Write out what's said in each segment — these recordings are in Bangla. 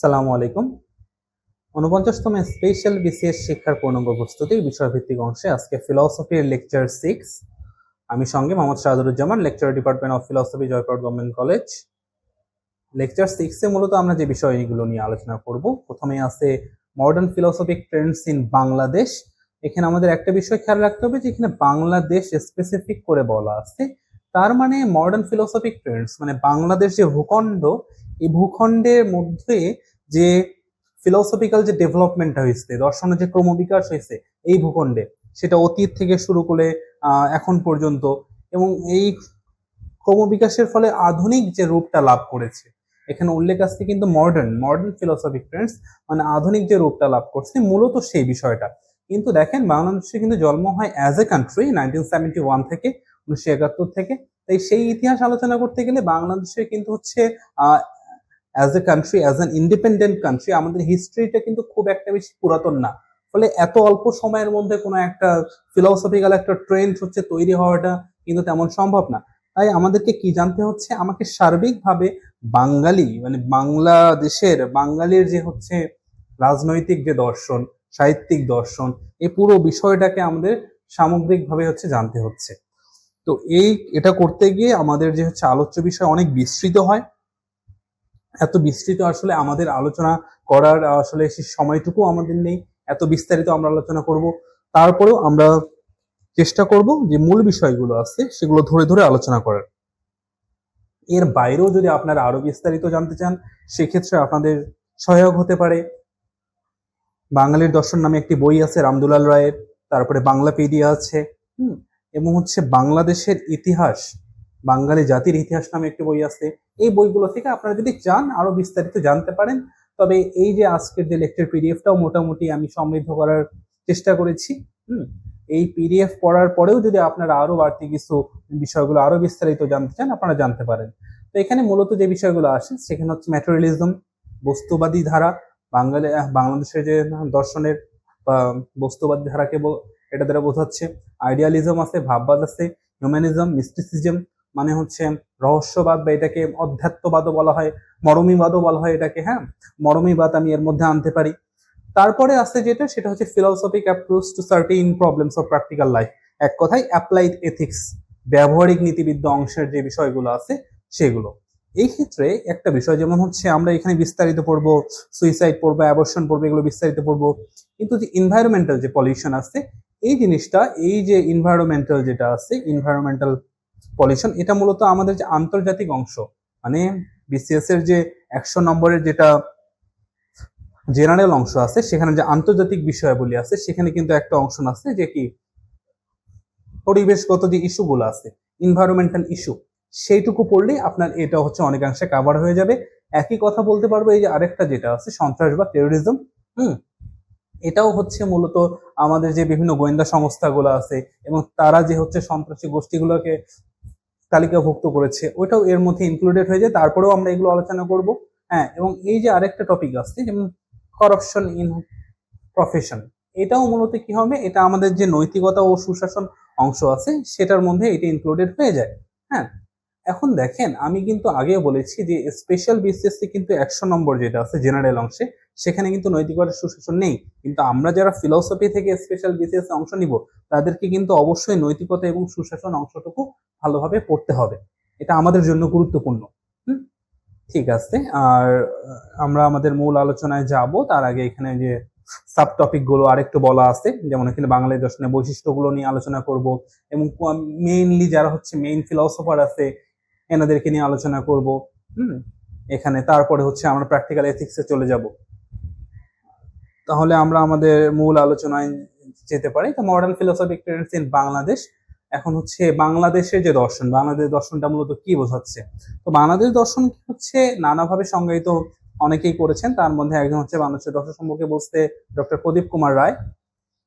সালামু আলাইকুম। ৪৯তম স্পেশাল বিসিএস শিক্ষার পূর্ণাঙ্গ প্রস্তুতির বিষয়ভিত্তিক অংশে আজকে ফিলসফির লেকচার 6। আমি সঙ্গে Mohammad Shahaduruzzaman, lecture department of philosophy, Joypurhat government college. Lecture 6 মূলত আমরা যে বিষয়গুলো নিয়ে আলোচনা করব, প্রথমে আছে মডার্ন ফিলসফিক ট্রেন্ডস ইন বাংলাদেশ। এখানে আমাদের একটা বিষয় খেয়াল রাখতে হবে যে এখানে বাংলাদেশ স্পেসিফিক করে বলা আছে, তার মানে মডার্ন ফিলসফিক ট্রেন্ডস মানে বাংলাদেশ যে ভূখণ্ড, এই ভূখণ্ডের মধ্যে যে ফিলসফিক্যাল যে ডেভেলপমেন্টটা হয়েছে, দর্শনের যে ক্রমবিকাশ হয়েছে এই ভূখণ্ডে, সেটা অতীত থেকে শুরু করে এখন পর্যন্ত, এবং এই ক্রমবিকাশের ফলে আধুনিক যে রূপটা লাভ করেছে, এখানে উল্লেখ আছে কিন্তু মডার্ন ফিলসফিক ট্রেন্ডস মানে আধুনিক যে রূপটা লাভ করছে, মূলত সেই বিষয়টা। কিন্তু দেখেন, বাংলাদেশে কিন্তু জন্ম হয় অ্যাজ এ কান্ট্রি 1971 থেকে, 1971 থেকে। তাই সেই ইতিহাস আলোচনা করতে গেলে বাংলাদেশে কিন্তু হচ্ছে as a country, as an independent country, আমাদের হিস্ট্রিটা কিন্তু খুব একটা বেশি পুরাতন না। ফলে এত অল্প সময়ের মধ্যে কোনো একটা ফিলসফিক্যাল একটা ট্রেন্ড হচ্ছে তৈরি হওয়াটা কিন্তু তেমন সম্ভব না। তাই আমাদেরকে কি জানতে হচ্ছে, আমাকে সার্বিকভাবে বাঙালি মানে বাঙালির যে হচ্ছে রাজনৈতিক যে দর্শন, সাহিত্যিক দর্শন, এই পুরো বিষয়টাকে আমাদের সামগ্রিকভাবে হচ্ছে জানতে হচ্ছে। তো এটা করতে গিয়ে আমাদের যে হচ্ছে আলোচ্য বিষয় অনেক বিস্তৃত হয়। এত বিস্তৃত আসলে আমাদের আলোচনা করার আসলে সেই সময়টুকু আমাদের নেই, এত বিস্তারিত আমরা আলোচনা করব। তারপরেও আমরা চেষ্টা করব যে মূল বিষয়গুলো আছে সেগুলো ধরে ধরে আলোচনা করার। এর বাইরেও যদি আপনারা আরো বিস্তারিত জানতে চান, সেক্ষেত্রে আপনাদের সহায়ক হতে পারে বাঙালির দর্শন নামে একটি বই আছে রামদুলাল রায়ের, তারপরে বাংলাপিডিয়া আছে, এবং হচ্ছে বাংলাদেশের ইতিহাস, বাঙালি জাতির ইতিহাস নামে একটি বই আছে। এই বইগুলো থেকে আপনারা যদি চান আরো বিস্তারিত জানতে পারেন। তবে এই যে আজকের যে লেকচার পিডিএফটাও মোটামুটি আমি সমৃদ্ধ করার চেষ্টা করেছি। এই পিডিএফ পড়ার পরেও যদি আপনারা আরো বাড়তি কিছু বিষয়গুলো আরো বিস্তারিত জানতে চান, আপনারা জানতে পারেন। তো এখানে মূলত যে বিষয়গুলো আসে সেখানে হচ্ছে ম্যাটেরিয়ালিজম, বস্তুবাদী ধারা, বাংলাদেশের যে দর্শনের বস্তুবাদী ধারাকে এটা দ্বারা বোঝাচ্ছে। আইডিয়ালিজম আছে, ভাববাদ আছে, হিউম্যানিজম, মিস্টিসিজম মানে হচ্ছে রহস্যবাদ, বা এটাকে অধ্যাত্মবাদও বলা হয়, মরমীবাদও বলা হয় এটাকে। হ্যাঁ, মরমীবাদ আমি এর মধ্যে আনতে পারি। তারপরে আছে যেটা, সেটা হচ্ছে philosophic approach to certain problems of practical life, এক কথায় অ্যাপ্লাইড এথিক্স, ব্যবহারিক নীতিবিদ্যা অংশের যে বিষয়গুলো আছে সেগুলো। এই ক্ষেত্রে একটা বিষয় যেমন হচ্ছে আমরা এখানে বিস্তারিত পড়বো, সুইসাইড পড়বো, অ্যাবর্শন পড়বো, এগুলো বিস্তারিত পড়বো। কিন্তু যে ইনভায়রনমেন্টাল যে পলিউশন আছে, এই জিনিসটা, এই যে ইনভায়রনমেন্টাল যেটা আছে, ইনভায়রনমেন্টাল পলিউশন, এটা মূলত আমাদের যে আন্তর্জাতিক অংশ, মানে বিসিএস এর যে 100 নম্বরের যেটা জেনারেল অংশ আছে, সেখানে যে আন্তর্জাতিক বিষয়াবলী আছে, সেখানে কিন্তু একটা অংশ আছে যে কি পরিবেশগত যে ইস্যুগুলো আছে, ইনভায়রনমেন্টাল ইস্যু, সেইটুকু পড়লেই আপনার এটা হচ্ছে অনেকাংশে কভার হয়ে যাবে। একই কথা বলতে পারবো এই যে আরেকটা যেটা আছে সন্ত্রাসবাদ, টেরোরিজম, এটাও হচ্ছে মূলত আমাদের যে বিভিন্ন গোয়েন্দা সংস্থাগুলো আছে এবং তারা যে হচ্ছে সন্ত্রাসী গোষ্ঠীগুলোকে তালিকাভুক্ত করেছে, ওইটাও এর মধ্যে ইনক্লুডেড হয়ে যায়। তারপরেও আমরা এগুলো আলোচনা করব। হ্যাঁ, এবং এই যে আরেকটা টপিক আছে যেমন করাপশন ইন প্রফেশন, এটাও মূলত কি হবে, এটা আমাদের যে নৈতিকতা ও সুশাসন অংশ আছে সেটার মধ্যে এটা ইনক্লুডেড হয়ে যায়। হ্যাঁ, এখন দেখেন, আমি কিন্তু আগেও বলেছি যে স্পেশাল বিসিএস কিন্তু 100 নম্বর যেটা আছে জেনারেল অংশে, সেখানে কিন্তু নৈতিকতা সুশাসন নেই। কিন্তু আমরা যারা ফিলসফি থেকে স্পেশাল বিসিএস অংশ নিব, তাদেরকে কিন্তু অবশ্যই নৈতিকতা এবং সুশাসন অংশটুকু ভালোভাবে পড়তে হবে, এটা আমাদের জন্য গুরুত্বপূর্ণ। ঠিক আছে, আর আমরা আমাদের মূল আলোচনায় যাব তার আগে এখানে যে সাব টপিক গুলো আরেকটু বলা আছে, যেমন এখানে বাঙালি দর্শনের বৈশিষ্ট্যগুলো নিয়ে আলোচনা করব, এবং মেইনলি যারা হচ্ছে মেইন ফিলসফার আছে এনাদেরকে নিয়ে আলোচনা করব। এখানে তারপরে হচ্ছে আমরা প্র্যাকটিক্যাল এথিক্সে চলে যাব। তাহলে আমরা আমাদের মূল আলোচনায় যেতে পারি। তো মডার্ন ফিলসফিক ট্রেন্ডস ইন বাংলাদেশ, এখন হচ্ছে বাংলাদেশের যে দর্শন, বাংলাদেশ দর্শনটা মূলত কি বোঝাচ্ছে। তো বাংলাদেশ দর্শন হচ্ছে নানাভাবে সংজ্ঞায়িত অনেকেই করেছেন, তার মধ্যে একজন হচ্ছে বাংলাদেশের দর্শন সম্পর্কে বলতে ডক্টর প্রদীপ কুমার রায়।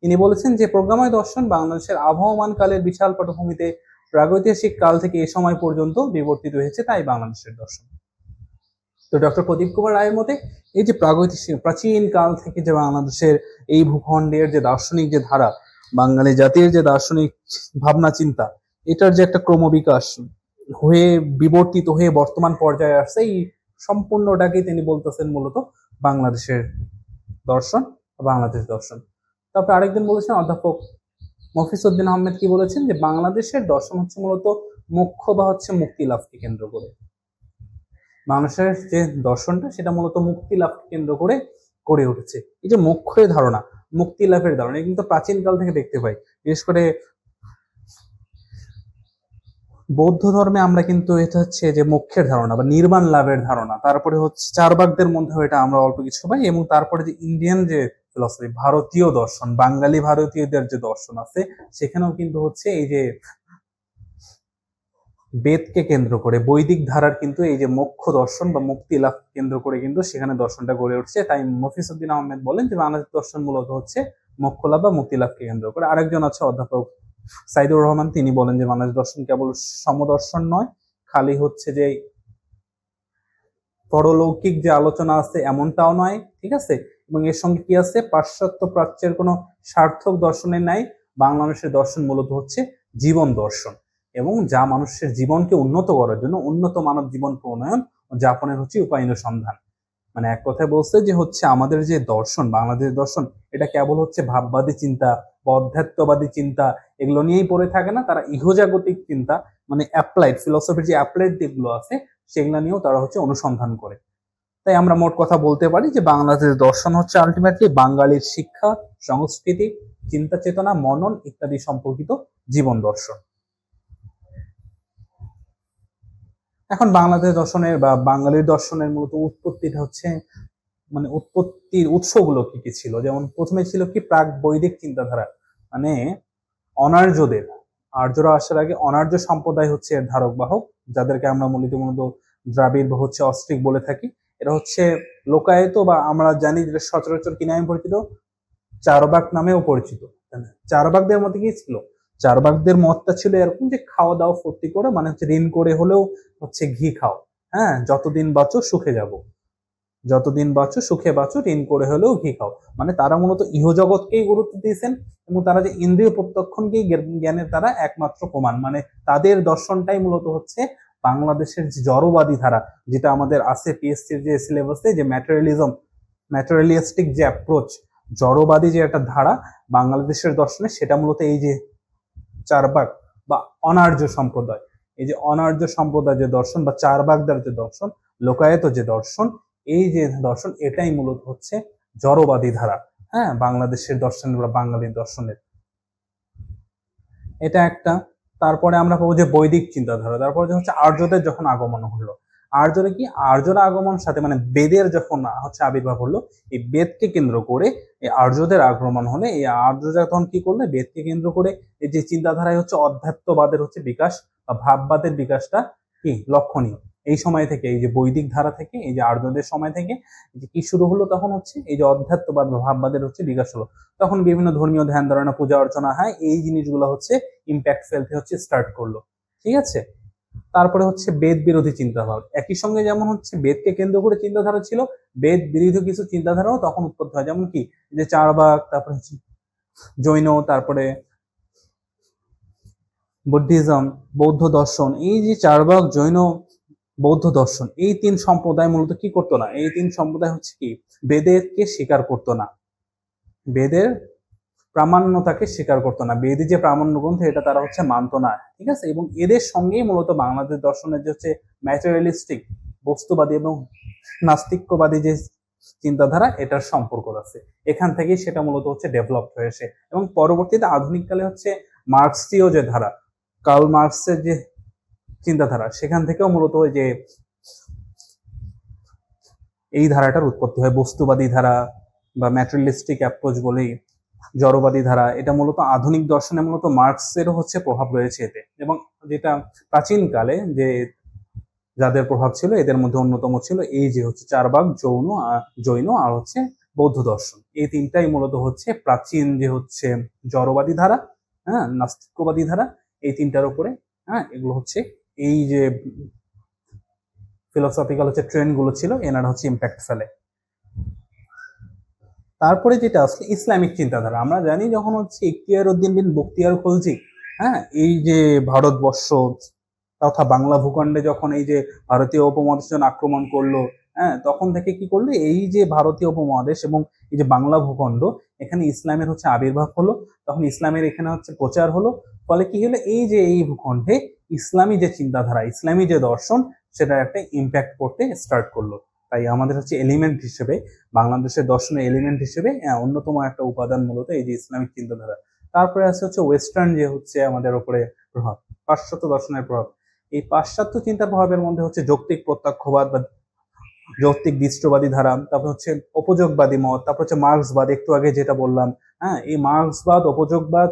তিনি বলেছেন যে প্রজ্ঞাময় দর্শন বাংলাদেশের আবহমান কালের বিশাল পটভূমিতে প্রাগৈতিহাসিক কাল থেকে এ সময় পর্যন্ত বিবর্তিত হয়েছে, তাই বাংলাদেশের দর্শন। তো ডক্টর প্রদীপ কুমার রায়ের মতে এই যে প্রাগৈতিহাসিক প্রাচীন কাল থেকে যে বাংলাদেশের এই ভূখণ্ডের যে দার্শনিক যে ধারা, বাঙালি জাতির যে দার্শনিক ভাবনা চিন্তা, এটার যে একটা ক্রমবিকাশ হয়ে বিবর্তিত হয়ে বর্তমান পর্যায়ে আসছে, এই সম্পূর্ণটাকে তিনি বলতেছেন মূলত বাংলাদেশের দর্শন, বাংলাদেশ দর্শন। তারপরে আরেকদিন বলেছেন অধ্যাপক মফিজউদ্দিন আহমেদ, কি বলেছেন যে বাংলাদেশের দর্শন হচ্ছে মূলত মোক্ষ বা হচ্ছে মুক্তি লাভকে কেন্দ্র করে। মানুষের যে দর্শনটা সেটা মূলত মুক্তি লাভকে কেন্দ্র করে গড়ে উঠেছে। এই যে মোক্ষের ধারণা, মুক্তি লাভের ধারণা, কিন্তু প্রাচীনকাল থেকে দেখতে পাই। বিশেষ করে বৌদ্ধ ধর্মে আমরা কিন্তু এটা হচ্ছে যে মোক্ষের ধারণা বা নির্বাণ লাভের ধারণা, তারপরে হচ্ছে চারবাকদের মধ্যে এটা আমরা অল্প কিছু পাই, এবং তারপরে যে ইন্ডিয়ান যে ফিলসফি, ভারতীয় দর্শন, বাঙালি ভারতীয়দের যে দর্শন আছে, সেখানেও কিন্তু হচ্ছে এই যে বেদকে কেন্দ্র করে বৈদিক ধারার কিন্তু এই যে মোক্ষ দর্শন বা মুক্তি লাভ কেন্দ্র করে কিন্তু সেখানে দর্শনটা গড়ে উঠছে। তাই মফিজউদ্দিন আহমেদ বলেন যে বাংলাদেশ দর্শন মূলত হচ্ছে মোক্ষ লাভ বা মুক্তি লাভকে কেন্দ্র করে। আরেকজন আছে অধ্যাপক সাইদুর রহমান, তিনি বলেন যে বাংলাদেশ দর্শন কেবল সমদর্শন নয়, খালি হচ্ছে যে পরলৌকিক যে আলোচনা আছে এমনটাও নয়, ঠিক আছে, এবং এর সঙ্গে কি আছে, পাশ্চাত্য প্রাচ্যের কোনো সার্থক দর্শনের নাই, বাংলাদেশের দর্শন মূলত হচ্ছে জীবন দর্শন, এবং যা মানুষের জীবনকে উন্নত করার জন্য উন্নত মানব জীবন প্রণয়ন ও যাপনের হচ্ছে উপায় সন্ধান। মানে এক কথায় বলছে যে হচ্ছে আমাদের যে দর্শন, বাংলাদেশ দর্শন, এটা কেবল হচ্ছে ভাববাদী চিন্তা বা অধ্যাত্মবাদী চিন্তা এগুলো নিয়েই পড়ে থাকে না, তারা ইহজাগতিক চিন্তা মানে অ্যাপ্লাইড ফিলসফির যে অ্যাপ্লাইড দিকগুলো আছে সেগুলো নিয়েও তারা হচ্ছে অনুসন্ধান করে। তাই আমরা মোট কথা বলতে পারি যে বাংলাদেশ দর্শন হচ্ছে আলটিমেটলি বাঙালির শিক্ষা, সংস্কৃতি, চিন্তা চেতনা, মনন ইত্যাদি সম্পর্কিত জীবন দর্শন। এখন বাংলাদেশ দর্শনের বা বাঙালির দর্শনের মূলত উৎপত্তিটা হচ্ছে, মানে উৎপত্তির উৎসগুলো কি কি ছিল, যেমন প্রথমে ছিল কি প্রাক বৈদিক চিন্তাধারা, মানে অনার্যদের, আর্যরা আসার আগে অনার্য সম্প্রদায় হচ্ছে এর ধারক বাহক, যাদেরকে আমরা মূলত দ্রাবিড় বা হচ্ছে অস্ট্রিক বলে থাকি। এরা হচ্ছে লোকায়ত বা আমরা জানি যেটা সচরাচর কি নামে পরিচিত, চারবাক নামেও পরিচিত। চারবাকদের মধ্যে কি ছিল, চারবাকদের মতটা ছিল এরকম যে খাওয়া দাওয়া ফুর্তি করে, মানে হচ্ছে ঋণ করে হলেও হচ্ছে ঘি খাও, হ্যাঁ, যতদিন বাঁচো সুখে যাব, যতদিন বাঁচো সুখে বাঁচো, ঋণ করে হলেও ঘি খাও। মানে তারা মূলত ইহজগৎকেই গুরুত্ব দিয়েছেন, এবং তারা যে ইন্দ্রিয় প্রত্যক্ষণকেই জ্ঞানের তারা একমাত্র প্রমাণ, মানে তাদের দর্শনটাই মূলত হচ্ছে বাংলাদেশের যে জড়বাদী ধারা, যেটা আমাদের আছে পিএসসির যে সিলেবাসে, যে ম্যাটেরিয়ালিস্টিক যে অ্যাপ্রোচ, জড়বাদী যে একটা ধারা বাংলাদেশের দর্শনে, সেটা মূলত এই যে চারবাক বা অনার্য সম্প্রদায়, এই যে অনার্য সম্প্রদায় যে দর্শন বা চারবাকদার যে দর্শন, লোকায়ত যে দর্শন, এই যে দর্শন, এটাই মূলত হচ্ছে জড়বাদী ধারা, হ্যাঁ, বাংলাদেশের দর্শন বা বাঙালির দর্শনের, এটা একটা। তারপরে আমরা পাবো যে বৈদিক চিন্তাধারা, তারপরে যে হচ্ছে আর্যদের যখন আগমন হলো, আর্যরা কি, আর্যরা আগমন সাথে মানে বেদের যখন হচ্ছে আবির্ভাব হলো, এই বেদকে কেন্দ্র করে এই আর্যদের আগমন হলে এই আর্যরা তখন কি করলে, বেদকে কেন্দ্র করে এই যে চিন্তাধারায় হচ্ছে অধ্যাত্মবাদের হচ্ছে বিকাশ বা ভাববাদের বিকাশটা কি লক্ষণীয়। এই সময় থেকে, এই যে বৈদিক ধারা থেকে, এই যে আর্যদের সময় থেকে যে কি শুরু হলো, তখন হচ্ছে এই যে অধ্যাত্মবাদ বা ভাববাদের হচ্ছে বিকাশ হলো। তখন বিভিন্ন ধর্মীয় ধ্যান ধারণা, পূজা অর্চনা, হয় এই জিনিসগুলো হচ্ছে ইম্প্যাক্ট ফেলতে হচ্ছে স্টার্ট করলো, ঠিক আছে। তারপরে হচ্ছে বেদ বিরোধী চিন্তাধারা, একই সঙ্গে যেমন হচ্ছে বেদকে কেন্দ্র করে চিন্তাধারা ছিল, বেদ বিরোধী কিছু চিন্তাধারাও তখন উৎপত্তি হয়, যেমন কি যে চারবাক, তারপরে হচ্ছে জৈন, তারপরে বুদ্ধিজম, বৌদ্ধ দর্শন। এই যে চারবাক, জৈন, বৌদ্ধ দর্শন, এই তিন সম্প্রদায় মূলত কি করতো না, এই তিন সম্প্রদায় হচ্ছে কি বেদেরকে স্বীকার করতো না, বেদের প্রামাণ্যতাকে স্বীকার করতো না, বেদী যে প্রামাণ্য গ্রন্থ এটা তারা হচ্ছে মানতো না, ঠিক আছে। এবং এদের সঙ্গেই মূলত বাংলাদেশ দর্শনের যে হচ্ছে ম্যাটেরিয়ালিস্টিক বস্তুবাদী এবং নাস্তিক্যবাদী যে চিন্তাধারা, এটার সম্পর্ক আছে, এখান থেকেই সেটা মূলত হচ্ছে ডেভেলপ হয়েছে। এবং পরবর্তীতে আধুনিককালে হচ্ছে মার্ক্সীয় যে ধারা, কার্ল মার্কসের যে চিন্তাধারা, সেখান থেকেও মূলত ওই যে এই ধারাটার উৎপত্তি হয়, বস্তুবাদী ধারা বা ম্যাটেরিয়ালিস্টিক অ্যাপ্রোচ বলেই জড়বাদী ধারা। এটা মূলত আধুনিক দর্শনে মূলত মার্কসেরও হচ্ছে প্রভাব রয়েছে এতে, এবং যেটা প্রাচীনকালে যে যাদের প্রভাব ছিল এদের মধ্যে অন্যতম ছিল এই যে হচ্ছে চারবাক, জৈন আর হচ্ছে বৌদ্ধ দর্শন। এই তিনটাই মূলত হচ্ছে প্রাচীন যে হচ্ছে জড়বাদী ধারা, হ্যাঁ, নাস্তিক্যবাদী ধারা, এই তিনটার উপরে, হ্যাঁ, এগুলো হচ্ছে এই যে ফিলোসফিক্যাল হচ্ছে ট্রেন্ড গুলো ছিল, এনারা হচ্ছে ইম্প্যাক্ট ফেলে। তারপরে যেটা আসলে ইসলামিক চিন্তাধারা, আমরা জানি যখন হচ্ছে ইখতিয়ার উদ্দিন বিন বখতিয়ার খলজি, হ্যাঁ, এই যে ভারতবর্ষ তথা বাংলা ভূখণ্ডে যখন এই যে ভারতীয় উপমহাদেশ আক্রমণ করলো, হ্যাঁ, তখন থেকে কি করলো, এই যে ভারতীয় উপমহাদেশ এবং এই যে বাংলা ভূখণ্ড, এখানে ইসলামের হচ্ছে আবির্ভাব হলো, তখন ইসলামের এখানে হচ্ছে প্রচার হলো। ফলে কি হলো, এই যে এই ভূখণ্ডে ইসলামী যে চিন্তাধারা, ইসলামী যে দর্শন, সেটা একটা ইম্প্যাক্ট করতে স্টার্ট করলো। তাই আমাদের হচ্ছে এলিমেন্ট হিসেবে, বাংলাদেশের দর্শনের এলিমেন্ট হিসেবে অন্যতম একটা উপাদান মূলত এই যে ইসলামিক চিন্তাধারা। তারপরে আছে হচ্ছে ওয়েস্টার্ন যে হচ্ছে আমাদের উপরে প্রভাব, পাশ্চাত্য দর্শনের প্রভাব। এই পাশ্চাত্য চিন্তার প্রভাবের মধ্যে হচ্ছে যৌক্তিক প্রত্যক্ষবাদ বা যৌক্তিক দৃষ্টবাদী ধারা, তারপর হচ্ছে উপযোগবাদী মত, তারপর হচ্ছে মার্ক্সবাদ, একটু আগে যেটা বললাম। হ্যাঁ, এই মার্ক্সবাদ, উপযোগবাদ,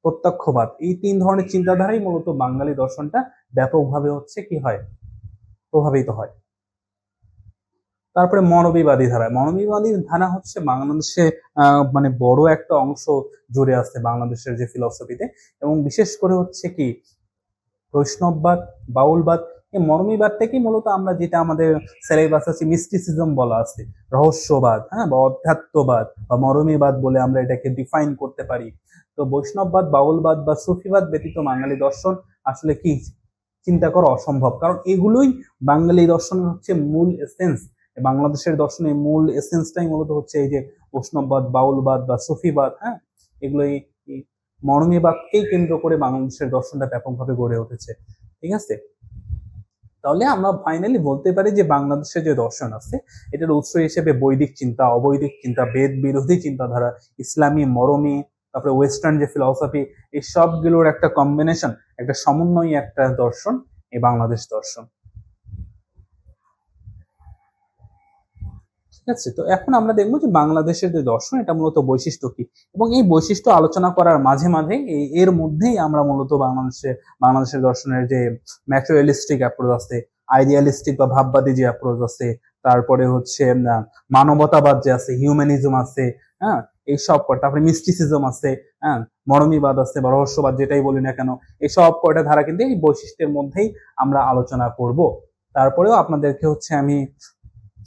প্রত্যক্ষবাদ, এই 3 ধরনের চিন্তাধারাই মূলত বাঙালি দর্শনটা ব্যাপকভাবে হচ্ছে কি হয়, প্রভাবিত হয়। তারপরে মনোবিবাদী ধারা, মনোবিবাদী ধারা হচ্ছে বাংলাদেশে মানে বড় একটা অংশ জুড়ে আছে বাংলাদেশের যে ফিলসফিতে, এবং বিশেষ করে হচ্ছে কি বৈষ্ণববাদ, বাউলবাদ, এই মরমীবাদটাকেই মূলত আমরা যেটা আমাদের সিলেবাস আছে মিস্টিসিজম বলা আছে, রহস্যবাদ, হ্যাঁ, বা অধ্যাত্মবাদ বা মরমীবাদ বলে আমরা এটাকে ডিফাইন করতে পারি। তো বৈষ্ণববাদ, বাউলবাদ বা সুফিবাদ ব্যতীত বাঙালি দর্শন আসলে কি চিন্তা করা অসম্ভব, কারণ এগুলোই বাঙালি দর্শনের হচ্ছে মূল এসেন্স। বাংলাদেশের দর্শনের মূল এসেন্সটাই মূলত হচ্ছে এই যে বৈষ্ণববাদ, বাউলবাদ বা সুফিবাদ। হ্যাঁ, এগুলোই মরমীবাদকেই কেন্দ্র করে বাংলাদেশের দর্শনটা ব্যাপকভাবে গড়ে উঠেছে। ঠিক আছে, তাহলে আমরা ফাইনালি বলতে পারি যে বাংলাদেশের যে দর্শন আছে, এটার উৎস হিসেবে বৈদিক চিন্তা, অবৈদিক চিন্তা, বেদ বিরোধী চিন্তাধারা, ইসলামী, মরমী, তারপরে ওয়েস্টার্ন যে ফিলসফি, এই সবগুলোর একটা কম্বিনেশন, একটা সমন্বয় একটা দর্শন এই বাংলাদেশ দর্শন। ঠিক আছে, তো এখন আমরা দেখবো যে বাংলাদেশের যে দর্শন, এটা মূলত বৈশিষ্ট্য কি, এবং এই বৈশিষ্ট্য আলোচনা করার মাঝে মাঝে এর মধ্যেই আমরা মূলত বাংলাদেশের দর্শনের যে ম্যাটেরিয়ালিস্টিক অ্যাপ্রোচ আছে, আইডিয়ালিস্টিক বা ভাববাদী যে অ্যাপ্রোচ আছে, তারপরে হচ্ছে মানবতাবাদ যে আছে, হিউম্যানিজম আছে, হ্যাঁ, এই সব, তারপরে মিস্টিসিজম আছে, হ্যাঁ, মরমীবাদ আছে বা রহস্যবাদ, যেটাই বলি না কেন, এই সব কয়টা ধারা কিন্তু এই বৈশিষ্ট্যের মধ্যেই আমরা আলোচনা করব। তারপরেও আপনাদেরকে হচ্ছে আমি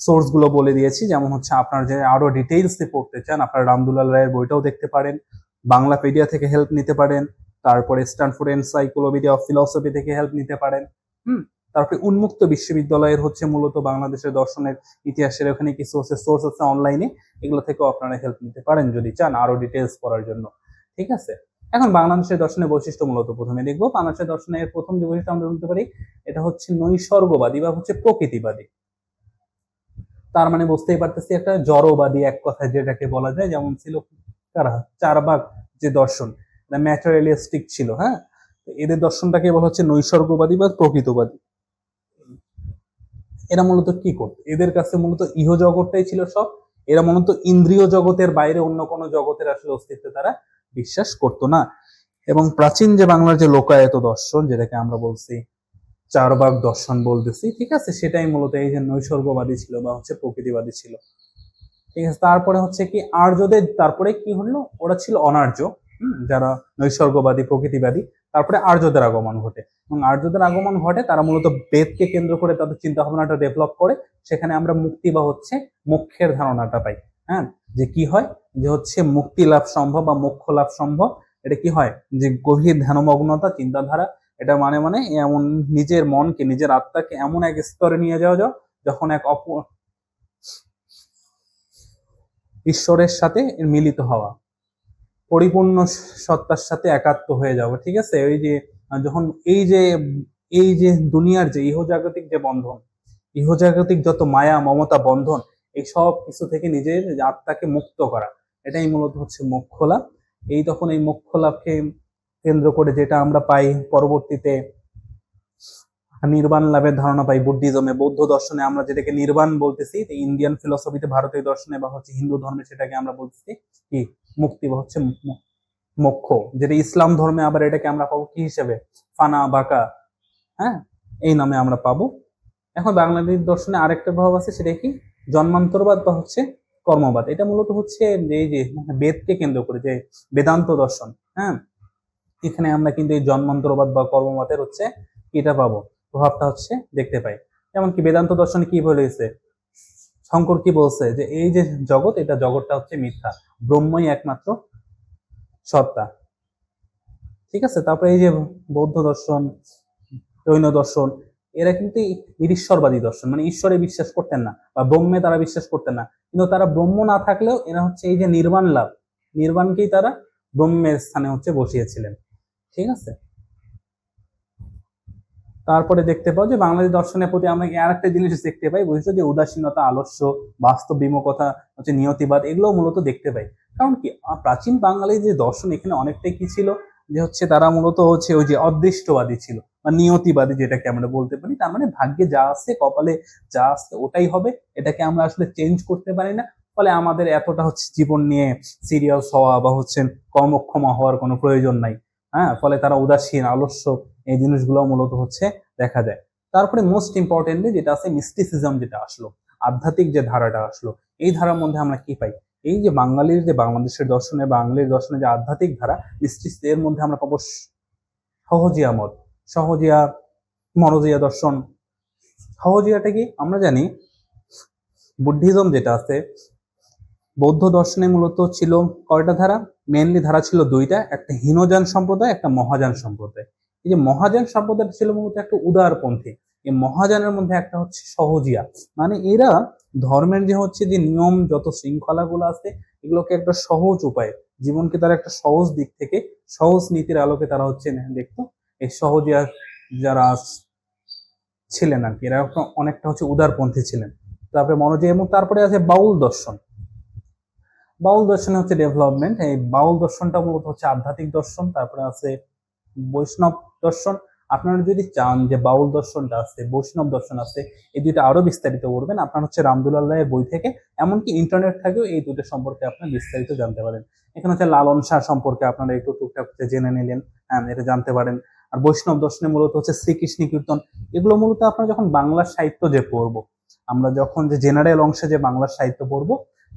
সোর্স গুলো বলে দিয়েছি, যেমন হচ্ছে আপনার যে আরো ডিটেইলস পড়তে চান, আপনার রামদুলাল রায়ের বইটাও দেখতে পারেন, বাংলাপিডিয়া থেকে হেল্প নিতে পারেন, তারপরে স্ট্যানফোর্ড এনসাইক্লোপিডিয়া অফ ফিলসফি থেকে হেল্প নিতে পারেন। তারপরে উন্মুক্ত বিশ্ববিদ্যালয়ের হচ্ছে মূলত বাংলাদেশের দর্শনের ইতিহাসের ওখানে কিছু হচ্ছে সোর্স আছে অনলাইনে, এগুলো থেকেও আপনারা হেল্প নিতে পারেন যদি চান আরো ডিটেইলস পড়ার জন্য। ঠিক আছে, এখন বাংলাদেশের দর্শনের বৈশিষ্ট্য মূলত প্রথমে দেখবো। বাংলাদেশের দর্শনের প্রথম যে বৈশিষ্ট্য আমরা বলতে পারি, এটা হচ্ছে নৈসর্গবাদী বা হচ্ছে প্রকৃতিবাদী। তার মানে বুঝতেই পারতেছি একটা জড়বাদী এক কথায় যেটাকে বলা যায়, যেমন ছিল কারা, চারবাক যে দর্শন, ম্যাটেরিয়ালিস্টিক ছিল। হ্যাঁ, এদের দর্শনটাকে বলা হচ্ছে নৈসর্গবাদী বা প্রকৃতবাদী। এরা মূলত কি করত, এদের কাছে মূলত ইহ জগৎটাই ছিল সব। এরা মূলত ইন্দ্রিয় জগতের বাইরে অন্য কোনো জগতের আসলে অস্তিত্বে তারা বিশ্বাস করতো না। এবং প্রাচীন যে বাংলার যে লোকায়ত দর্শন, যেটাকে আমরা বলছি চারবাক দর্শন বলতেছি, ঠিক আছে, সেটাই মূলত এই যে নৈসর্গবাদী ছিল বা হচ্ছে প্রকৃতিবাদী ছিল। ঠিক আছে, তারপরে হচ্ছে কি আর্যদের, তারপরে কি হলো, ওরা ছিল অনার্য, যারা নৈসর্গবাদী প্রকৃতিবাদী। তারপরে আর্যদের আগমন ঘটে, এবং আর্যদের আগমন ঘটে, তারা মূলত বেদকে কেন্দ্র করে তাদের চিন্তা ভাবনাটা ডেভেলপ করে। সেখানে আমরা মুক্তি বা হচ্ছে মোক্ষের ধারণাটা পাই। হ্যাঁ, যে কি হয়, যে হচ্ছে মুক্তি লাভ সম্ভব বা মোক্ষ লাভ সম্ভব। এটা কি হয়, যে গভীর ধ্যানমগ্নতা চিন্তাধারা, এটা মানে এমন নিজের মনকে, নিজের আত্মাকে এমন এক স্তরে নিয়ে যাওয়া যায় যখন এক ঈশ্বরের সাথে মিলিত হওয়া, পরিপূর্ণ সত্তার সাথে একাত্ম হয়ে যাবে। ঠিক আছে, ওই যে যখন এই যে দুনিয়ার যে ইহজাগতিক যে বন্ধন, ইহজাগতিক যত মায়া মমতা বন্ধন, এই সব কিছু থেকে নিজের আত্মাকে মুক্ত করা, এটাই মূলত হচ্ছে মোক্ষ লাভ। এই তখন এই মোক্ষ লাভকে কেন্দ্র করে যেটা আমরা পাই পরবর্তীতে নির্বাণ লাভের ধারণা পাই বুদ্ধিজমে, বৌদ্ধ দর্শনে আমরা যেটাকে নির্বাণ বলতেছি, ইন্ডিয়ান ফিলসফিতে, ভারতীয় দর্শনে বা হচ্ছে হিন্দু ধর্মে সেটাকে আমরা বলতেছি কি মুক্তি বা হচ্ছে মোক্ষ। যেটা ইসলাম ধর্মে আবার এটাকে আমরা পাবো কি হিসেবে, ফানা বাকা, হ্যাঁ, এই নামে আমরা পাবো। এখন বাংলাদেশ দর্শনে আরেকটা প্রভাব আছে, সেটা কি জন্মান্তরবাদ বা হচ্ছে কর্মবাদ। এটা মূলত হচ্ছে এই যে বেদকে কেন্দ্র করে যে বেদান্ত দর্শন। হ্যাঁ, এখানে আমরা কিন্তু এই জন্মান্তরবাদ বা কর্মবাদের হচ্ছে এটা পাবো, প্রভাবটা হচ্ছে দেখতে পাই। যেমন কি বেদান্ত দর্শনে কি বলেছে, শঙ্কর কি বলছে, যে এই যে জগৎ, এটা জগৎটা হচ্ছে মিথ্যা, ব্রহ্মই একমাত্র সত্তা। ঠিক আছে, তারপরে এই যে বৌদ্ধ দর্শন, জৈন দর্শন, এরা কিন্তু নিরীশ্বরবাদী দর্শন, মানে ঈশ্বরে বিশ্বাস করতেন না বা ব্রহ্মে তারা বিশ্বাস করতেন না, কিন্তু তারা ব্রহ্ম না থাকলেও এরা হচ্ছে এই যে নির্বাণ লাভ, নির্বাণকেই তারা ব্রহ্মের স্থানে হচ্ছে বসিয়েছিলেন। ঠিক আছে। তারপরে দেখতে পাও যে বাঙালি দর্শনের প্রতি আমরা আর একটা জিনিস দেখতে পাই, বুঝছো, যে উদাসীনতা, আলস্য, বাস্তব বিমুখতা, হচ্ছে নিয়তিবাদ, এগুলো মূলত দেখতে পাই। কারণ কি, প্রাচীন বাঙালি যে দর্শন এখানে অনেকটাই কি ছিল, যে হচ্ছে তারা মূলত হচ্ছে ওই যে অদৃষ্টবাদী ছিল বা নিয়তিবাদী, যেটাকে আমরা বলতে পারি। তার মানে ভাগ্যে যা আছে, কপালে যা আছে ওটাই হবে, এটাকে আমরা আসলে চেঞ্জ করতে পারি না। ফলে আমাদের এতটা হচ্ছে জীবন নিয়ে সিরিয়াস হওয়া বা হচ্ছে কর্মক্ষমা হওয়ার কোনো প্রয়োজন নাই। হ্যাঁ, ফলে তারা উদাসীন, আলস্য, এই জিনিসগুলো মূলত হচ্ছে দেখা যায়। তারপরে মোস্ট ইম্পর্টেন্টলি যেটা আছে মিস্টিসিজম, যেটা আসলো, আধ্যাত্মিক যে ধারাটা আসলো, এই ধারার মধ্যে আমরা কি পাই? এই যে বাঙালির যে বাংলাদেশের দর্শনে, বাঙালির দর্শনে যে আধ্যাত্মিক ধারা মিস্টিস, এর মধ্যে আমরা পাবো সহজিয়া মত, সহজিয়া, মরজিয়া দর্শন। সহজিয়াটা কি আমরা জানি, বুদ্ধিজম যেটা আছে, বৌদ্ধ দর্শনে মূলত ছিল কয়টা ধারা? মেনলি ধারা ছিল দুইটা, একটা হীনযান সম্প্রদায়, একটা মহাযান সম্প্রদায়। এই যে মহাযান সম্প্রদায় ছিল মূলত একটা উদারপন্থী। এই মহাযানের মধ্যে একটা হচ্ছে সহজিয়া, মানে এরা ধর্মের যে হচ্ছে যে নিয়ম, যত শৃঙ্খলাগুলো আছে, এগুলোকে একটা সহজ উপায়ে, জীবনকে তারা একটা সহজ দিক থেকে, সহজ নীতির আলোকে তারা হচ্ছে দেখতো। এই সহজিয়া যারা ছিলেন আর কি, এরা অনেকটা হচ্ছে উদারপন্থী ছিলেন। তারপরে মনোযোগ, এবং তারপরে আছে বাউল দর্শন। বাউল দর্শনে হচ্ছে ডেভেলপমেন্ট, এই বাউল দর্শনটা মূলত হচ্ছে আধ্যাত্মিক দর্শন। তারপরে আছে বৈষ্ণব দর্শন। আপনারা যদি চান যে বাউল দর্শনটা আছে, বৈষ্ণব দর্শন আছে, এই দুইটা আরো বিস্তারিত করবেন, আপনার হচ্ছে রামদুলাল রায়ের বই থেকে, এমনকি ইন্টারনেট থেকেও এই দুটো সম্পর্কে আপনার বিস্তারিত জানতে পারেন। এখানে হচ্ছে লালন শাহ সম্পর্কে আপনারা একটু টুকটাক জেনে নিলেন, হ্যাঁ, এটা জানতে পারেন। আর বৈষ্ণব দর্শনে মূলত হচ্ছে শ্রীকৃষ্ণ কীর্তন, এগুলো মূলত আপনারা যখন বাংলা সাহিত্য যে পড়বো, আমরা যখন যে জেনারেল অংশে যে বাংলা সাহিত্য পড়বো,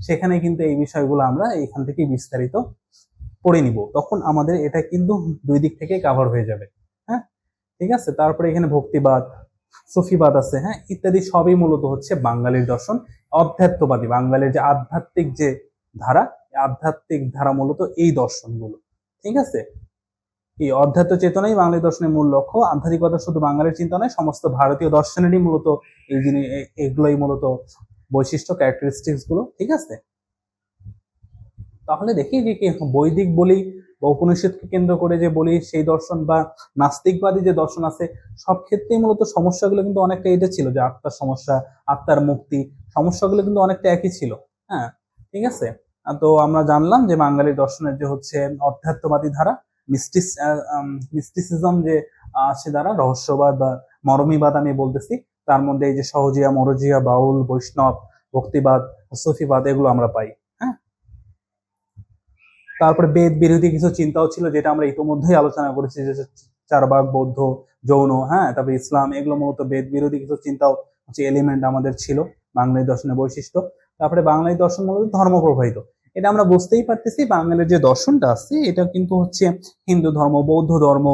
সেখানে কিন্তু এই বিষয়গুলো আমরা এখান থেকে বিস্তারিত পড়ে নিব, তখন আমাদের এটা কিন্তু দুই দিক থেকে কাভার হয়ে যাবে। হ্যাঁ, ঠিক আছে। তারপরে এখানে ভক্তিবাদ, সুফিবাদ আছে, হ্যাঁ, ইত্যাদি সবই মূলত হচ্ছে বাঙালির দর্শন। অধ্যাত্মবাদী, বাঙালির যে আধ্যাত্মিক যে ধারা, আধ্যাত্মিক ধারা মূলত এই দর্শনগুলো। ঠিক আছে। এই অধ্যাত্ম চেতনাই বাঙালি দর্শনের মূল লক্ষ্য। আধ্যাত্মিকতা শুধু বাঙালির চিন্তা নয়, সমস্ত ভারতীয় দর্শনেরই মূলত এই জিনিস, এগুলোই মূলত বৈশিষ্ট্য, ক্যারেক্টারিস্টিক্স গুলো। ঠিক আছে। তাহলে দেখি যে কি বৈদিক বলি বা উপনিষদকে কেন্দ্র করে যে বলি সেই দর্শন, বা নাস্তিকবাদী যে দর্শন আছে, সব ক্ষেত্রেই মূলত সমস্যাগুলো কিন্তু অনেকটা এটা ছিল, যে আত্মার সমস্যা, আত্মার মুক্তি, সমস্যাগুলো কিন্তু অনেকটা একই ছিল। হ্যাঁ, ঠিক আছে। তো আমরা জানলাম যে বাঙালি দর্শনের যে হচ্ছে অধ্যাত্মবাদী ধারা, মিস্টিসিজম যে সে দ্বারা, রহস্যবাদ বা মরমীবাদ আমি বলতেছি, তার মধ্যে এই যে সহজিয়া, মরজিয়া, বাউল, বৈষ্ণব, ভক্তিবাদ, সুফিবাদ, এগুলো আমরা পাই। হ্যাঁ, তারপরে বেদ বিরোধী কিছু চিন্তাও ছিল, যেটা আমরা ইতিমধ্যেই আলোচনা করেছি, যে চারবাক, বৌদ্ধ, যৌন, হ্যাঁ, তারপরে ইসলাম, এগুলো মূলত বেদ বিরোধী কিছু চিন্তাও হচ্ছে এলিমেন্ট আমাদের ছিল বাঙালি দর্শনের বৈশিষ্ট্য। তারপরে বাঙালি দর্শন মূলত ধর্ম প্রবাহিত, এটা আমরা বুঝতেই পারতেছি। বাঙালির যে দর্শনটা আছে, এটা কিন্তু হচ্ছে হিন্দু ধর্ম, বৌদ্ধ ধর্ম,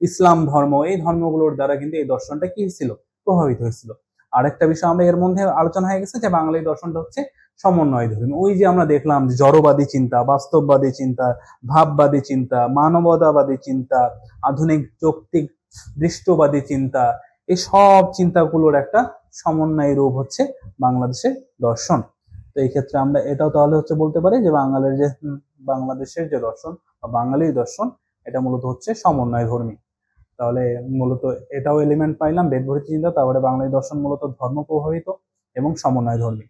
ইসলাম ধর্ম, এই ধর্মগুলোর দ্বারা কিন্তু এই দর্শনটা কি ছিল, প্রভাবিত হয়েছিল। আরেকটা বিষয় আমরা এর মধ্যে আলোচনা হয়ে গেছে, যে বাঙালি দর্শনটা হচ্ছে সমন্বয় ধর্মী। ওই যে আমরা দেখলাম যে জড়বাদী চিন্তা, বাস্তববাদী চিন্তা, ভাববাদী চিন্তা, মানবতাবাদী চিন্তা, আধুনিক যৌক্তিক দৃষ্টবাদী চিন্তা, এই সব চিন্তাগুলোর একটা সমন্বয় রূপ হচ্ছে বাংলাদেশের দর্শন। তো এই ক্ষেত্রে আমরা এটাও তাহলে হচ্ছে বলতে পারি যে বাংলাদেশের যে দর্শন বা বাঙালির দর্শন, এটা মূলত হচ্ছে সমন্বয় ধর্মী। তাহলে মূলত এটাও এলিমেন্ট পাইলাম, বেদভরিত চিন্তা, তারপরে বাঙালি দর্শন মূলত ধর্ম প্রভাবিত এবং সমন্বয় ধর্মী।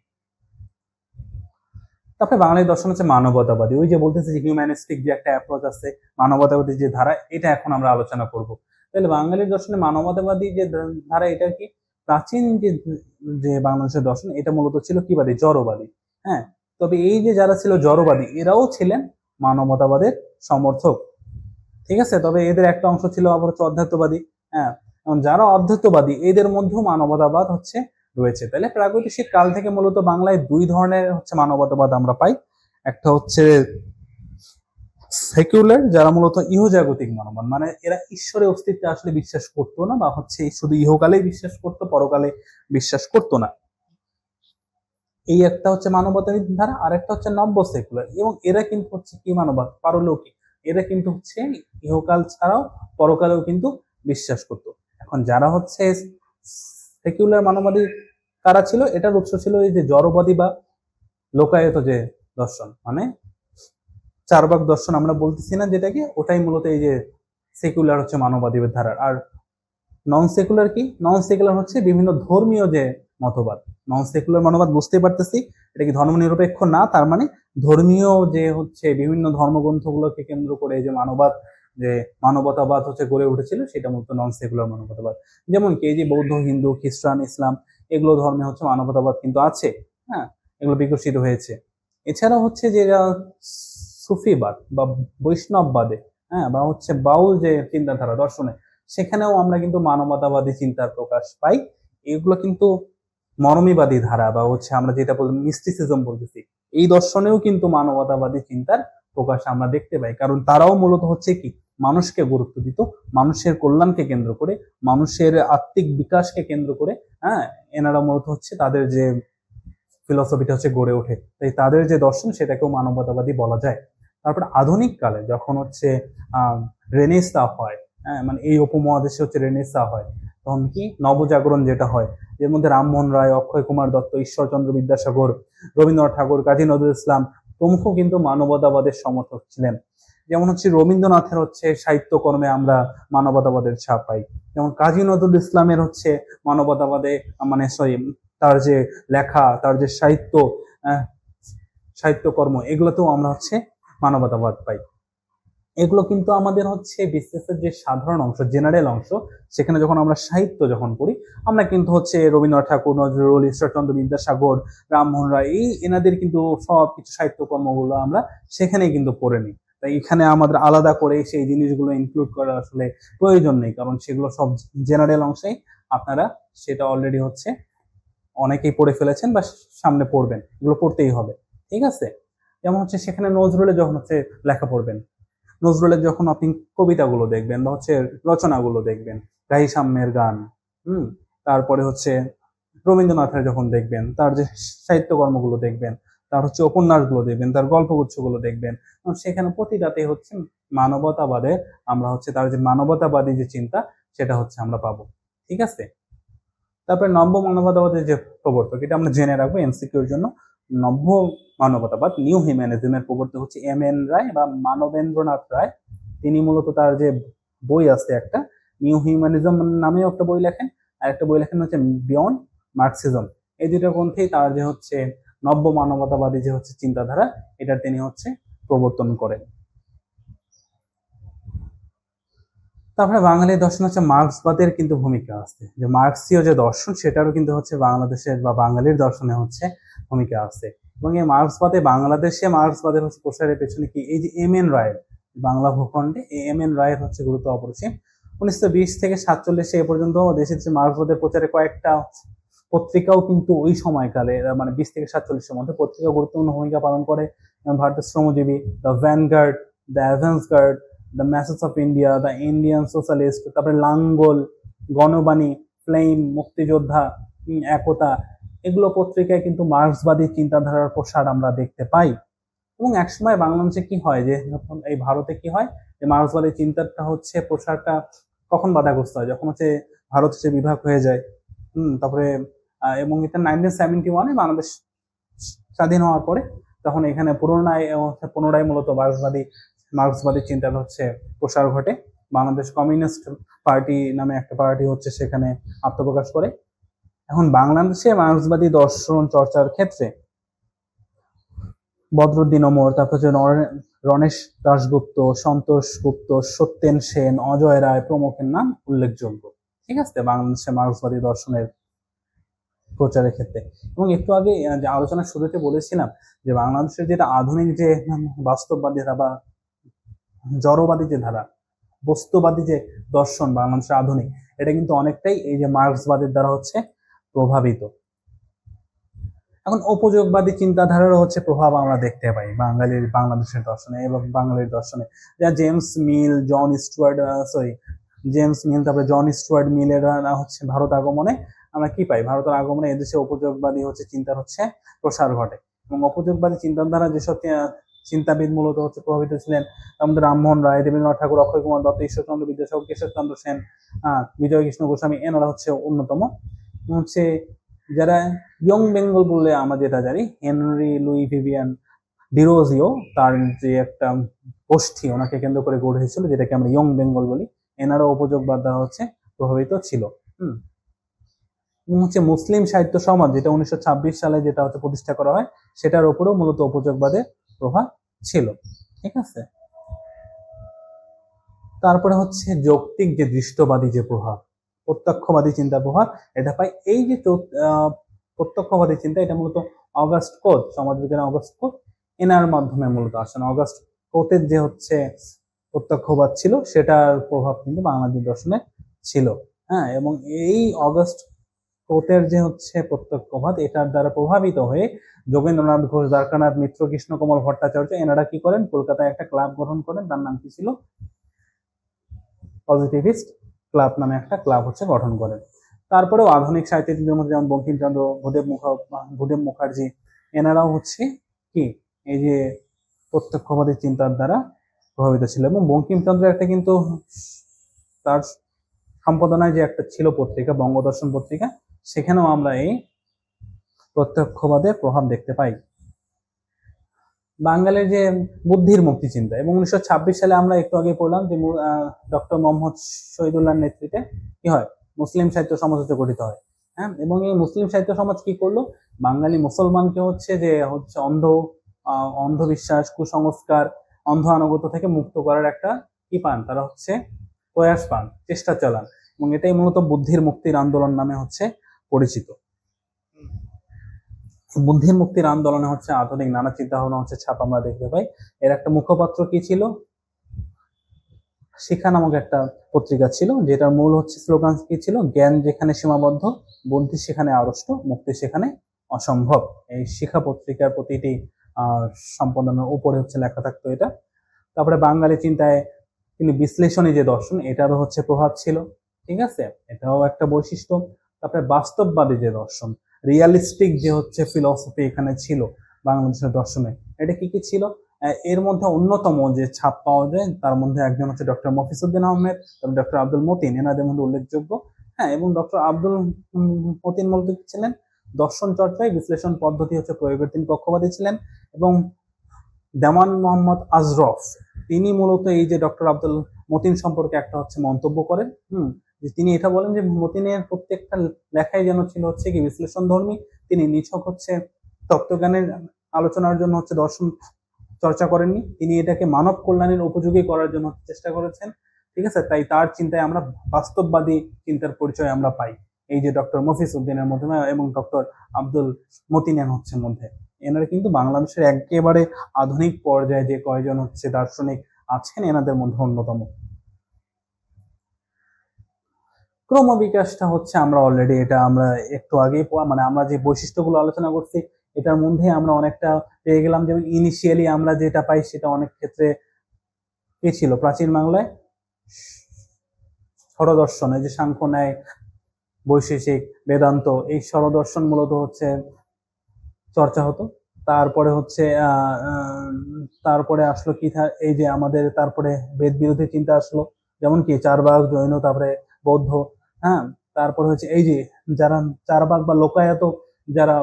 তারপরে বাঙালি দর্শন হচ্ছে মানবতাবাদী, ওই যে বলতেছে যে হিউম্যানিস্টিক যে একটা অ্যাপ্রোচ আছে, মানবতাবাদী যে ধারা, এটা এখন আমরা আলোচনা করব। তাহলে বাঙালির দর্শনে মানবতাবাদী যে ধারা, এটা কি প্রাচীন যে যে বাংলাদেশের দর্শন, এটা মূলত ছিল কিবাদী, জড়বাদী। হ্যাঁ, তবে এই যে যারা ছিল জড়বাদী, এরাও ছিলেন মানবতাবাদের সমর্থক। ঠিক আছে। তবে এদের একটা অংশ ছিল আবার হচ্ছে অধ্যাত্মবাদী। হ্যাঁ, যারা অধ্যাত্মবাদী, এদের মধ্যেও মানবতাবাদ হচ্ছে রয়েছে। তাহলে প্রাগৈতিহাসিক কাল থেকে মূলত বাংলায় দুই ধরনের হচ্ছে মানবতাবাদ আমরা পাই। একটা হচ্ছে সেকুলার, যারা মূলত ইহজাগতিক মানববাদ, মানে এরা ঈশ্বরের অস্তিত্বে আসলে বিশ্বাস করতো না, বা হচ্ছে শুধু ইহকালেই বিশ্বাস করতো, পরকালে বিশ্বাস করতো না। এই একটা হচ্ছে মানবতাবাদী ধারা। আর একটা হচ্ছে নব্য সেকুলার, এবং এরা কিন্তু হচ্ছে কি মানববাদ, পারলৌকিক। এরা কিন্তু হচ্ছে ইহকাল ছাড়াও পরকালেও কিন্তু বিশ্বাস করতো। এখন যারা হচ্ছে সেকুলার মানববাদী কারা ছিল? এটার উৎস ছিল এই যে জড়বাদী বা লোকায়ত যে দর্শন, মানে চারবাক দর্শন আমরা বলতেছি না যেটাকে, ওটাই মূলত এই যে সেকুলার হচ্ছে মানববাদী ধারার। আর নন সেকুলার কি? নন সেকুলার হচ্ছে বিভিন্ন ধর্মীয় যে মতবাদ। নন সেকুলার মানববাদ বুঝতে পারতেছি এটা কি ধর্ম নিরপেক্ষ না, তার মানে ধর্মীয় যে হচ্ছে বিভিন্ন ধর্মগ্রন্থগুলোকে কেন্দ্র করে যে মানববাদ, যে মানবতাবাদ হচ্ছে গড়ে উঠেছিল, সেটা মূলত নন সেকুলার মানবতাবাদ। যেমন কি এই যে বৌদ্ধ, হিন্দু, খ্রিস্টান, ইসলাম এগুলো ধর্মে হচ্ছে মানবতাবাদ কিন্তু আছে, হ্যাঁ, এগুলো বিকশিত হয়েছে। এছাড়া হচ্ছে যে সুফিবাদ বা বৈষ্ণববাদে, হ্যাঁ, বা হচ্ছে বাউল যে চিন্তাধারা দর্শনে, সেখানেও আমরা কিন্তু মানবতাবাদী চিন্তার প্রকাশ পাই। এগুলো কিন্তু মরমীবাদী ধারা বা হচ্ছে আমরা যেটা বলি মিস্টিসিজম বলতেছি, এই দর্শনেও কিন্তু মানবতাবাদী চিন্তার প্রকাশ আমরা দেখতে পাই। কারণ তারাও মূলত হচ্ছে কি মানুষকে গুরুত্ব দিত, মানুষের কল্যাণকে কেন্দ্র করে, মানুষের আত্মিক বিকাশকে কেন্দ্র করে, হ্যাঁ, এনারা মূলত হচ্ছে তাদের যে ফিলসফিটা হচ্ছে গড়ে ওঠে। তাই তাদের যে দর্শন সেটাকেও মানবতাবাদী বলা যায়। তারপর আধুনিক কালে যখন হচ্ছে রেনেসা হয়, হ্যাঁ, মানে এই উপমহাদেশে হচ্ছে রেনেসা হয়, তখন কি নবজাগরণ যেটা হয়, এর মধ্যে রামমোহন রায়, অক্ষয় কুমার দত্ত, ঈশ্বরচন্দ্র বিদ্যাসাগর, রবীন্দ্রনাথ ঠাকুর, কাজী নজরুল ইসলাম প্রমুখ কিন্তু মানবতাবাদের সমর্থক ছিলেন। যেমন হচ্ছে রবীন্দ্রনাথের হচ্ছে সাহিত্যকর্মে আমরা মানবতাবাদের ছাপ পাই। যেমন কাজী নজরুল ইসলামের হচ্ছে মানবতাবাদে, মানে সরি, তার যে লেখা, তার যে সাহিত্য, সাহিত্যকর্ম, এগুলোতেও আমরা হচ্ছে মানবতাবাদ পাই। এগুলো কিন্তু আমাদের হচ্ছে বিসিএসের যে সাধারণ অংশ, জেনারেল অংশ, সেখানে যখন আমরা সাহিত্য যখন পড়ি, আমরা কিন্তু হচ্ছে রবীন্দ্রনাথ ঠাকুর, নজরুল, ঈশ্বরচন্দ্র বিদ্যাসাগর, রামমোহন রায়, এই এনাদের কিন্তু সব কিছু সাহিত্যকর্মগুলো আমরা সেখানেই কিন্তু পড়ে নিই। তাই এখানে আমাদের আলাদা করে সেই জিনিসগুলো ইনক্লুড করা আসলে প্রয়োজন নেই, কারণ সেগুলো সব জেনারেল অংশেই আপনারা সেটা অলরেডি হচ্ছে অনেকেই পড়ে ফেলেছেন বা সামনে পড়বেন, এগুলো পড়তেই হবে, ঠিক আছে? যেমন হচ্ছে সেখানে নজরুলের যখন হচ্ছে লেখা পড়বেন, নজরুলের যখন আপনি কবিতাগুলো দেখবেন বা হচ্ছে রচনাগুলো দেখবেন, গাহি সাম্যের গান, তারপরে হচ্ছে রবীন্দ্রনাথের যখন দেখবেন, তার যে সাহিত্যকর্মগুলো দেখবেন, তার হচ্ছে উপন্যাসগুলো দেখবেন, তার গল্পগুচ্ছগুলো দেখবেন, সেখানে প্রতিটাতে হচ্ছে মানবতাবাদে আমরা হচ্ছে তার যে মানবতাবাদী যে চিন্তা, সেটা হচ্ছে আমরা পাবো, ঠিক আছে? তারপরে নব্য মানবতাবাদের যে প্রবর্তক, এটা আমরা জেনে রাখবো এমসিকিউর জন্য। নব্য মানবতাবাদ, নিউ হিউম্যানিজমের প্রবর্তক হচ্ছে এম.এন. রায় বা মানবেন্দ্রনাথ রায়। তিনি মূলত তার যে বই আছে একটা, নিউ হিউম্যানিজম নামেও একটা বই লেখেন, আর একটা বই লেখেন হচ্ছে বিয়ন্ড মার্কসিজম। এই দুটো গ্রন্থেই তার যে হচ্ছে নব্য মানবতাবাদী যে হচ্ছে চিন্তাধারা, এটা তিনি হচ্ছে প্রবর্তন করেন। তারপরে বাঙালি দর্শন হচ্ছে মার্ক্সবাদের কিন্তু ভূমিকা আছে, যে মার্ক্সীয় যে দর্শন সেটারও কিন্তু হচ্ছে বাংলাদেশের বা বাঙালির দর্শনে হচ্ছে ভূমিকা আছে। এবং এই মার্ক্সবাদে বাংলাদেশে মার্ক্সবাদের হচ্ছে প্রসারের পেছনে কি এই যে এম.এন. রায়ের, বাংলা ভূখণ্ডে এই এম.এন. রায়ের হচ্ছে গুরুত্ব অপরিসীম। 1920 থেকে 47 এ পর্যন্ত দেশের যে মার্ক্সবাদের প্রচারে কয়েকটা পত্রিকাও কিন্তু ওই সময়কালে, মানে 20 থেকে 47-এর মধ্যে পত্রিকা গুরুত্বপূর্ণ ভূমিকা পালন করে। ভারতের শ্রমজীবী, the vanguard, the advance guard, the message of India, the Indian socialist, তারপরে লাঙ্গল, গণবাণী, ফ্লেম, মুক্তিযোদ্ধা, একতা, এগুলো পত্রিকায় কিন্তু মার্ক্সবাদী চিন্তাধারার প্রসার আমরা দেখতে পাই। এবং একসময় বাংলাদেশে কি হয়, যে যখন এই ভারতে কি হয়, যে মার্ক্সবাদী চিন্তাটা হচ্ছে প্রসারটা কখন বাধাগ্রস্ত হয়, যখন হচ্ছে ভারত হচ্ছে বিভাগ হয়ে যায়। তারপরে এবং এটা 1971-এ বাংলাদেশ স্বাধীন হওয়ার পরে, তখন এখানে পুনরায় মূলত মার্ক্সবাদী চিন্তার হচ্ছে প্রসার ঘটে। বাংলাদেশ কমিউনিস্ট পার্টি নামে একটা পার্টি হচ্ছে সেখানে আত্মপ্রকাশ করে। এখন বাংলাদেশে মার্ক্সবাদী দর্শন চর্চার ক্ষেত্রে বদরুদ্দিন ওমর, তারপর হচ্ছে রণেশ দাশগুপ্ত, সন্তোষ গুপ্ত, সত্যেন সেন, অজয় রায় প্রমুখের নাম উল্লেখযোগ্য, ঠিক আছে, বাংলাদেশে মার্ক্সবাদী দর্শনের প্রচারের ক্ষেত্রে। এবং একটু আগে যে আলোচনার শুরুতে বলেছিলাম যে বাংলাদেশের যেটা আধুনিক যে বাস্তববাদী ধারা বা জড়বাদী যে ধারা, বস্তুবাদী যে দর্শন বাংলাদেশের আধুনিক, এটা কিন্তু অনেকটাই এই যে মার্ক্সবাদের দ্বারা হচ্ছে প্রভাবিত। এখন উপযোগবাদী চিন্তাধারারও হচ্ছে প্রভাব আমরা দেখতে পাই বাংলাদেশের দর্শনে এবং বাঙালির দর্শনে। যা জেমস মিল, তারপরে জন স্টুয়ার্ট মিলের হচ্ছে ভারত আগমনে আমরা কি পাই, ভারতের আগমনে এদেশে উপযোগবাদী হচ্ছে চিন্তার হচ্ছে প্রসার ঘটে। এবং উপযোগবাদী চিন্তাধারা যেসব চিন্তাবিদ মূলত হচ্ছে প্রভাবিত ছিলেন, তার মধ্যে রামমোহন রায়, রবীন্দ্রনাথ ঠাকুর, অক্ষয় কুমার দত্ত, ঈশ্বরচন্দ্র বিদ্যাসাগর, কেশবচন্দ্র সেন, বিজয় কৃষ্ণ গোস্বামী, এনারা হচ্ছে অন্যতম। হচ্ছে যারা ইয়ং বেঙ্গল বলে আমরা যেটা জানি, হেনরি লুই ভিভিয়ান ডিরোজিও তার যে একটা গোষ্ঠী ওনাকে কেন্দ্র করে গড়ে উঠেছিল, যেটাকে আমরা ইয়ং বেঙ্গল বলি, এনারও উপযোগবাদ দ্বারা হচ্ছে প্রভাবিত ছিল। হচ্ছে মুসলিম সাহিত্য সমাজ, যেটা 1926 সালে যেটা হচ্ছে প্রতিষ্ঠা করা হয়, সেটার উপরেও মূলত উপযোগবাদের প্রভাব ছিল। ঠিক আছে, তারপরে হচ্ছে যৌক্তিক যে দৃষ্টবাদী যে প্রভাব, প্রত্যক্ষবাদী চিন্তা প্রভাব, এটা পাই এই যে প্রত্যক্ষবাদী চিন্তা, এটা মূলত অগাস্ট কোত, সমাজবিজ্ঞানী অগাস্ট কোত, এনার মাধ্যমে মূলত আসেন। অগাস্ট কোতের যে হচ্ছে প্রত্যক্ষবাদ ছিল, সেটার প্রভাব কিন্তু বাংলাদেশ দর্শনে ছিল। হ্যাঁ, এবং এই অগাস্ট কোতের যে হচ্ছে প্রত্যক্ষবাদ, এটার দ্বারা প্রভাবিত হয়ে যোগেন্দ্রনাথ ঘোষ, দ্বারকানাথ মিত্র, কৃষ্ণকমল ভট্টাচার্য, এনারা কি করেন, কলকাতায় একটা ক্লাব গঠন করেন। তার নাম কি ছিল? পজিটিভিস্ট ক্লাব নামে একটা ক্লাব হচ্ছে গঠন করেন। তারপরেও আধুনিক সাহিত্যিকদের মধ্যে যেমন বঙ্কিমচন্দ্র, ভূদেব মুখার্জি, এনারাও হচ্ছে কি এই যে প্রত্যক্ষবাদী চিন্তার দ্বারা প্রভাবিত ছিল। এবং বঙ্কিমচন্দ্রের একটা কিন্তু তার সম্পাদনায় যে একটা ছিল পত্রিকা, বঙ্গদর্শন পত্রিকা, সেখানেও আমরা এই প্রত্যক্ষবাদের প্রভাব দেখতে পাই। বাঙালির যে বুদ্ধির মুক্তি চিন্তা, এবং 1926 সালে আমরা একটু আগে পড়লাম যে ডক্টর মোহাম্মদ শহীদুল্লাহর নেতৃত্বে কি হয়, মুসলিম সাহিত্য সমাজ হচ্ছে গঠিত হয়। হ্যাঁ, এবং এই মুসলিম সাহিত্য সমাজ কি করলো, বাঙালি মুসলমানকে হচ্ছে যে হচ্ছে অন্ধবিশ্বাস, কুসংস্কার, অন্ধ আনুগত্য থেকে মুক্ত করার একটা কি পান, তারা হচ্ছে প্রয়াস পান, চেষ্টা চালান, এবং এটাই মূলত বুদ্ধির মুক্তির আন্দোলন নামে হচ্ছে পরিচিত। বুদ্ধির মুক্তির আন্দোলনে হচ্ছে আধুনিক নানা চিন্তা ভাবনা হচ্ছে ছাপ আমরা দেখতে পাই। এর একটা মুখপাত্র কি ছিল, শিক্ষা নামক একটা পত্রিকা ছিল, যেটার মূল হচ্ছে স্লোগান কি ছিল, জ্ঞান যেখানে সীমাবদ্ধ, বুদ্ধি সেখানে আড়ষ্ট, মুক্তি সেখানে অসম্ভব। এই শিক্ষা পত্রিকার প্রতিটি সম্পাদনার উপরে হচ্ছে লেখা থাকতো এটা। তারপরে বাঙালি চিন্তায় তিনি বিশ্লেষণী যে দর্শন, এটারও হচ্ছে প্রভাব ছিল। ঠিক আছে, এটাও একটা বৈশিষ্ট্য। তারপরে বাস্তববাদী যে দর্শন, রিয়ালিস্টিক যে হচ্ছে ফিলসফি এখানে ছিল বাংলাদেশের দর্শনে, এটা কি কি ছিল, এর মধ্যে অন্যতম যে ছাপ পাওয়া যায় তার মধ্যে একজন হচ্ছে ডক্টর মফিজউদ্দিন আহমেদ, তারপর ডক্টর আব্দুল মতিন, এনাদের মধ্যে উল্লেখযোগ্য। হ্যাঁ, এবং ডক্টর আব্দুল মতিন মূলত ছিলেন দর্শন চর্চায় বিশ্লেষণ পদ্ধতি হচ্ছে প্রয়োগের তিনি পক্ষপাতী ছিলেন। এবং দেওয়ান মোহাম্মদ আজরফ, তিনি মূলত এই যে ডক্টর আব্দুল মতিন সম্পর্কে একটা হচ্ছে মন্তব্য করেন। যে তিনি এটা বলেন যে মতিনের প্রত্যেকটা লেখাই যেন ছিল হচ্ছে কি বিশ্লেষণ ধর্মী, তিনি নিছক হচ্ছে তত্ত্বজ্ঞানের আলোচনার জন্য হচ্ছে দর্শন চর্চা করেননি, তিনি এটাকে মানব কল্যাণের উপযোগী করার জন্য চেষ্টা করেছেন। ঠিক আছে, তাই তার চিন্তায় আমরা বাস্তববাদী চিন্তার পরিচয় আমরা পাই এই যে ডক্টর মফিজউদ্দিনের মধ্যে এবং ডক্টর আব্দুল মতিনের হচ্ছে মধ্যে। এনারা কিন্তু বাংলাদেশের একেবারে আধুনিক পর্যায়ে যে কয়জন হচ্ছে দার্শনিক আছেন, এনাদের মধ্যে অন্যতম। ক্রমবিকাশটা হচ্ছে আমরা অলরেডি এটা আমরা একটু আগে মানে আমরা যে বৈশিষ্ট্যগুলো আলোচনা করছি, এটার মধ্যে আমরা অনেকটা পেয়ে গেলাম। যেমন ইনিশিয়ালি আমরা যেটা পাই সেটা অনেক ক্ষেত্রে কি ছিল, প্রাচীন বাংলায় ষড়দর্শনে যে সাংখ্য, ন্যায়, বৈশেষিক, বেদান্ত, এই ষড়দর্শন মূলত হচ্ছে চর্চা হতো। তারপরে হচ্ছে তারপরে আসলো কি, এই যে আমাদের তারপরে বেদ বিরোধী চিন্তা আসলো, যেমন কি চারবাক, জৈন, তারপরে বৌদ্ধ। হ্যাঁ, তারপরে হচ্ছে এই যে যারা চারবাক বা লোকায়ত যারা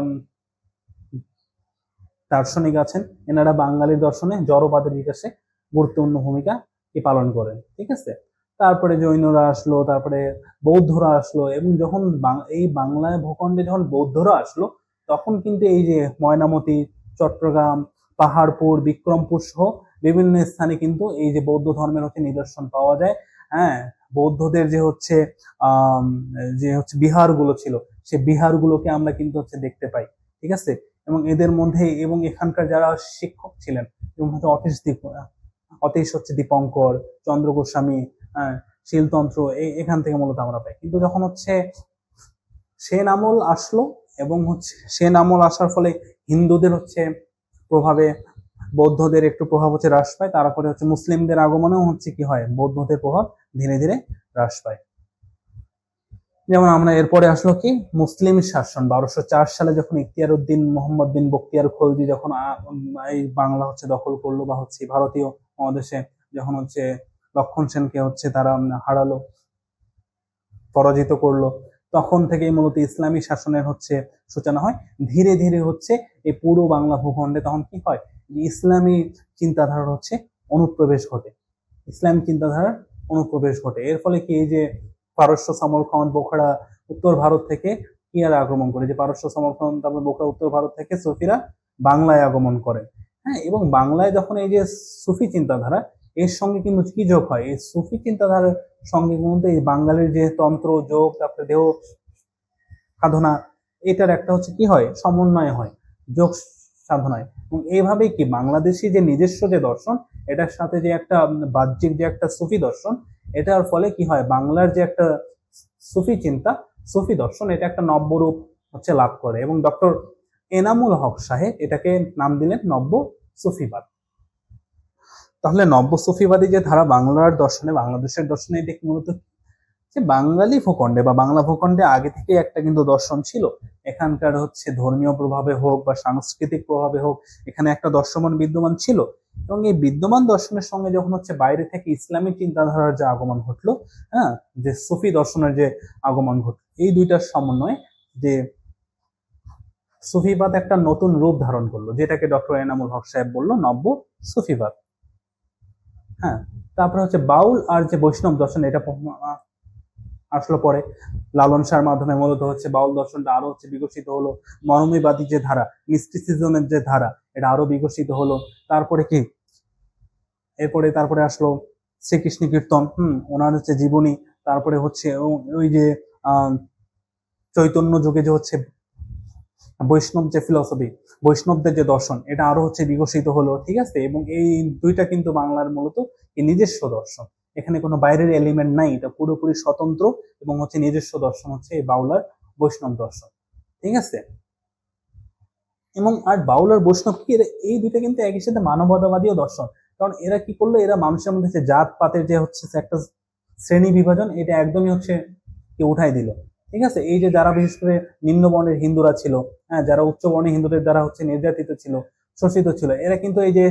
দার্শনিক আছেন, এনারা বাঙালির দর্শনে জড়বাদের বিকাশে গুরুত্বপূর্ণ ভূমিকা পালন করেন। ঠিক আছে, তারপরে জৈনরা আসলো, তারপরে বৌদ্ধরা আসলো, এবং যখন এই বাংলায় ভূখণ্ডে যখন বৌদ্ধরা আসলো, তখন কিন্তু এই যে ময়নামতি, চট্টগ্রাম, পাহাড়পুর, বিক্রমপুর সহ বিভিন্ন স্থানে কিন্তু এই যে বৌদ্ধ ধর্মের হচ্ছে নিদর্শন পাওয়া যায়। হ্যাঁ, বৌদ্ধদের যে হচ্ছে বিহারগুলো ছিল, সে বিহারগুলোকে আমরা কিন্তু হচ্ছে দেখতে পাই। ঠিক আছে, এবং এদের মধ্যে এবং এখানকার যারা শিক্ষক ছিলেন, যেমন হচ্ছে অতীশ হচ্ছে দীপঙ্কর, চন্দ্র গোস্বামী, শিলতন্ত্র, এখান থেকে মূলত আমরা পাই। কিন্তু যখন হচ্ছে সেন আমল আসলো, এবং হচ্ছে সেন আমল আসার ফলে হিন্দুদের হচ্ছে প্রভাবে বৌদ্ধদের একটু প্রভাব হচ্ছে হ্রাস পায়, তারপরে হচ্ছে মুসলিমদের আগমনেও হচ্ছে কি হয়, বৌদ্ধদের প্রভাব ধীরে ধীরে হ্রাস পায়। যেমন আমরা এরপরে আসলো কি মুসলিম শাসন, 1204 সালে যখন ইখতিয়ার উদ্দিন মোহাম্মদ বিন বখতিয়ার খলজি যখন এই বাংলা হচ্ছে দখল করলো, বা হচ্ছে ভারতীয় মহাদেশে যখন হচ্ছে লক্ষণ সেনকে হচ্ছে তারা হারালো, পরাজিত করলো, তখন থেকেই মূলত ইসলামী শাসনের হচ্ছে সূচনা হয়। ধীরে ধীরে হচ্ছে এই পুরো বাংলা ভূখণ্ডে তখন কি হয়, যে ইসলামী চিন্তাধারার হচ্ছে অনুপ্রবেশ ঘটে, ইসলামী চিন্তাধারার অনুপ্রবেশ ঘটে। এর ফলে কি, এই যে পারস্য সমরখন্ড বোখরা উত্তর ভারত থেকে কি আর আগমন করে, যে পারস্য সমরখন্ড তারপর বোখরা উত্তর ভারত থেকে সুফিরা বাংলায় আগমন করেন। হ্যাঁ, এবং বাংলায় যখন এই যে সুফি চিন্তাধারা, এর সঙ্গে কিন্তু কি যোগ হয়, এই সুফি চিন্তাধারার সঙ্গে কিন্তু এই বাঙালির যে তন্ত্র যোগ, তারপরে দেহ সাধনা, এটার একটা হচ্ছে কি হয়, সমন্বয় হয়, যোগ সাধনায়। এবং এইভাবেই কি বাংলাদেশি যে নিজস্ব যে দর্শন, এটার সাথে যে একটা বাহ্যিক যে একটা সুফি দর্শন, এটার ফলে কি হয়, বাংলার যে একটা সুফি চিন্তা, সুফি দর্শন, এটা একটা নব্যরূপ হচ্ছে লাভ করে। এবং ডক্টর এনামুল হক সাহেব এটাকে নাম দিলেন নব্য সুফিবাদ। তাহলে নব্য সুফিবাদী যে ধারা বাংলার দর্শনে, বাংলাদেশের দর্শনে, এটা মূলত যে বাঙালি ভূখণ্ডে বা বাংলা ভূখণ্ডে আগে থেকে একটা কিন্তু দর্শন ছিল। এখানকার হচ্ছে ধর্মীয় প্রভাবে হোক বা সাংস্কৃতিক প্রভাবে হোক, এখানে একটা দর্শন বিদ্যমান ছিল। এবং এই বিদ্যমান দর্শনের সঙ্গে যখন হচ্ছে বাইরে থেকে ইসলামী চিন্তাধারার যে আগমন ঘটলো, হ্যাঁ, যে সুফি দর্শনের যে আগমন ঘটলো, এই দুইটার সমন্বয়ে যে সুফিবাদ একটা নতুন রূপ ধারণ করলো, যেটাকে ডক্টর এনামুল হক সাহেব বললো নব্য সুফিবাদ। হ্যাঁ, তারপরে হচ্ছে বাউল আর যে বৈষ্ণব দর্শন, এটা আসলো পরে লালন শাহর মাধ্যমে মূলত হচ্ছে বাউল দর্শনটা আরো হচ্ছে বিকশিত হলো। মরমীবাদী যে ধারা, মিস্টিসিজমের যে ধারা, এটা আরো বিকশিত হলো। তারপরে কি, তারপরে আসলো শ্রীকৃষ্ণ কীর্তন, ওনার হচ্ছে জীবনী। তারপরে হচ্ছে ওই যে চৈতন্য যুগে যে হচ্ছে বৈষ্ণব যে ফিলসফি, বৈষ্ণবদের যে দর্শন, এটা আরো হচ্ছে বিকশিত হলো। ঠিক আছে, এবং এই দুইটা কিন্তু বাংলার মূলত নিজস্ব দর্শন, এখানে কোনো বাইরের এলিমেন্ট নাই, এটা পুরোপুরি স্বতন্ত্র এবং হচ্ছে নিজস্ব দর্শন হচ্ছে এই বাউলার বৈষ্ণব দর্শন। ঠিক আছে, এবং আর বাউল আর বৈষ্ণব কি, এই দুইটা কিন্তু একই সাথে মানবতাবাদীও দর্শন। কারণ এরা কি করলো, এরা মানুষের মধ্যে যে জাত পাতের যে হচ্ছে একটা শ্রেণী বিভাজন, এটা একদমই হচ্ছে কি উঠাই দিল। ঠিক আছে, এই যে যারা বিশেষ করে নিম্নবর্ণের হিন্দুরা ছিল, হ্যাঁ, যারা উচ্চ বর্ণের হিন্দুদের দ্বারা হচ্ছে নির্যাতিত ছিল, শোষিত ছিল, এরা কিন্তু এই যে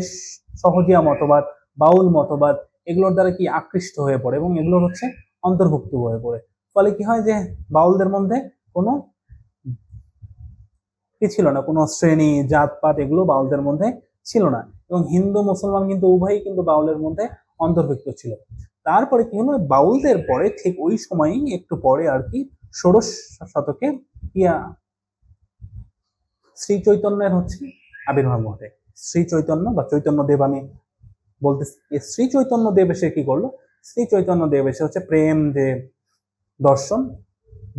সহজিয়া মতবাদ, বাউল মতবাদ, এগুলোর দ্বারা কি আকৃষ্ট হয়ে পড়ে এবং এগুলোর হচ্ছে অন্তর্ভুক্ত হয়ে পড়ে। ফলে কি হয়, যে বাউলদের মধ্যে কোনো কি ছিল না, কোনো শ্রেণী জাতপাত এগুলো বাউলদের মধ্যে ছিল না। এবং হিন্দু মুসলমান কিন্তু উভয়ই কিন্তু বাউলের মধ্যে অন্তর্ভুক্ত ছিল। তারপরে কি হলো, বাউলদের পরে ঠিক ওই সময়ই একটু পরে আর কি, ষোড়শ শতকে শ্রী চৈতন্যের হচ্ছে আবির্ভাব ঘটে। শ্রী চৈতন্য বা চৈতন্য দেব, আমি বলতে, শ্রী চৈতন্য দেব এসে কি করলো, শ্রী চৈতন্য দেব এসে হচ্ছে প্রেম যে দর্শন,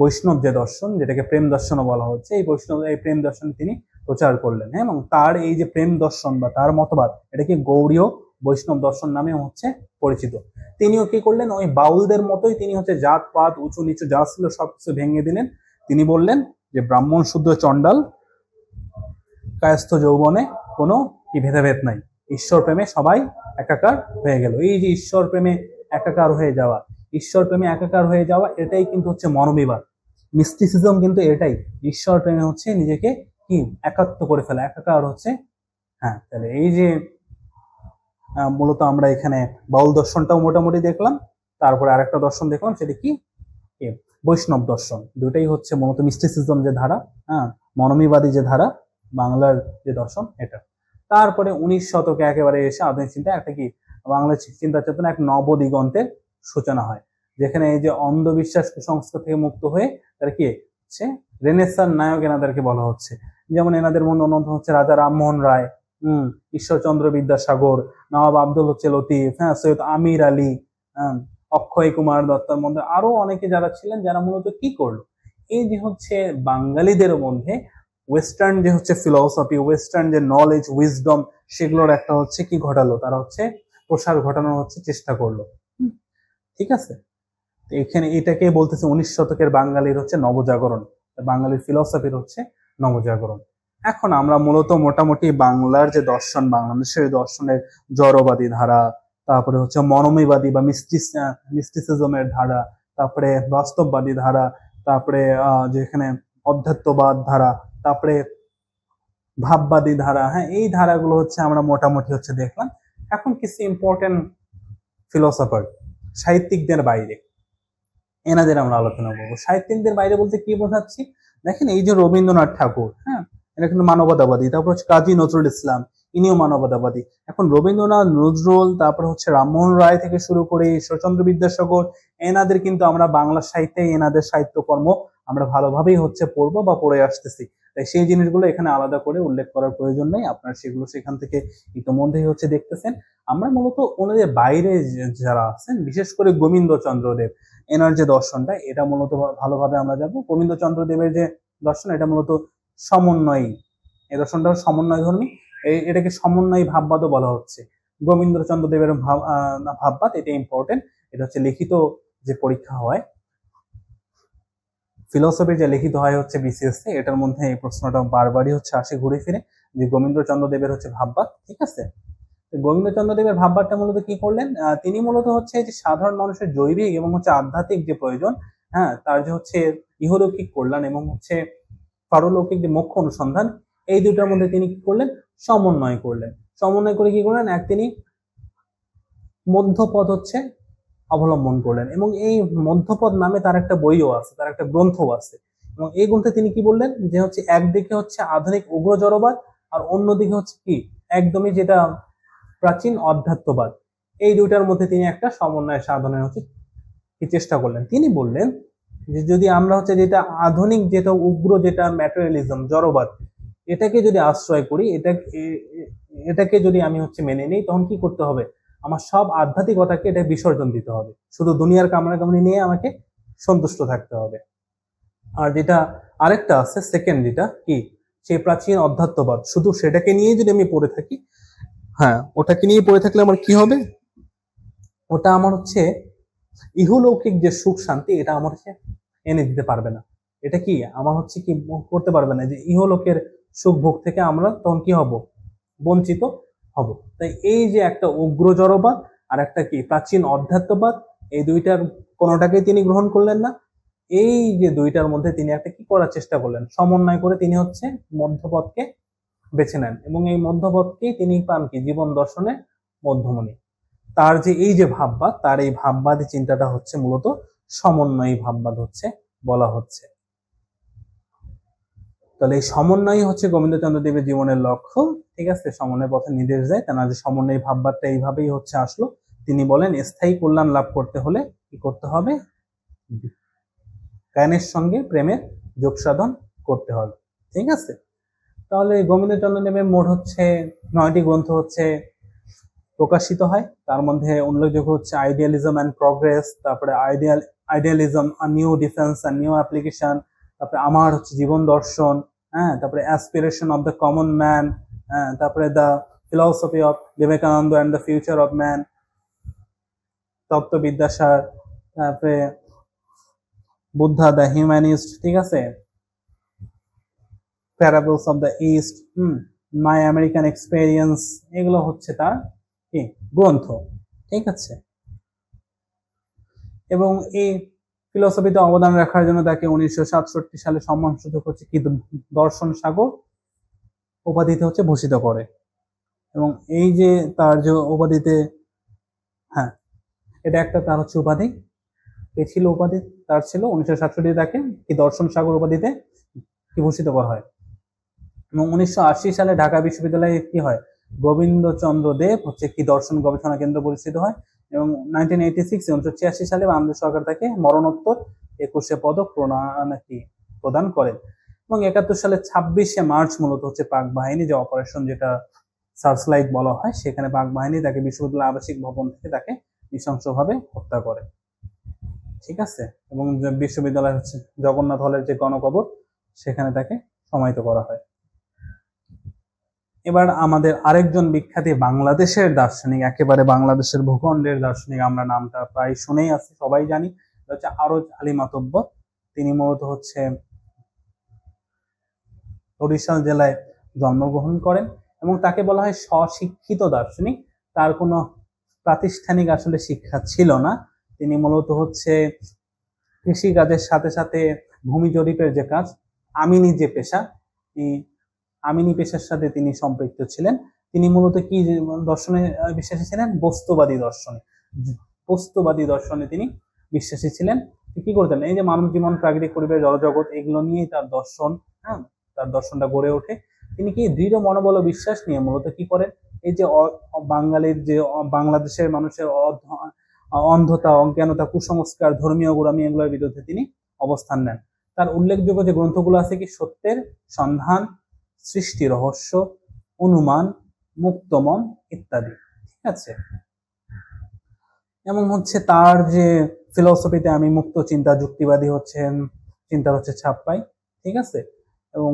বৈষ্ণব যে দর্শন, যেটাকে প্রেম দর্শনও বলা হচ্ছে, এই বৈষ্ণব এই প্রেম দর্শন তিনি প্রচার করলেন। হ্যাঁ, এবং তার এই যে প্রেম দর্শন বা তার মতবাদ, এটাকে গৌড়ীয় বৈষ্ণব দর্শন নামে হচ্ছে পরিচিত। তিনিও কি করলেন, ওই বাউলদের মতোই তিনি হচ্ছে জাত পাত উঁচু নিচু যা ছিল সবকিছু ভেঙে দিলেন। তিনি বললেন যে ব্রাহ্মণ শুদ্ধ চণ্ডাল কায়স্থ যৌবনে কোনো কি ভেদাভেদ নাই, ঈশ্বর প্রেমে সবাই একাকার হয়ে গেল। এই যে ঈশ্বর প্রেমে একাকার হয়ে যাওয়া, ঈশ্বর প্রেমে একাকার হয়ে যাওয়া, এটাই কিন্তু হচ্ছে মনোবিবাদ, মিস্টিসিজম কিন্তু এটাই, ঈশ্বর প্রেমে হচ্ছে নিজেকে কি একাত্ম করে ফেলা, একাকার হচ্ছে। হ্যাঁ, তাহলে এই যে মূলত আমরা এখানে বাউল দর্শনটাও মোটামুটি দেখলাম, তারপরে আরেকটা দর্শন দেখলাম, সেটা কি, বৈষ্ণব দর্শন। দুটাই হচ্ছে মূলত মিস্টিসিজম যে ধারা, হ্যাঁ, মনোমিবাদী যে ধারা, বাংলার যে দর্শন এটা। তারপরে 19 শতকে একেবারে এসে আধুনিক চিন্তা একটা কি, বাংলার চিন্তা চেতনা এক নবদিগন্তের সূচনা হয়, যেখানে এই যে অন্ধবিশ্বাস কুসংস্কার থেকে মুক্ত হয়ে তারা কি হচ্ছে রেনেসার নায়ক এনাদেরকে বলা হচ্ছে। যেমন এনাদের মধ্যে অন্যতম হচ্ছে রাজা রামমোহন রায়, ঈশ্বরচন্দ্র বিদ্যাসাগর, নবাব আব্দুল হচ্ছে লতিফ, হ্যাঁ, সৈয়দ আমির আলী, অক্ষয় কুমার দত্তের মধ্যে আরো অনেকে যারা ছিলেন, যারা মূলত কি করলো, এই যে হচ্ছে বাঙালিদের মধ্যে ওয়েস্টার্ন যে হচ্ছে ফিলসফি, ওয়েস্টার্ন যে নলেজ উইজডম, সেগুলোর একটা হচ্ছে কি ঘটালো, তারা হচ্ছে প্রসার ঘটানোর হচ্ছে চেষ্টা করলো। ঠিক আছে, এখানে এটাকে বলতেছে 19 শতকের বাঙালির হচ্ছে নবজাগরণ, বাঙালির ফিলসফির হচ্ছে নবজাগরণ। এখন আমরা মূলত মোটামুটি বাংলার যে দর্শন, বাংলাদেশের দর্শনের জড়বাদী ধারা, তারপরে হচ্ছে মনোমিবাদী বা মিস্টিসিজমের ধারা, তারপরে বাস্তববাদী ধারা, তারপরে যেখানে অধ্যাত্মবাদ ধারা, তারপরে ভাববাদী ধারা, হ্যাঁ, এই ধারাগুলো হচ্ছে আমরা মোটামুটি হচ্ছে দেখলাম। এখন কিছু ইম্পর্টেন্ট ফিলোসফার, সাহিত্যিকদের বাইরে এনাদের আমরা আলোচনা করবো। সাহিত্যিকদের বাইরে বলতে কি বোঝাচ্ছি, দেখেন এই যে রবীন্দ্রনাথ ঠাকুর, হ্যাঁ, এটা কিন্তু মানবতাবাদী। তারপর হচ্ছে কাজী নজরুল ইসলাম, ইনিও মানবতাবাদী। এখন রবীন্দ্রনাথ, নজরুল, তারপর হচ্ছে রামমোহন রায় থেকে শুরু করে ঈশ্বরচন্দ্র বিদ্যাসাগর, এনাদের কিন্তু আমরা বাংলা সাহিত্যে এনাদের সাহিত্যকর্ম আমরা ভালোভাবেই হচ্ছে পড়বো বা পড়ে আসতেছি। তাই সেই জিনিসগুলো এখানে আলাদা করে উল্লেখ করার প্রয়োজন নেই, আপনারা সেগুলো সেখান থেকে ইতোমধ্যেই হচ্ছে দেখতেছেন। আমরা মূলত ওনাদের বাইরে যারা আছেন, বিশেষ করে গোবিন্দচন্দ্র দেব, এনার যে দর্শনটা, এটা মূলত ভালোভাবে আমরা যাবো। গোবিন্দচন্দ্র দেবের যে দর্শন, এটা মূলত সমন্বয়ী, এই দর্শনটা সমন্বয় ধর্মী, এটাকে সমন্বয়ী ভাববাদও বলা হচ্ছে। গোবিন্দচন্দ্র দেবের ভাববাদ, এটা ইম্পর্টেন্ট। এটা হচ্ছে লিখিত যে পরীক্ষা হয়, ফিলোসফির যে লিখিত হয় হচ্ছে বিসিএস, এটার মধ্যে এই প্রশ্নটা বারবারই হচ্ছে আসে ঘুরে ফিরে, যে গোবিন্দচন্দ্র দেবের হচ্ছে ভাববাদ। ঠিক আছে, গোবিন্দচন্দ্র দেবের ভাববাদটা মূলত কি করলেন, তিনি মূলত হচ্ছে যে সাধারণ মানুষের জৈবিক এবং হচ্ছে আধ্যাত্মিক যে প্রয়োজন, হ্যাঁ, তার যে হচ্ছে ইহলৌকিক কল্যাণ এবং হচ্ছে পারলৌকিক যে মোক্ষ অনুসন্ধান, এই দুটার মধ্যে তিনি কি করলেন, সমন্বয় করলেন। সমন্বয় করে কি করলেন, তিনি মধ্যপথ হচ্ছে অবলম্বন করলেন। এবং এই মধ্যপথ নামে তার একটা বইও আছে, তার একটা গ্রন্থও আছে। এবং এই গ্রন্থে তিনি কি বললেন, যে হচ্ছে একদিকে হচ্ছে আধুনিক উগ্র জড়বাদ, আর অন্যদিকে হচ্ছে কি একদমই যেটা প্রাচীন অধ্যাত্মবাদ, এই দুইটার মধ্যে তিনি একটা সমন্বয় সাধনের হচ্ছে কি চেষ্টা করলেন। তিনি বললেন যে যদি আমরা হচ্ছে যেটা আধুনিক, যেটা উগ্র, যেটা ম্যাটেরিয়ালিজম, জড়বাদ, এটাকে যদি আশ্রয় করি, এটাকে যদি আমি হচ্ছে মেনে নিই, তখন কি করতে হবে, আমার সব আধ্যাত্মিকতাকে এটা বিসর্জন দিতে হবে, শুধু দুনিয়ার কামনা কামনি নিয়ে আমাকে সন্তুষ্ট থাকতে হবে। আর যেটা আরেকটা আছে সেকেন্ড, যেটা কি সেই প্রাচীন অধ্যাত্মবাদ, শুধু সেটাকে নিয়ে যদি আমি পড়ে থাকি, হ্যাঁ, ওটাকে নিয়ে পড়ে থাকলে আমার কি হবে, ওটা আমার হচ্ছে ইহলৌকিক যে সুখ শান্তি, এটা আমার হচ্ছে এনে দিতে পারবে না। এটা কি আমার হচ্ছে কি করতে পারবে না, যে ইহলোকের সুখ ভোগ থেকে আমরা তখন কি হব, বঞ্চিত হব। তাই এই যে একটা উগ্র জড়বাদ আর একটা কি প্রাচীন অধ্যাত্মবাদ, এই দুইটার কোনোটাকেই তিনি গ্রহণ করলেন না। এই যে দুইটার মধ্যে তিনি একটা কি করার চেষ্টা করলেন, সমন্বয় করে তিনি হচ্ছে মধ্যপথকে বেছে নেন। এবং এই মধ্যপথকেই তিনি পান কি জীবন দর্শনের মধ্যমণি। তার যে এই যে ভাববাদ, তার এই ভাববাদী চিন্তাটা হচ্ছে মূলত সমন্বয়ী ভাববাদ হচ্ছে বলা হচ্ছে। তাহলে এই সমন্বয় হচ্ছে গোবিন্দচন্দ্র দেবের জীবনের লক্ষ্য। ঠিক আছে, সমন্বয়ের পথে নির্দেশ দেয়। তার যে সমন্বয়ী ভাববাদটা এইভাবেই হচ্ছে আসলো। তিনি বলেন স্থায়ী কল্যাণ লাভ করতে হলে কি করতে হবে, জ্ঞানের সঙ্গে প্রেমের যোগ সাধন করতে হবে। ঠিক আছে, তাহলে গোবিন্দচন্দ্র দেবের মোট হচ্ছে 9টি গ্রন্থ হচ্ছে প্রকাশিত হয়। তার মধ্যে উল্লেখযোগ্য হচ্ছে আইডিয়ালিজম অ্যান্ড প্রগ্রেস, তারপরে idealism new defence and new application, তারপরে আমার হচ্ছে জীবন দর্শন, হ্যাঁ, তারপরে aspiration of the common man, হ্যাঁ, তারপরে the philosophy of Vivekananda and the future of man, তত্ত্ব বিদ্যাসার, তারপরে বুদ্ধা দ্য হিউম্যানিস্ট, ঠিক আছে, parables of the east, my American experience, এগুলো হচ্ছে তার কি গ্রন্থ। ঠিক আছে, এবং এই ফিলোসফিতে অবদান রাখার জন্য তাকে 1967 সালে সম্মানসূচক হচ্ছে কি দর্শন সাগর উপাধিতে হচ্ছে ভূষিত করে। এবং এই যে তার যে উপাধিতে, হ্যাঁ, এটা একটা তার হচ্ছে উপাধি, এ ছিল উপাধি তার ছিল 1967 তাকে কি দর্শন সাগর উপাধিতে কি ভূষিত করা হয়। এবং 1980 সালে ঢাকা বিশ্ববিদ্যালয়ে কি হয়, গোবিন্দচন্দ্র দেব হচ্ছে কি দর্শন গবেষণা কেন্দ্র প্রতিষ্ঠিত হয়। এবং 1986 সালে বাংলাদেশ সরকার তাকে মরণোত্তর 21 পদক প্রদান করেন। এবং 71 সালে 26 মার্চ মূলত হচ্ছে পাক বাহিনী যে অপারেশন, যেটা সার্চলাইট বলা হয়, সেখানে পাক বাহিনী তাকে বিশ্ববিদ্যালয় আবাসিক ভবন থেকে তাকে নৃশংসভাবে হত্যা করে। ঠিক আছে, এবং বিশ্ববিদ্যালয় হচ্ছে জগন্নাথ হলের যে গণকবর, সেখানে তাকে সমাহিত করা হয়। এবার আমাদের আরেকজন বিখ্যাত বাংলাদেশের দার্শনিক, একেবারে বাংলাদেশের ভূখণ্ডের দার্শনিক, আমরা নামটা প্রায় শুনেই আছি, সবাই জানি, হচ্ছে আরজ আলী মাতব্বর। তিনি মূলত হচ্ছে বরিশাল জেলায় জন্মগ্রহণ করেন এবং তাকে বলা হয় স্বশিক্ষিত দার্শনিক। তার কোনো প্রাতিষ্ঠানিক আসলে শিক্ষা ছিল না। তিনি মূলত হচ্ছে কৃষি কাজের সাথে সাথে ভূমি জরিপের যে কাজ, আমিনি যে পেশা, এই আমিনি পেশার সাথে তিনি সম্পৃক্ত ছিলেন। তিনি মূলত কি দর্শনে বিশ্বাসী ছিলেন, বস্তুবাদী দর্শনে তিনি বিশ্বাসী ছিলেন। কি করতেন, এই যে মানব জীবন, প্রাকৃতিক পরিবেশ, জলজগৎ, এগুলো নিয়েই তার দর্শন। হ্যাঁ, তার দর্শনটা গড়ে ওঠে। তিনি কি দৃঢ় মনোবল ও বিশ্বাস নিয়ে মূলত কি করেন, এই যে বাঙালির যে বাংলাদেশের মানুষের অন্ধতা, অজ্ঞানতা, কুসংস্কার, ধর্মীয় গোড়ামি, এগুলোর বিরুদ্ধে তিনি অবস্থান নেন। তার উল্লেখযোগ্য যে গ্রন্থগুলো আছে কি সত্যের সন্ধান, সৃষ্টি রহস্য, অনুমান, মুক্তমন ইত্যাদি। ঠিক আছে, এবং হচ্ছে তার যে ফিলসফিতে আমি মুক্ত চিন্তা, যুক্তিবাদী চিন্তার ছাপ পাই। ঠিক আছে, এবং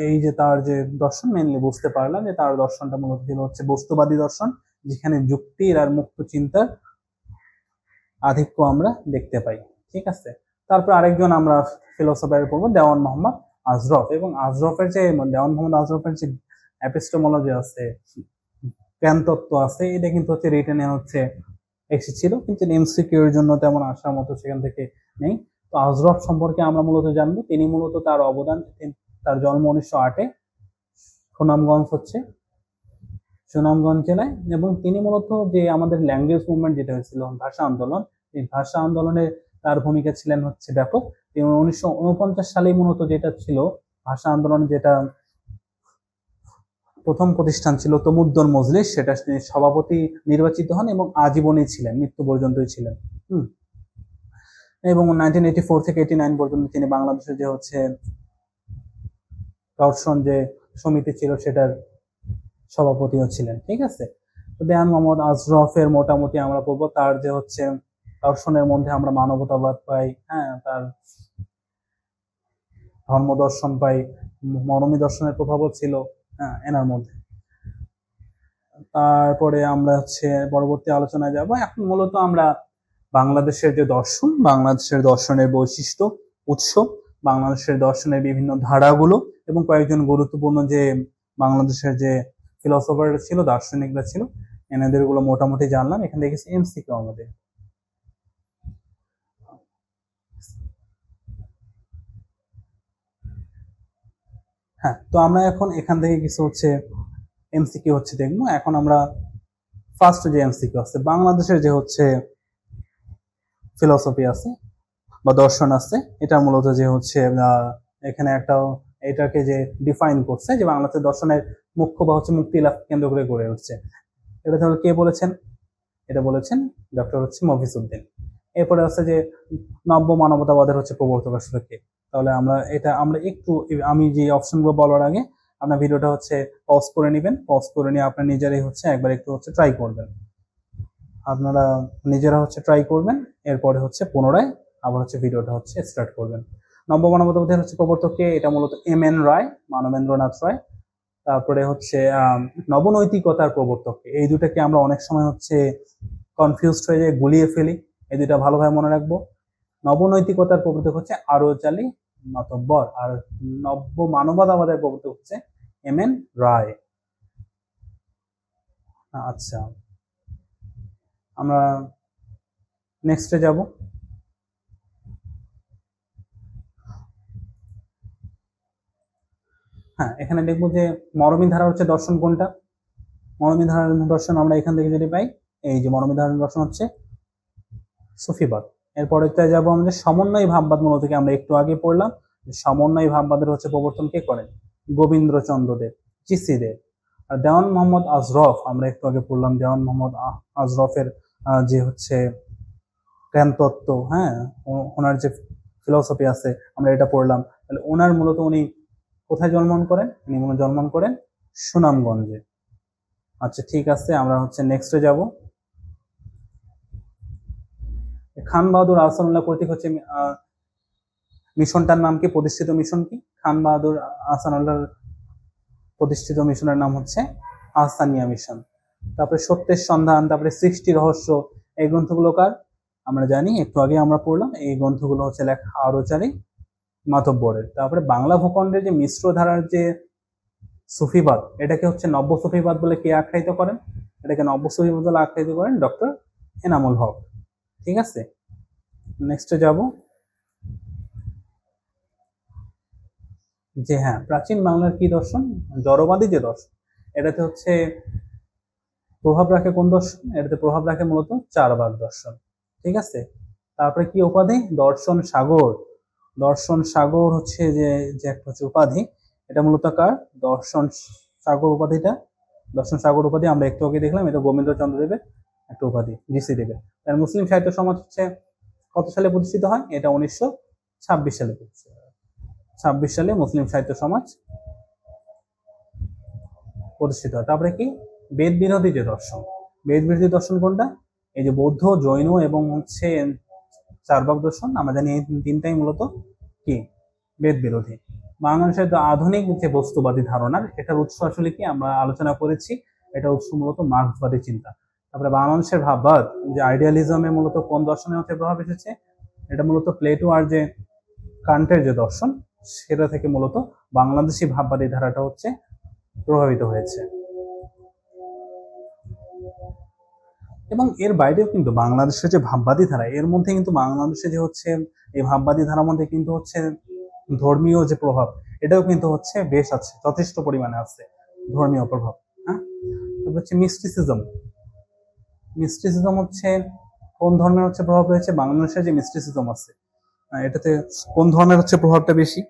এই যে তার যে দর্শন, মেনলি বুঝতে পারলাম যে তার দর্শনটা মূলত ছিল বস্তুবাদী দর্শন, যেখানে যুক্তির আর মুক্ত চিন্তার আধিক্য আমরা দেখতে পাই। ঠিক আছে, তারপর আরেকজন আমরা ফিলোসফার পড়বো দেওয়ান মোহাম্মদ আজরফ। এবং দেওয়ান মোহাম্মদ আজরফের যে এপিস্টেমোলজি আছে, জ্ঞান তত্ত্ব আছে, এটা কিন্তু রিটেনে এসেছিল, কিন্তু এমসিকিউ এর জন্য তেমন আসার মতো সেখান থেকে নেই। তো আজরফ সম্পর্কে আমরা মূলত জানবো। তিনি মূলত তার অবদান, তার জন্ম 1908-এ সুনামগঞ্জ জেলায়, এবং তিনি মূলত যে আমাদের ল্যাঙ্গুয়েজ মুভমেন্ট যেটা হয়েছিল, ভাষা আন্দোলন, এই ভাষা আন্দোলনে তার ভূমিকা ছিলেন ব্যাপক। 1949 সালে মূলত যেটা ছিল ভাষা আন্দোলন, যেটা প্রথম প্রতিষ্ঠান ছিল তমুদ্দুন মজলিস, সেটা তিনি সভাপতি নির্বাচিত হন এবং আজীবনই ছিলেন, মৃত্যু পর্যন্তই ছিলেন। এবং 1984 থেকে 89 পর্যন্ত তিনি বাংলাদেশের যে দর্শন যে সমিতি ছিল সেটার সভাপতিও ছিলেন। ঠিক আছে, দেওয়ান মোহাম্মদ আজরফের মোটামুটি আমরা বলবো তার যে দর্শনের মধ্যে আমরা মানবতাবাদ পাই, হ্যাঁ, তার ধর্ম দর্শন পাই, মরমী দর্শনের প্রভাবও ছিল, হ্যাঁ, এনার মধ্যে। তারপরে আমরা পরবর্তী আলোচনায় যাব। এখন মূলত আমরা বাংলাদেশের যে দর্শন, বাংলাদেশের দর্শনের বৈশিষ্ট্য, উৎস, বাংলাদেশের দর্শনের বিভিন্ন ধারাগুলো, এবং কয়েকজন গুরুত্বপূর্ণ যে বাংলাদেশের যে ফিলোসফার ছিল, দার্শনিকরা ছিল, এনাদের গুলো মোটামুটি জানলাম। এখানে দেখেছি এমসিকিউ আমাদের। হ্যাঁ, তো আমরা এখন এখান থেকে কিছু এমসিকিউ দেখবো। এখন আমরা ফার্স্ট যে এমসিকিউ আছে, বাংলাদেশের যে ফিলোসফি আছে বা দর্শন আছে, এটা মূলত যে এখানে এটাকে যে ডিফাইন করছে যে বাংলাদেশের দর্শনের মুখ্য বা মুক্তি লাভ কেন্দ্র করে গড়ে উঠছে, এটা তাহলে কে বলেছেন? এটা বলেছেন ডক্টর মফিজউদ্দিন। এরপরে আছে যে নব্য মানবতাবাদের প্রবর্তক আসলে কে? তাহলে আমরা একটু, আমি যে অপশনগুলো বলার আগে আপনার ভিডিওটা পজ করে নেবেন। পজ করে নিয়ে আপনার নিজেরাই একবার একটু ট্রাই করবেন, আপনারা নিজেরা ট্রাই করবেন। এরপরে পুনরায় আবার ভিডিওটা স্টার্ট করবেন। নব্য মানবতাবাদের প্রবর্তক কে? এটা মূলত এম.এন. রায়, মানবেন্দ্রনাথ রায়। তারপরে নবনৈতিকতার প্রবর্তক কে? এই দুটাকে আমরা অনেক সময় কনফিউজড হয়ে যায়, গুলিয়ে ফেলি। এই দুটা ভালোভাবে মনে রাখবো। নবনৈতিকতার প্রবর্তক আরোচালি মাতব্বর, আর নব্য মানবতাবাদের প্রবর্তক এম.এন. রায়। আচ্ছা, আমরা নেক্সটে যাব। হ্যাঁ, এখানে দেখবো যে মরমী ধারার দর্শন কোনটা। মরমী ধারার দর্শন আমরা এখান থেকে যদি পাই, এই যে মরমী ধারার দর্শন সুফিবাদ। এরপরে যাব আমাদের সমন্বয় ভাববাদ, মূলত থেকে আমরা একটু আগে পড়লাম। সমন্বয় ভাববাদের প্রবর্তন কে করেন? গোবিন্দ্রচন্দ্র দেব, জিসি দেব। আর দেওয়ান মোহাম্মদ আজরফ আমরা একটু আগে পড়লাম, দেওয়ান মোহাম্মদ আজরফের যে জ্ঞান তত্ত্ব, হ্যাঁ, ওনার যে ফিলোসফি আছে আমরা এটা পড়লাম। তাহলে ওনার মূলত উনি কোথায় জন্মগ্রহণ করেন? উনি জন্মগ্রহণ করেন সুনামগঞ্জে। আচ্ছা, ঠিক আছে, আমরা নেক্সটে যাব। খান বাহাদুর আহসানুল্লাহ কর্তৃক মিশনটার নাম কি? প্রতিষ্ঠিত মিশন কি? খান বাহাদুর আহসানুল্লাহর প্রতিষ্ঠিত মিশনের নাম আহসানিয়া মিশন। তারপরে সত্যের সন্ধান, তারপরে সৃষ্টি রহস্য, এই গ্রন্থগুলো কার? আমরা জানি, একটু আগে আমরা পড়লাম। এই গ্রন্থগুলো লেখা আরোচারি মাতব্বরের। তারপরে বাংলা ভূখণ্ডের যে মিশ্র ধারার যে সুফিবাদ, এটাকে নব্য সুফিবাদ বলে কে আখ্যায়িত করেন? এটাকে নব্য সুফিবাদ বলে আখ্যায়িত করেন ডক্টর এনামুল হক। ঠিক আছে, নেক্সটে যাব। যে হ্যাঁ, প্রাচীন বাংলার কি দর্শন? জড়বাদী যে দর্শন, এটাতে প্রভাব রাখে কোন দর্শন? এটাতে প্রভাব রাখে মূলত চারবাক দর্শন। ঠিক আছে, তারপরে কি উপাধি? দর্শন সাগর। দর্শন সাগর হচ্ছে যে যে একটা হচ্ছে উপাধি, এটা মূলত কার? দর্শন সাগর উপাধিটা, দর্শন সাগর উপাধি আমরা একটু আগে দেখলাম, এটা গোবিন্দচন্দ্র দেবের একটা উপাধি, জিসি দেবের। তার মুসলিম সাহিত্য সমাজ হচ্ছে কত সালে প্রতিষ্ঠিত হয়? এটা 1926 সালে প্রতিষ্ঠিত হয়। 26 সালে মুসলিম সাহিত্য সমাজ প্রতিষ্ঠিত হয়। তারপরে কি? বেদ বিরোধী যে দর্শন, বেদ বিরোধী দর্শন কোনটা? এই যে বৌদ্ধ, জৈন এবং হচ্ছে চার্বাক দর্শন, আমরা জানি এই তিনটাই মূলত কি? বেদ বিরোধী। বাংলাদেশের আধুনিক যে বস্তুবাদী ধারণার, এটার উৎস আসলে কি আমরা আলোচনা করেছি, এটা উৎস মূলত মার্ক্সবাদী চিন্তা। তারপরে বাংলাদেশের ভাববাদ, যে আইডিয়ালিজমে মূলত কোন দর্শনের হচ্ছে প্রভাব এসেছে? এটা মূলত প্লেটো আর যে কান্টের যে দর্শন, সেটা থেকে মূলত বাংলাদেশি ভাববাদী ধারাটা হচ্ছে প্রভাবিত হয়েছে। এবং এর বাইরেও কিন্তু বাংলাদেশের যে ভাববাদী ধারা, এর মধ্যে কিন্তু বাংলাদেশে যে হচ্ছে এই ভাববাদী ধারার মধ্যে কিন্তু হচ্ছে ধর্মীয় যে প্রভাব, এটাও কিন্তু হচ্ছে বেশ আছে, যথেষ্ট পরিমাণে আছে ধর্মীয় প্রভাব। হ্যাঁ, তারপর হচ্ছে মিস্টিসিজম। মিস্টিসিজম হচ্ছে কোন ধর্মের হচ্ছে প্রভাব রয়েছে? বাংলাদেশে যে মিস্টিসিজম আছে, এটাতে কোন ধর্মের হচ্ছে প্রভাবটা বেশি?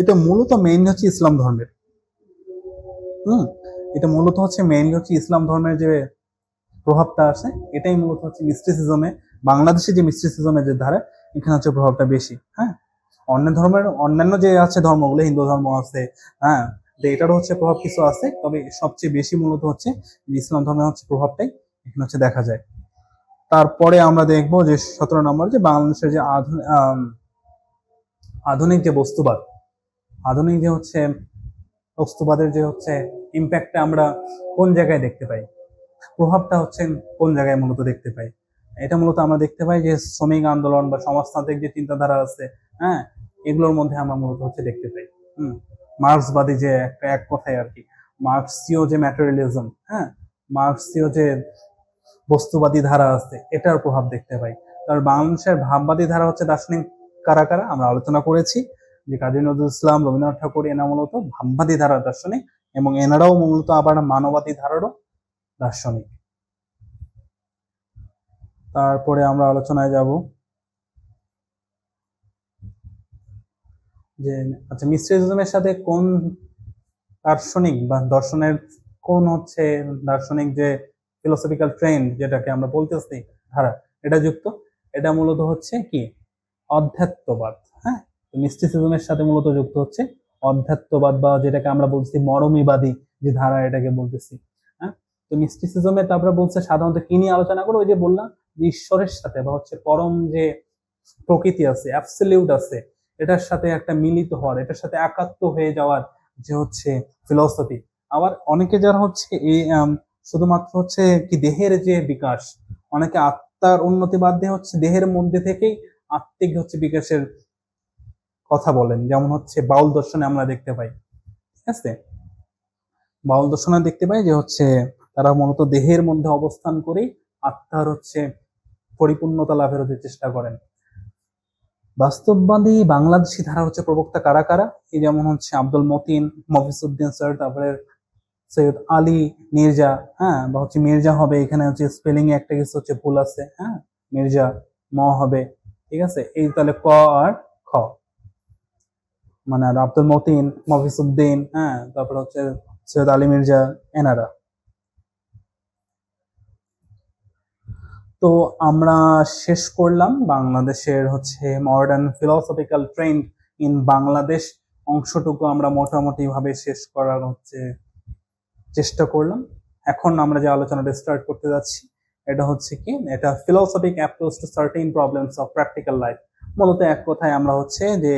এটা মূলত মেইনলি হচ্ছে ইসলাম ধর্মের। এটা মূলত হচ্ছে মেইনলি হচ্ছে ইসলাম ধর্মের যে প্রভাবটা আছে, এটাই মূলত হচ্ছে মিস্টিসিজমে, বাংলাদেশে যে মিস্টিসিজমের যে ধারা, এখানে হচ্ছে প্রভাবটা বেশি। হ্যাঁ, অন্যান্য যে আছে ধর্মগুলো, হিন্দু ধর্ম আছে, হ্যাঁ, এটারও হচ্ছে প্রভাব কিছু আছে, তবে সবচেয়ে বেশি মূলত হচ্ছে ইসলাম ধর্মের হচ্ছে প্রভাবটাই এখানে হচ্ছে দেখা যায়। তারপরে আমরা দেখবো যে 17 নম্বর, যে বাংলাদেশের যে আধুনিক যে বস্তুবাদ, আধুনিক যে হচ্ছে বস্তুবাদের যে হচ্ছে ইম্প্যাক্টটা আমরা কোন জায়গায় দেখতে পাই, প্রভাবটা হচ্ছে কোন জায়গায় মূলত দেখতে পাই? এটা মূলত আমরা দেখতে পাই যে শ্রমিক আন্দোলন বা সমাজতান্ত্রিক যে চিন্তাধারা আছে, হ্যাঁ, এগুলোর মধ্যে আমরা মূলত হচ্ছে দেখতে পাই। মার্ক্সবাদী যে এক কথায় আর কি, মার্ক্সীয় যে ম্যাটেরিয়ালিজম, হ্যাঁ, মার্ক্সীয় যে বস্তুবাদী ধারা আছে, এটার প্রভাব দেখতে পাই। কারণ বাংলাদেশের ভাববাদী ধারা হচ্ছে দার্শনিক কারা কারা আমরা আলোচনা করেছি, যে কাজী নজরুল ইসলাম, রবীন্দ্রনাথ ঠাকুর, এরা মূলত ভাববাদী ধারার দার্শনিক, এবং এনারাও মূলত আবার মানবাদী ধারারও দার্শনিক। তারপরে আমরা আলোচনায় যাব যে আচ্ছা, মিস্ট্রিজমের সাথে কোন দার্শনিক বা দর্শনের কোন হচ্ছে দার্শনিক যে ফিলোসফিক্যাল ট্রেন্ড, যেটাকে আমরা বলতেছি ধারা, এটা যুক্ত? এটা মূলত হচ্ছে কি? অধ্যাত্মবাদ। হ্যাঁ, মিস্টিসিজমের সাথে মূলত যুক্ত হচ্ছে অধ্যাত্মবাদ, বা যেটাকে আমরা বলছি মরমীবাদী যে ধারা, এটাকে বলতেছি। হ্যাঁ, তো মিস্টিসিজমে তারপরে বলছে সাধারণত কি নিয়ে আলোচনা করো? ওই যে বললাম যে ঈশ্বরের সাথে বা হচ্ছে পরম যে প্রকৃতি আছে, অ্যাবসলিউট আছে, এটার সাথে একটা মিলিত হওয়ার, এটার সাথে একাত্ম হয়ে যাওয়ার যে হচ্ছে ফিলসফি। আবার অনেকে যারা হচ্ছে এই শুধুমাত্র হচ্ছে কি দেহের যে বিকাশ, অনেকে আত্মার উন্নতি বাদ দিয়ে হচ্ছে দেহের মধ্যে থেকেই আত্মিক হচ্ছে বিকাশের কথা বলেন, যেমন হচ্ছে বাউল দর্শনে আমরা দেখতে পাই। ঠিক আছে, বাউল দর্শনে দেখতে পাই যে হচ্ছে তারা মূলত দেহের মধ্যে অবস্থান করেই আত্মার হচ্ছে পরিপূর্ণতা লাভের হচ্ছে চেষ্টা করেন। বাস্তববাদী বাংলাদেশি ধারা হচ্ছে প্রবক্তা কারা কারা? এই যেমন হচ্ছে আব্দুল মতিন, মফিজউদ্দিন স্যার, তারপরে সৈয়দ আলী মির্জা, হ্যাঁ, বা হচ্ছে মির্জা হবে, এখানে হচ্ছে স্পেলিং এ একটা কিছু হচ্ছে ভুল আছে, হ্যাঁ, মির্জা ম হবে, ঠিক আছে, এই তাহলে ক আর খ, মানে আর আব্দুল মতিন, মফিজউদ্দিন, হ্যাঁ, তারপর হচ্ছে সৈয়দ আলী মির্জা, এনারা। তো আমরা শেষ করলাম বাংলাদেশের হচ্ছে modern philosophical trend in Bangladesh অংশটুকু আমরা মোটামুটি ভাবে শেষ করার হচ্ছে চেষ্টা করলাম। এখন আমরা যে আলোচনাটা স্টার্ট করতে যাচ্ছি, এটা হচ্ছে কি, এটা philosophic approach to certain problems of practical life. মূলত এক কথায় আমরা হচ্ছে যে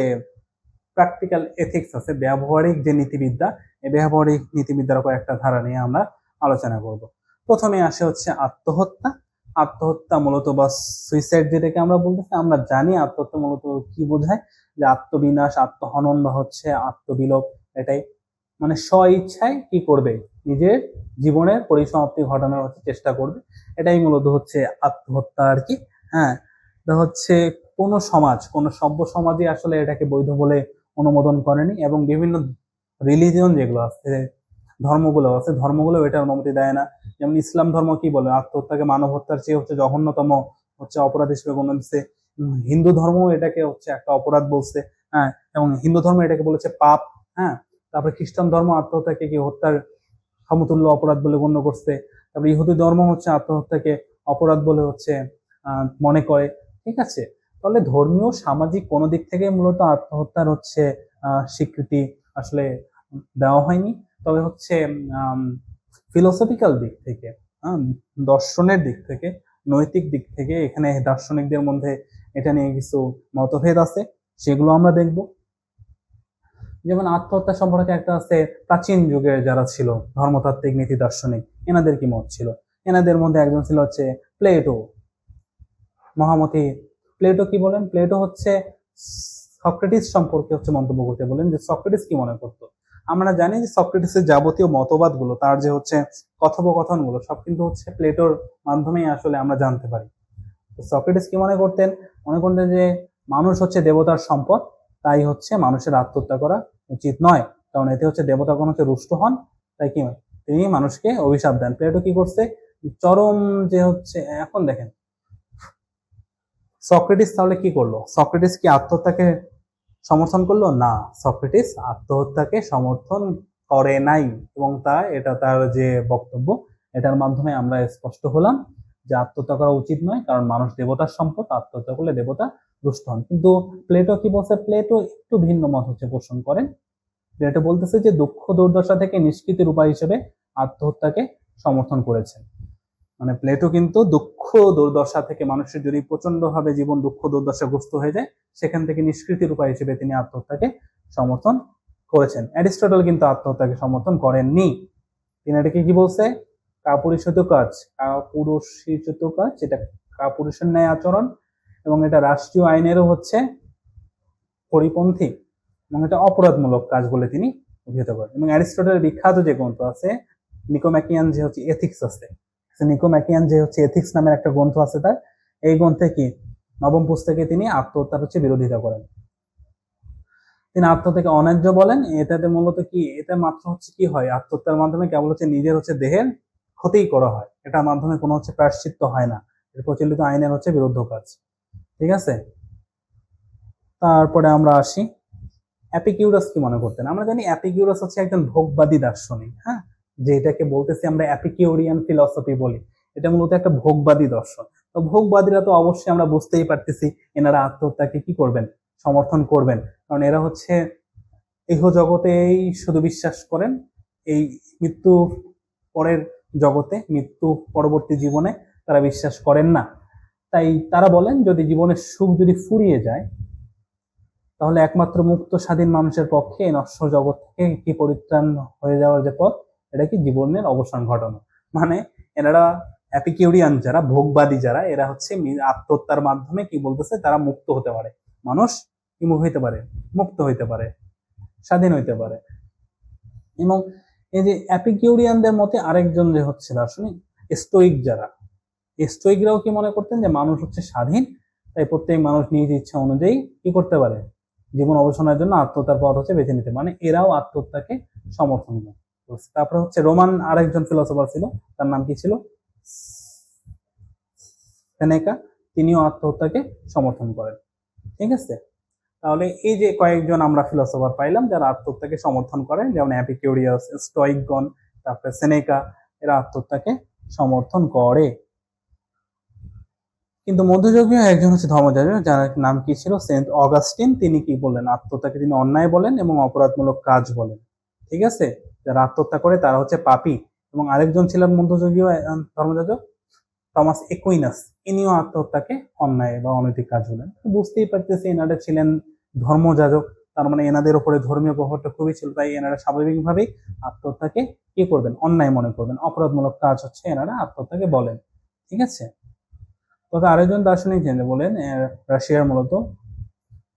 প্র্যাকটিক্যাল এথিক্স আছে, ব্যবহারিক যে নীতিবিদ্যা, এই ব্যবহারিক নীতিবিদ্যার কয়েকটা ধারা নিয়ে আমরা আলোচনা করব। প্রথমে আসে হচ্ছে আত্মহত্যা। আত্মহত্যা মূলত বা সুইসাইড যেটাকে আমরা বলতেছি, আমরা জানি আত্মহত্যা মূলত কি বোঝায়, যে আত্মবিনাশ, আত্মহনন বা হচ্ছে আত্মবিলোপ, এটাই মানে স্ব ইচ্ছায় কি করবে, নিজের জীবনের পরিসমাপ্তি ঘটানোর হচ্ছে চেষ্টা করবে, এটাই মূলত হচ্ছে আত্মহত্যা আর কি। হ্যাঁ, এটা হচ্ছে কোন সমাজ, কোন সভ্য সমাজই আসলে এটাকে বৈধ বলে অনুমোদন করেনি, এবং বিভিন্ন রিলিজিয়ন যেগুলো আছে, ধর্মগুলো আছে, ধর্মগুলো এটা অনুমতি দেয় না। যেমন ইসলাম ধর্ম কি বলে, আত্মহত্যাকে মানব হত্যার চেয়ে হচ্ছে জঘন্যতম হচ্ছে অপরাধ হিসেবে গণ্য দিচ্ছে। হিন্দু ধর্ম এটাকে হচ্ছে একটা অপরাধ বলছে, হ্যাঁ, এবং হিন্দু ধর্ম এটাকে বলেছে পাপ, হ্যাঁ। তারপরে খ্রিস্টান ধর্ম আত্মহত্যাকে কি হত্যার সমতুল্য অপরাধ বলে গণ্য করছে। তারপরে ইহুদি ধর্ম হচ্ছে আত্মহত্যাকে অপরাধ বলে হচ্ছে মনে করে। ঠিক আছে, তাহলে ধর্মীয় সামাজিক কোনো দিক থেকে মূলত আত্মহত্যার হচ্ছে স্বীকৃতি আসলে দেওয়া হয়নি। তবে হচ্ছে ফিলোসফিক্যাল দিক থেকে, দর্শনের দিক থেকে, নৈতিক দিক থেকে এখানে দার্শনিকদের মধ্যে এটা নিয়ে কিছু মতভেদ আছে, সেগুলো আমরা দেখব। যেমন আত্মহত্যা সম্পর্কে একটা আছে, প্রাচীন যুগের যারা ছিল ধর্মতাত্ত্বিক নীতি দার্শনিক, এনাদের কি মত ছিল? এনাদের মধ্যে একজন ছিল হচ্ছে প্লেটো, মহামতি প্লেটো। কি বলেন? প্লেটো হচ্ছে সক্রেটিস সম্পর্কে হচ্ছে মন্তব্য করতে বলেন যে সক্রেটিস কি মনে করতো। আমরা জানি যে সক্রেটিসের যাবতীয় মতবাদ গুলো, তার যে হচ্ছে কথোপকথন গুলো, সব কিন্তু হচ্ছে প্লেটোর মাধ্যমেই আসলে আমরা জানতে পারি। তো সক্রেটিস কি মনে করতেন? মনে করতেন যে মানুষ হচ্ছে দেবতার সম্পদ, তাই হচ্ছে মানুষের আত্মহত্যা করা উচিত নয়, কারণ এতে হচ্ছে দেবতাগণ হচ্ছে রুষ্ট হন, তাই কি তিনি মানুষকে অভিশাপ দেন। প্লেটো কি করছে? চরম যে হচ্ছে, এখন দেখেন সক্রেটিস তাহলে কি করলো? সক্রেটিস কি আত্মহত্যাকে সমর্থন করলো? না, সক্রেটিস আত্মহত্যাকে সমর্থন করে নাই। এবং এটা তার যে বক্তব্য, এটার মাধ্যমে আমরা স্পষ্ট হলাম যে আত্মহত্যা করা উচিত নয়, কারণ মানুষ দেবতার সম্পদ, আত্মহত্যা করলে দেবতা রুষ্ট হন। কিন্তু প্লেটো কি বলছে? প্লেটো একটু ভিন্ন মত হচ্ছে পোষণ করেন। প্লেটো বলতেছে যে দুঃখ দুর্দশা থেকে নিষ্কৃতির উপায় হিসেবে আত্মহত্যাকে সমর্থন করেছেন। মানে প্লেটো কিন্তু দুঃখ দুর্দশা থেকে, মানুষের যদি প্রচন্ড ভাবে জীবন দুঃখ দুর্দশাগ্রস্ত হয়ে যায়, সেখান থেকে নিষ্কৃতির উপায় হিসেবে তিনি আত্মহত্যাকে সমর্থন করেছেন। অ্যারিস্টটল কিন্তু আত্মহত্যাকে সমর্থন করেননি। তিনি এটাকে কি বলছে? কাপুরুষিত কাজ, কাপুরুষিত কাজ, এটা কাপুরুষের ন্যায় আচরণ, এবং এটা রাষ্ট্রীয় আইনেরও হচ্ছে পরিপন্থী, এবং এটা অপরাধমূলক কাজ বলে তিনি অভিহিত করেন। এবং অ্যারিস্টটলের বিখ্যাত যে গ্রন্থ আছে নিকোম্যাকিয়ান, যে হচ্ছে এথিক্স আছে, নিকোম্যাকিয়ান যে হচ্ছে এথিক্স নামের একটা গ্রন্থ আছে তার, এই গ্রন্থে কি নবম পুস্তকে তিনি আত্মহত্যার হচ্ছে বিরোধিতা করেন। তিনি আত্মহত্যাকে অন্যায্য বলেন। এটাতে মূলত কি, এটা মাত্র হচ্ছে কি হয়, আত্মহত্যার মাধ্যমে কেবল হচ্ছে নিজের হচ্ছে দেহের ক্ষতিই করা হয়, এটার মাধ্যমে কোনো হচ্ছে প্রায়শ্চিত্ত হয় না, এটা প্রচলিত আইনের হচ্ছে বিরুদ্ধ কাজ। ঠিক আছে, তারপরে আমরা আসি অ্যাপিকিউরাস কি মনে করতেন। আমরা জানি অ্যাপিকিউরাস হচ্ছে একজন ভোগবাদী দার্শনিক, হ্যাঁ, যে এটাকে বলতেছি আমরা অ্যাপিকিউরিয়ান ফিলসফি বলি। এটা মূলত একটা ভোগবাদী দর্শন। তো ভোগবাদীরা তো অবশ্যই আমরা বুঝতেই পারতেছি এনারা আত্মহত্যাকে কি করবেন, সমর্থন করবেন, কারণ এরা হচ্ছে ইহ জগতেই শুধু বিশ্বাস করেন, এই মৃত্যু পরের জগতে, মৃত্যু পরবর্তী জীবনে তারা বিশ্বাস করেন না। তাই তারা বলেন যদি জীবনের সুখ যদি ফুরিয়ে যায়, তাহলে একমাত্র মুক্ত স্বাধীন মানুষের পক্ষে এই নশ্বর জগৎ থেকে কি পরিত্রাণ হয়ে যাওয়ার যে পথ, এটা কি জীবনের অবসান ঘটানো। মানে এনারা অ্যাপিকিউরিয়ান যারা, ভোগবাদী যারা, এরা হচ্ছে আত্মহত্যার মাধ্যমে কি বলতেছে, তারা মুক্ত হতে পারে, মানুষ কি হইতে পারে, মুক্ত হইতে পারে, স্বাধীন হইতে পারে। এবং এই যে অ্যাপিকিউরিয়ানদের মতে আরেকজন যে হচ্ছে দার্শনিক স্টোইক যারা, স্টোইকরাও কি মনে করতেন যে মানুষ হচ্ছে স্বাধীন, তাই প্রত্যেক মানুষ নিজ ইচ্ছা অনুযায়ী কি করতে পারে, জীবন অবসানের জন্য আত্মহত্যার পথ হচ্ছে বেছে নিতে, মানে এরাও আত্মহত্যাকে সমর্থন করছে। তারপরে হচ্ছে রোমান আরেকজন ফিলোসফার ছিল, তার নাম কি ছিল, সেনেকা, তিনিও আত্মহত্যাকে সমর্থন করেন। ঠিক আছে, তাহলে এই যে কয়েকজন আমরা ফিলোসফার পাইলাম যারা আত্মহত্যাকে সমর্থন করেন, যেমন অ্যাপিকিউরিয়াস, স্টোইকগণ, তারপরে সেনেকা, এরা আত্মহত্যাকে সমর্থন করে। কিন্তু মধ্যযুগীয় একজন হচ্ছে ধর্মযাজক, যার নাম কি ছিল, সেন্ট অগাস্টিন, তিনি কি বলেন, আত্মহত্যাকে তিনি অন্যায় বলেন এবং অপরাধমূলক কাজ বলেন। ঠিক আছে, যারা আত্মহত্যা করে তারা হচ্ছে পাপী। এবং আরেকজন ছিলেন মধ্যযুগীয় ধর্মযাজক টমাস একুইনাস, ইনিও আত্মহত্যাকে অন্যায় বা অনৈতিক কাজ বলেন। বুঝতেই পারতেছি এনারা ছিলেন ধর্মযাজক, তার মানে এনাদের উপরে ধর্মীয় প্রভাবটা খুবই ছিল, তাই এনারা স্বাভাবিকভাবেই আত্মহত্যাকে কি করবেন, অন্যায় মনে করবেন, অপরাধমূলক কাজ হচ্ছে এনারা আত্মহত্যাকে বলেন। ঠিক আছে, তবে আরেকজন দার্শনিক জেনে বলেন রাশিয়ার মূলত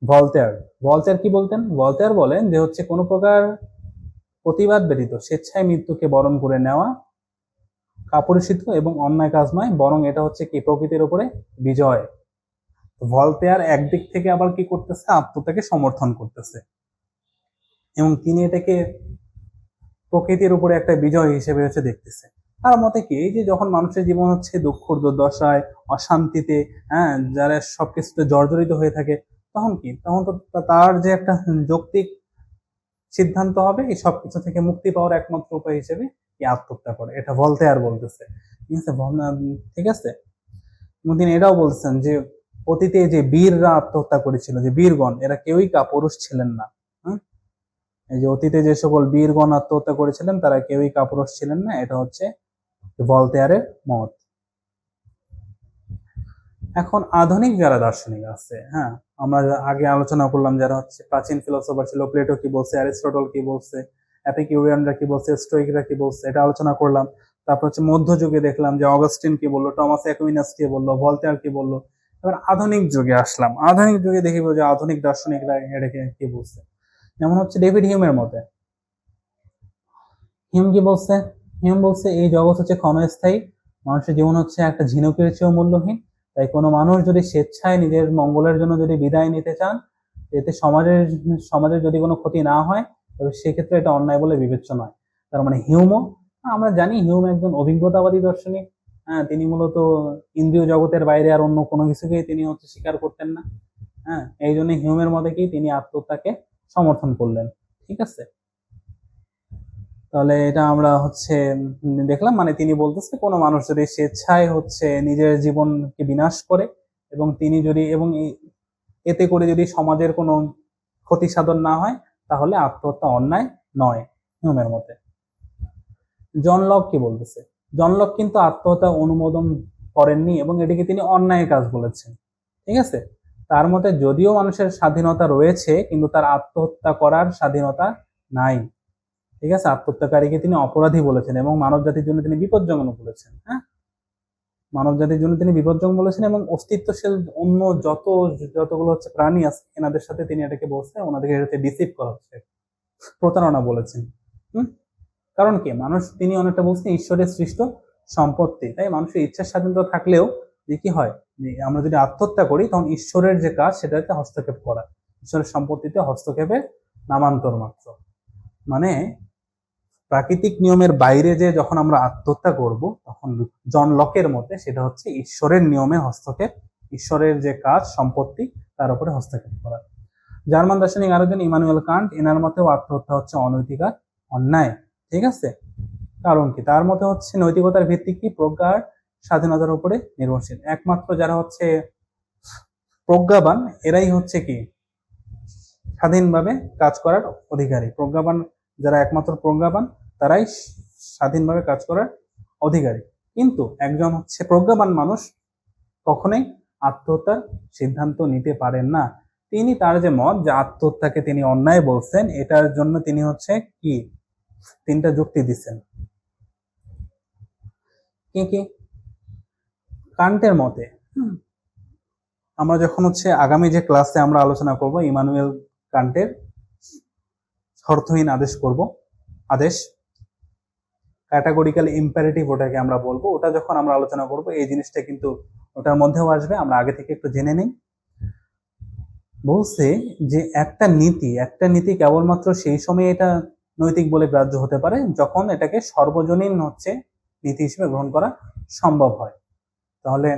ভলতেয়ার। ভলতেয়ার কি বলতেন? ভলতেয়ার বলেন যে হচ্ছে কোনো প্রকার প্রতিবাদ ব্যতীত স্বেচ্ছায় মৃত্যুকে বরণ করে নেওয়া কাপুরুষিত এবং অন্যায় কাজ নয়, বরং এটা হচ্ছে কি প্রকৃতির উপরে বিজয়। ভলতেয়ার একদিক থেকে আবার কি করতেছে, আত্মহত্যাকে সমর্থন করতেছে, এবং তিনি এটাকে প্রকৃতির উপরে একটা বিজয় হিসেবে হচ্ছে দেখতেছে। তার মতে কি, এই যে যখন মানুষের জীবন হচ্ছে দুঃখ দুর্দশায়, অশান্তিতে, হ্যাঁ, যারা সবকিছুতে জর্জরিত হয়ে থাকে, তখন কি, তখন তো তার যে একটা যৌক্তিক সিদ্ধান্ত হবে এই সবকিছু থেকে মুক্তি পাওয়ার একমাত্র উপায় হিসেবে কি আত্মহত্যা করে। এটা ভলতেয়ার বলতেছে। ঠিক আছে, ঠিক আছে। তিনি এটাও বলছেন যে অতীতে যে বীররা আত্মহত্যা করেছিল, যে বীরগণ, এরা কেউই কাপুরুষ ছিলেন না। হ্যাঁ, এই যে অতীতে যে সকল বীরগণ আত্মহত্যা করেছিলেন তারা কেউই কাপুরুষ ছিলেন না। এটা হচ্ছে ভলতেয়ারের মত। এখন আধুনিক যারা দার্শনিক আছে, হ্যাঁ, আমরা আগে আলোচনা করলাম যারা হচ্ছে প্রাচীন ফিলোসফার ছিল, প্লেটো কি বলছে, অ্যারিস্টটল কি বলছে, এপিকিউরিয়ানরা কি বলছে, স্টোইকরা কি বলছে, এটা আলোচনা করলাম। তারপর হচ্ছে মধ্যযুগে দেখলাম যে অগাস্টিন কি বললো, টমাস অ্যাকুইনাস কি বললো, ভলতেয়ার কি বললো। এবার আধুনিক যুগে আসলাম, আধুনিক যুগে দেখিব যে আধুনিক দার্শনিকরা এটাকে কি বলছে। যেমন হচ্ছে ডেভিড হিউমের মতে, হিউম কি বলছে, হিউম বলছে এই জগৎ হচ্ছে ক্ষণস্থায়ী, মানুষের জীবন হচ্ছে একটা ঝিনুকের চেয়েও মূল্যহীন। তাই কোনো মানুষ যদি স্বেচ্ছায় নিজের মঙ্গলের জন্য যদি বিদায় নিতে চান, এতে সমাজের যদি কোনো ক্ষতি না হয়, তবে সেক্ষেত্রে এটা অন্যায় বলে বিবেচ্য নয়। তার মানে হিউমও, আমরা জানি হিউম একজন অভিজ্ঞতাবাদী দার্শনিক। হ্যাঁ, তিনি মূলত ইন্দ্রিয় জগতের বাইরে আর অন্য কোনো কিছুকেই তিনি হচ্ছে স্বীকার করতেন না। হ্যাঁ, এই জন্য হিউমের মতে কি তিনি আত্মহত্যাকে সমর্থন করলেন। ঠিক আছে, তাহলে এটা আমরা হচ্ছে দেখলাম, মানে তিনি বলতেছে কোনো মানুষ যদি স্বেচ্ছায় হচ্ছে নিজের জীবনকে বিনাশ করে এবং তিনি যদি এতে করে যদি সমাজের কোনো ক্ষতি সাধন না হয়, তাহলে আত্মহত্যা অন্যায় নয় হিউমের মতে। জন লক কি বলতেছে, জন লক কিন্তু আত্মহত্যা অনুমোদন করেননি এবং এটিকে তিনি অন্যায় কাজ বলেছেন। ঠিক আছে, তার মতে যদিও মানুষের স্বাধীনতা রয়েছে কিন্তু তার আত্মহত্যা করার স্বাধীনতা নাই। ঠিক আছে, আত্মহত্যাকারীকে তিনি অপরাধী বলেছেন এবং মানব জাতির জন্য তিনি বিপজ্জনক বলেছেন। হ্যাঁ, মানব জাতির জন্য তিনি বিপজ্জনক বলেছেন এবং অস্তিত্বশীল অন্য যতগুলো হচ্ছে প্রাণী আছে এনাদের সাথে তিনি এটাকে বলছে, ওনাদেরকে এটাকে ডিসিভ করা হচ্ছে, প্রতারণা বলেছেন। কারণ কি, মানুষ তিনি অনেকটা বলছেন ঈশ্বরের সৃষ্ট সম্পত্তি, তাই মানুষের ইচ্ছার স্বাধীনতা থাকলেও যে কি হয়, আমরা যদি আত্মহত্যা করি তখন ঈশ্বরের যে কাজ সেটাতে হস্তক্ষেপ করা, ঈশ্বরের সম্পত্তিতে হস্তক্ষেপের নামান্তর মাত্র। মানে প্রাকৃতিক নিয়মের বাইরে যে যখন আমরা আত্মহত্যা করব, তখন জন লকের মতে সেটা হচ্ছে ঈশ্বরের নিয়মে হস্তক্ষেপ, ঈশ্বরের যে কাজ সম্পত্তি তার উপরে হস্তক্ষেপ করা। জার্মান দার্শনিক আরেকজন ইমানুয়েল কান্ট, এনার মতেও আত্মহত্যা হচ্ছে অনৈতিক আর অন্যায়। ঠিক আছে, কারণ কি, তার মতে হচ্ছে নৈতিকতার ভিত্তি কি, প্রজ্ঞার স্বাধীনতার উপরে নির্ভরশীল। একমাত্র যারা হচ্ছে প্রজ্ঞাবান এরাই হচ্ছে কি স্বাধীনভাবে কাজ করার অধিকারী। প্রজ্ঞাবান যারা একমাত্র প্রজ্ঞাবান তারাই স্বাধীনভাবে কাজ করার অধিকারী। কিন্তু একজন হচ্ছে প্রজ্ঞাবান মানুষ কখনোই আত্মহত্যার সিদ্ধান্ত নিতে পারেন না। তিনি তার যে মত যে আত্মহত্যাকে তিনি অন্যায় বলছেন, এটার জন্য তিনি হচ্ছে কি তিনটা যুক্তি দিচ্ছেন। কি কি? কান্টের মতে, আমরা যখন হচ্ছে আগামী যে ক্লাসে আমরা আলোচনা করব ইমানুয়েল কান্টের শর্তহীন আদেশ করব, আদেশ ক্যাটাগরিক্যাল ইম্পারেটিভ ওটাকে আমরা বলবো, ওটা যখন আমরা আলোচনা করব এই জিনিসটা কিন্তু ওটার মধ্যেও আসবে, আমরা আগে থেকে একটু জেনে নিই। বলছে যে একটা নীতি কেবলমাত্র সেই সময় এটা নৈতিক বলে গ্রাহ্য হতে পারে যখন এটাকে সর্বজনীন হচ্ছে নীতি হিসেবে গ্রহণ করা সম্ভব হয়। তাহলে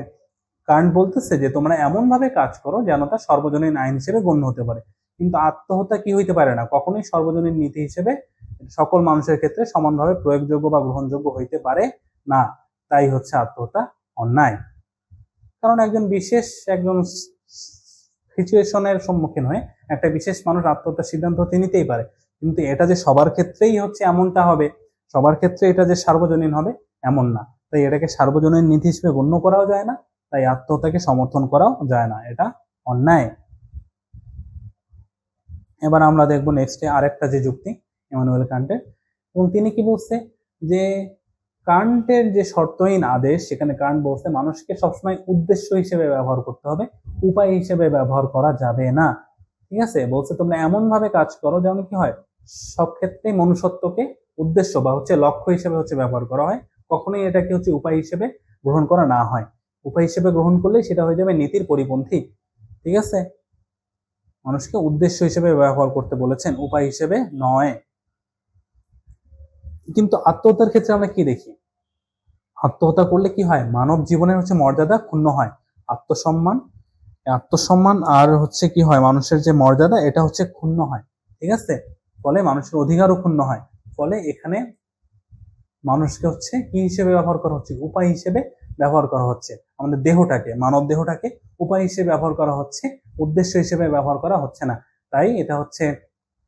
কান্ট বলতেছে যে তোমরা এমন ভাবে কাজ করো যেন তা সর্বজনীন আইন হিসেবে গণ্য হতে পারে, কিন্তু আত্মহত্যা কি হইতে পারে না, কখনোই সর্বজনীন নীতি হিসেবে সকল মানুষের ক্ষেত্রে সমানভাবে প্রয়োগযোগ্য বা গ্রহণযোগ্য হইতে পারে না। তাই হচ্ছে আত্মহত্যা অন্যায়। কারণ একজন সিচুয়েশনের সম্মুখীন হয়ে একটা বিশেষ মানুষ আত্মহত্যার সিদ্ধান্ত নিতেই পারে, কিন্তু এটা যে সবার ক্ষেত্রেই হচ্ছে এমনটা হবে, সবার ক্ষেত্রে এটা যে সার্বজনীন হবে এমন না। তাই এটাকে সার্বজনীন নীতি হিসেবে গণ্য করাও যায় না, তাই আত্মহত্যাকে সমর্থন করাও যায় না, এটা অন্যায়। এবার আমরা দেখবো নেক্সটে আরেকটা যে যুক্তি ইমানুয়েল কান্টের, এবং তিনি কি বলছে যে কান্টের যে শর্তহীন আদেশ, সেখানে কান্ট বলছে মানুষকে সবসময় উদ্দেশ্য হিসেবে ব্যবহার করতে হবে, উপায় হিসেবে ব্যবহার করা যাবে না। ঠিক আছে, বলছে তোমরা এমন ভাবে কাজ করো যেমন কি হয় সব ক্ষেত্রে মনুষ্যত্বকে উদ্দেশ্য বা হচ্ছে লক্ষ্য হিসেবে হচ্ছে ব্যবহার করা হয়, কখনোই এটাকে হচ্ছে উপায় হিসেবে গ্রহণ করা না হয়। উপায় হিসেবে গ্রহণ করলে সেটা হয়ে যাবে নীতির পরিপন্থী। ঠিক আছে, মানুষকে উদ্দেশ্য হিসেবে ব্যবহার করতে বলেছেন, উপায় হিসেবে নয়। কিন্তু আত্মহত্যার ক্ষেত্রে আমরা কি দেখি, আত্মহত্যা করলে কি হয়, মানব জীবনের হচ্ছে মর্যাদা ক্ষুণ্ণ হয়, আত্মসম্মান আত্মসম্মান আর হচ্ছে কি হয়, মানুষের যে মর্যাদা এটা হচ্ছে ক্ষুণ্ণ হয়। ঠিক আছে, ফলে মানুষের অধিকারও ক্ষুণ্ণ হয়। ফলে এখানে মানুষকে হচ্ছে কি হিসেবে ব্যবহার করা হচ্ছে, উপায় হিসেবে ব্যবহার করা হচ্ছে। আমাদের দেহটাকে, মানব দেহটাকে উপায় হিসেবে ব্যবহার করা হচ্ছে, উদ্দেশ্য হিসেবে ব্যবহার করা হচ্ছে না। তাই এটা হচ্ছে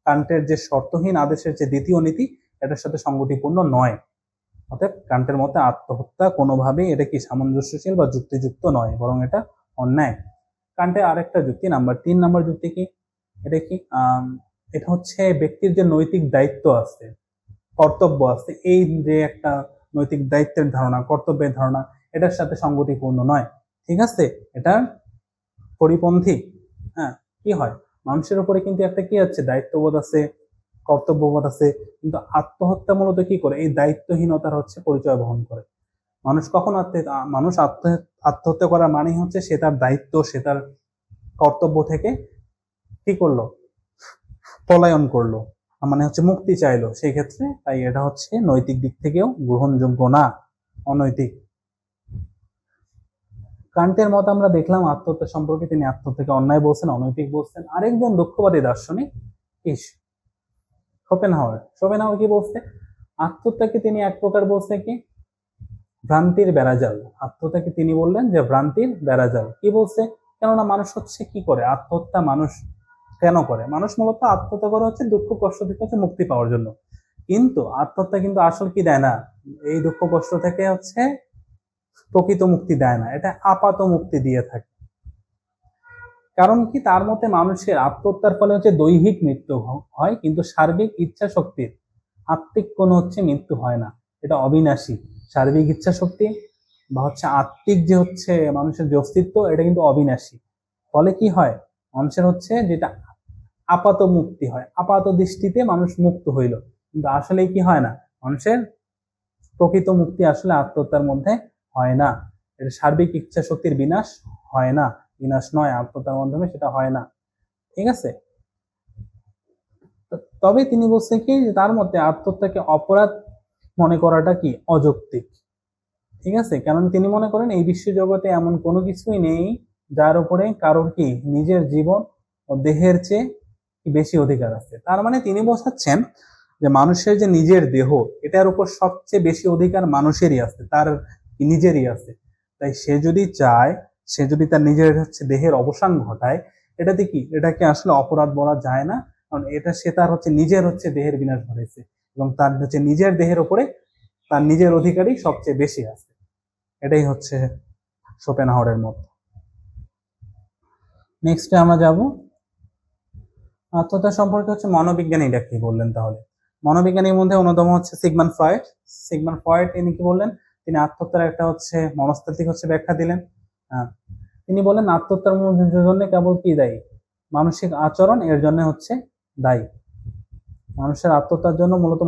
কান্টের যে শর্তহীন আদেশের যে দ্বিতীয় নীতি, এটার সাথে সঙ্গতিপূর্ণ নয়। অতএব কান্টের মতে আত্মহত্যা কোনোভাবেই এটা কি সামঞ্জস্যশীল বা যুক্তিযুক্ত নয়, বরং এটা অন্যায়। কান্টের আরেকটা যুক্তি, নাম্বার 3 নাম্বার যুক্তি কি, এটা কি এটা হচ্ছে ব্যক্তির যে নৈতিক দায়িত্ব আছে, কর্তব্য আছে, এই যে একটা নৈতিক দায়িত্বের ধারণা, কর্তব্যের ধারণা, এটার সাথে সঙ্গতিপূর্ণ নয়। ঠিক আছে, এটা পরিপন্থী। হ্যাঁ, কি হয়, মানুষের উপরে কিন্তু একটা কি আছে, দায়িত্ববোধ আছে, কর্তব্যবোধ আছে, কিন্তু আত্মহত্যা মূলত কি করে, এই দায়িত্বহীনতার হচ্ছে পরিচয় বহন করে। মানুষ কখন মানুষ আত্মহত্যা করার মানে হচ্ছে সে তার দায়িত্ব, সে তার কর্তব্য থেকে কি করলো, পলায়ন করলো, মানে হচ্ছে মুক্তি চাইলো সেই ক্ষেত্রে। তাই এটা হচ্ছে নৈতিক দিক থেকেও গ্রহণযোগ্য না, অনৈতিক। কান্টের মত আমরা দেখলাম আত্মহত্যা সম্পর্কে, তিনি আত্মহত্যাকে অন্যায় বলছেন, অনৈতিক বলছেন। আরেকজন দুঃখবাদী দার্শনিক শোপেনহাওয়ার কি বলছে, আত্মহত্যাকে তিনি এক প্রকার বলছে কি, ভ্রান্তির বেড়াজাল। আত্মহত্যাকে তিনি বললেন যে ভ্রান্তির বেড়াজাল। কি বলছে, কেননা মানুষ হচ্ছে কি করে আত্মহত্যা, মানুষ কেন করে, মানুষ মূলত আত্মহত্যা করে হচ্ছে দুঃখ কষ্ট থেকে হচ্ছে মুক্তি পাওয়ার জন্য। কিন্তু আত্মহত্যা কিন্তু আসল কি দেয় না, এই দুঃখ কষ্ট থেকে হচ্ছে প্রকৃত মুক্তি দেয় না, এটা আপাত মুক্তি দিয়ে থাকে। কারণ কি, তার মতে মানুষের আত্মহত্যার ফলে হচ্ছে দৈহিক মৃত্যু হয়, কিন্তু সার্বিক ইচ্ছা শক্তির আত্মিক কোনো হচ্ছে মৃত্যু হয় না, এটা অবিনাশী। সার্বিক ইচ্ছা শক্তি বা হচ্ছে আত্মিক যে হচ্ছে মানুষের যে অস্তিত্ব, এটা কিন্তু অবিনাশী। ফলে কি হয়, মানুষের হচ্ছে যেটা আপাত মুক্তি হয়, আপাত দৃষ্টিতে মানুষ মুক্ত হইল, কিন্তু আসলে কি হয় না, মানুষের প্রকৃত মুক্তি আসলে আত্মহত্যার মধ্যে হয় না। এটা সার্বিক ইচ্ছা শক্তির বিনাশ হয় না, বিনাশ নয়, আত্মহত্যার মাধ্যমে সেটা হয় না। ঠিক আছে, তবে তিনি বলছেন কি, তার মতে আত্মহত্যাকে অপরাধ মনে করাটা কি অযৌক্তিক। ঠিক আছে, কারণ তিনি মনে করেন এই বিশ্ব জগতে এমন কোনো কিছুই নেই যার উপরে কারোর কি নিজের জীবন ও দেহের চেয়ে বেশি অধিকার আছে। তার মানে তিনি বোঝাচ্ছেন যে মানুষের যে নিজের দেহ, এটার উপর সবচেয়ে বেশি অধিকার মানুষেরই আছে, তার নিজেরই আছে। তাই সে যদি চায়, সে যদি তার নিজের হচ্ছে দেহের অবসান ঘটায়, এটাতে কি, এটাকে আসলে অপরাধ বলা যায় না, কারণ এটা সে তার হচ্ছে নিজের হচ্ছে দেহের বিনাশ ঘটাইছে, এবং তার হচ্ছে নিজের দেহের উপরে তার নিজের অধিকারই সবচেয়ে বেশি আছে। এটাই হচ্ছে শোপেনহাওয়ারের মত। নেক্সটে আমরা যাব আত্মহত্যা সম্পর্কে হচ্ছে মনোবিজ্ঞানীরা কি বললেন। তাহলে মনোবিজ্ঞানীর মধ্যে অন্যতম হচ্ছে সিগমন্ড ফ্রয়েড তিনি কি বললেন, তিনি আত্মহত্যার একটা হচ্ছে মনস্তাত্ত্বিক হচ্ছে ব্যাখ্যা দিলেন। তিনি বলেন আত্মহত্যার জন্য কেবল কি দায়ী, মানসিক আচরণ এর জন্য হচ্ছে দায়ী। মানুষের আত্মহত্যার জন্য মূলত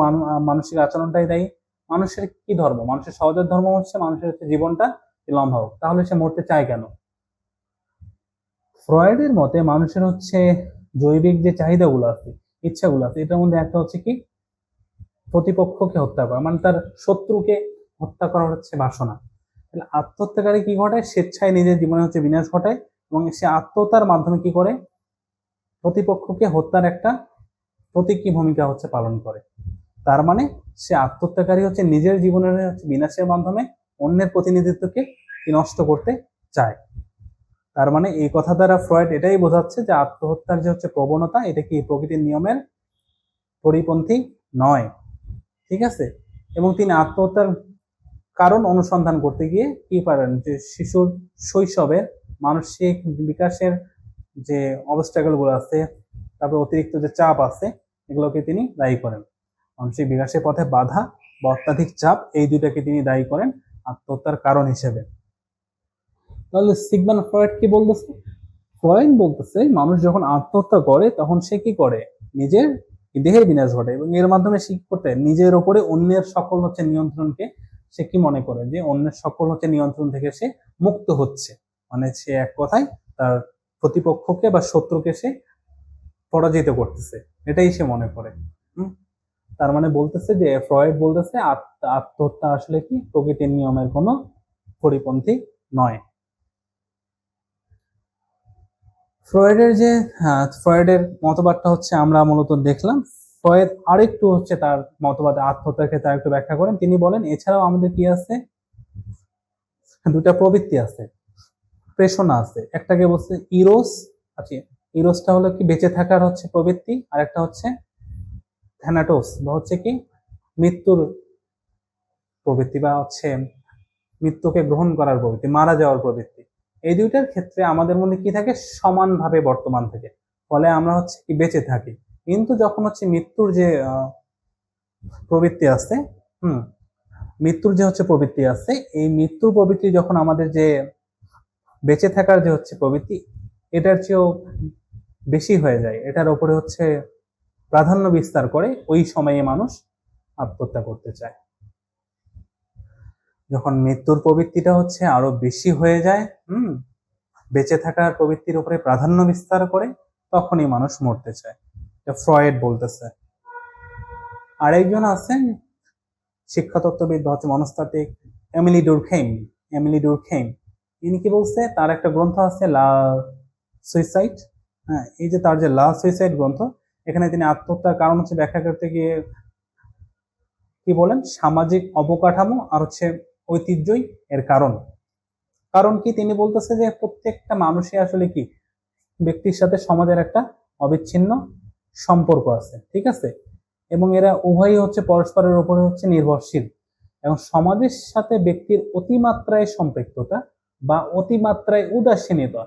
মানসিক আচরণটাই দায়ী। মানুষের কি ধর্ম, মানুষের সহজাত ধর্ম হচ্ছে মানুষের হচ্ছে জীবনটা লম্বা হোক, তাহলে সে মরতে চায় কেন? ফ্রয়েডের মতে মানুষের হচ্ছে জৈবিক যে চাহিদাগুলো আছে, ইচ্ছাগুলো আছে, এটার মধ্যে একটা হচ্ছে কি প্রতিপক্ষকে হত্যা করা, মানে তার শত্রুকে হত্যা করার হচ্ছে বাসনা। তাহলে আত্মহত্যাকারী কি ঘটায়, স্বেচ্ছায় নিজের জীবনে হচ্ছে বিনাশ ঘটায়, এবং সে আত্মহত্যার মাধ্যমে কি করে, প্রতিপক্ষকে হত্যার একটা প্রতীকী ভূমিকা হচ্ছে পালন করে। তার মানে সে আত্মহত্যাকারী হচ্ছে নিজের জীবনের হচ্ছে বিনাশের মাধ্যমে অন্যের প্রতিনিধিত্বকে নষ্ট করতে চায়। তার মানে এই কথা দ্বারা ফ্রয়েড এটাই বোঝাচ্ছে যে আত্মহত্যার যে হচ্ছে প্রবণতা, এটা কি প্রকৃতির নিয়মের পরিপন্থী নয়। ঠিক আছে, এবং তিনি আত্মহত্যার কারণ অনুসন্ধান করতে গিয়ে কি পারেন, যে শিশুর শৈশবের মানসিক বিকাশের যে অবস্ট্রাগল গুলো আছে, তারপর অতিরিক্ত যে চাপ আছে, এগুলোকে তিনি দায়ী করেন। মানসিক বিকাশের পথে বাধা বা অত্যাধিক চাপ, এই দুইটাকে তিনি দায়ী করেন আত্মহত্যার কারণ হিসেবে। তাহলে সিগমন্ড ফ্রয়েড কি বলতেছে? ফ্রয়েড বলতেছে মানুষ যখন আত্মহত্যা করে তখন সে কি করে, নিজের দেহের বিনাশ ঘটে, এবং এর মাধ্যমে সে কি করতে, নিজের ওপরে অন্যের সকল হচ্ছে নিয়ন্ত্রণকে সে কি মনে করে, যে অন্যের সকল হচ্ছে নিয়ন্ত্রণ থেকে সে মুক্ত হচ্ছে। মানে সে এক কথায় তার প্রতিপক্ষকে বা শত্রুকে সে পরাজিত করতেছে, এটাই সে মনে করে। তার মানে বলতেছে যে ফ্রয়েড বলতেছে আত্মহত্যা আসলে কি প্রকৃতির নিয়মের কোনো পরিপন্থী নয়। ফ্রয়েডের মতবাদটা হচ্ছে আমরা মূলত দেখলাম। ফ্রয়েড আরেকটু হচ্ছে তার মতবাদ আত্মহত্যার ক্ষেত্রে আরেকটু ব্যাখ্যা করেন। তিনি বলেন এছাড়াও আমাদের কি আছে, দুটা প্রবৃত্তি আছে, প্রেষণা আছে। একটাকে বলছে ইরোস। আচ্ছা, ইরোসটা হলো কি বেঁচে থাকার হচ্ছে প্রবৃত্তি, আর একটা হচ্ছে থ্যানাটোস বা হচ্ছে কি মৃত্যুর প্রবৃত্তি বা হচ্ছে মৃত্যুকে গ্রহণ করার প্রবৃত্তি, মারা যাওয়ার প্রবৃত্তি। এই দুইটার ক্ষেত্রে আমাদের মধ্যে কি থাকে, সমানভাবে বর্তমান থাকে, ফলে আমরা হচ্ছে কি বেঁচে থাকি। কিন্তু যখন হচ্ছে মৃত্যুর যে প্রবৃত্তি আছে, মৃত্যুর যে হচ্ছে প্রবৃত্তি আছে, এই মৃত্যুর প্রবৃত্তি যখন আমাদের যে বেঁচে থাকার যে হচ্ছে প্রবৃত্তি, এটার চেয়েও বেশি হয়ে যায়, এটার উপরে হচ্ছে প্রাধান্য বিস্তার করে, ওই সময়ে মানুষ আত্মহত্যা করতে চায়। যখন মৃত্যুর প্রবৃত্তিটা হচ্ছে আরো বেশি হয়ে যায়, বেঁচে থাকার প্রবৃত্তির উপরে প্রাধান্য বিস্তার করে, তখনই মানুষ মরতে চায়। এটা ফ্রয়েড বলতেছে। আরেকজন আছেন শিক্ষাতত্ত্ববিদ বা হচ্ছে মনস্তাত্ত্বিক এমিলি ডুরখেইম। তিনি কি বলছে, তার একটা গ্রন্থ আছে লা সুইসাইড। এই যে তার যে লা সুইসাইড গ্রন্থ, এখানে তিনি আত্মহত্যার কারণ হচ্ছে ব্যাখ্যা করতে গিয়ে কি বলেন, সামাজিক অবকাঠামো আর হচ্ছে ঐতিহ্যই এর কারণ। কারণ কি তিনি বলতেছে যে প্রত্যেকটা মানুষই আসলে কি ব্যক্তির সাথে সমাজের একটা অবিচ্ছিন্ন সম্পর্ক আছে, ঠিক আছে, এবং এরা উভয়ই হচ্ছে পরস্পরের উপরে হচ্ছে নির্ভরশীল, এবং সমাজের সাথে ব্যক্তির অতিমাত্রায় সম্পৃক্ততা বা অতিমাত্রায় উদাসীনতা,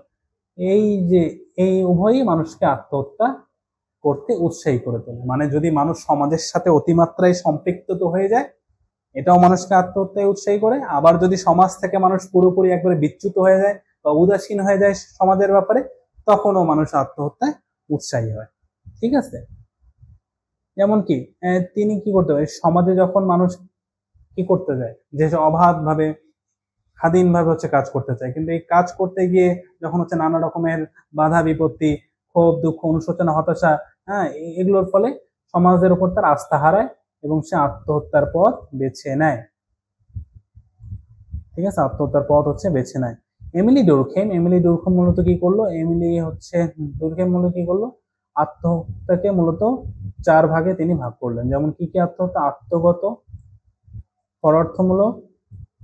এই উভয়ই মানুষকে আত্মহত্যা করতে উৎসাহী করে তোলে। মানে যদি মানুষ সমাজের সাথে অতিমাত্রায় সম্পৃক্ত হয়ে যায়, এটাও মানুষকে আত্মহত্যায় উৎসাহী করে। আবার যদি সমাজ থেকে মানুষ পুরোপুরি একবারে বিচ্যুত হয়ে যায় বা উদাসীন হয়ে যায় সমাজের ব্যাপারে, তখনও মানুষ আত্মহত্যায় উৎসাহী হয়, ঠিক আছে। যেমন কি তিনি কি করতে পারে, সমাজে যখন মানুষ কি করতে যায়, যে অবাধ ভাবে স্বাধীন ভাবে হচ্ছে কাজ করতে চায়, কিন্তু এই কাজ করতে গিয়ে যখন হচ্ছে নানা রকমের বাধা বিপত্তি, ক্ষোভ, দুঃখ, অনুশোচনা, হতাশা, এগুলোর ফলে সমাজের উপর তার আস্থা হারায় এবং সে আত্মহত্যার পথ বেছে নেয়, ঠিক আছে, আত্মহত্যার পথ হচ্ছে বেছে নেয়। এমিলি ডুরখেইম মূলত কি করলো, আত্মহত্যাকে মূলত 4 ভাগে তিনি ভাগ করলেন। যেমন কি কি আত্মহত্যা, আত্মগত, পরার্থমূলক,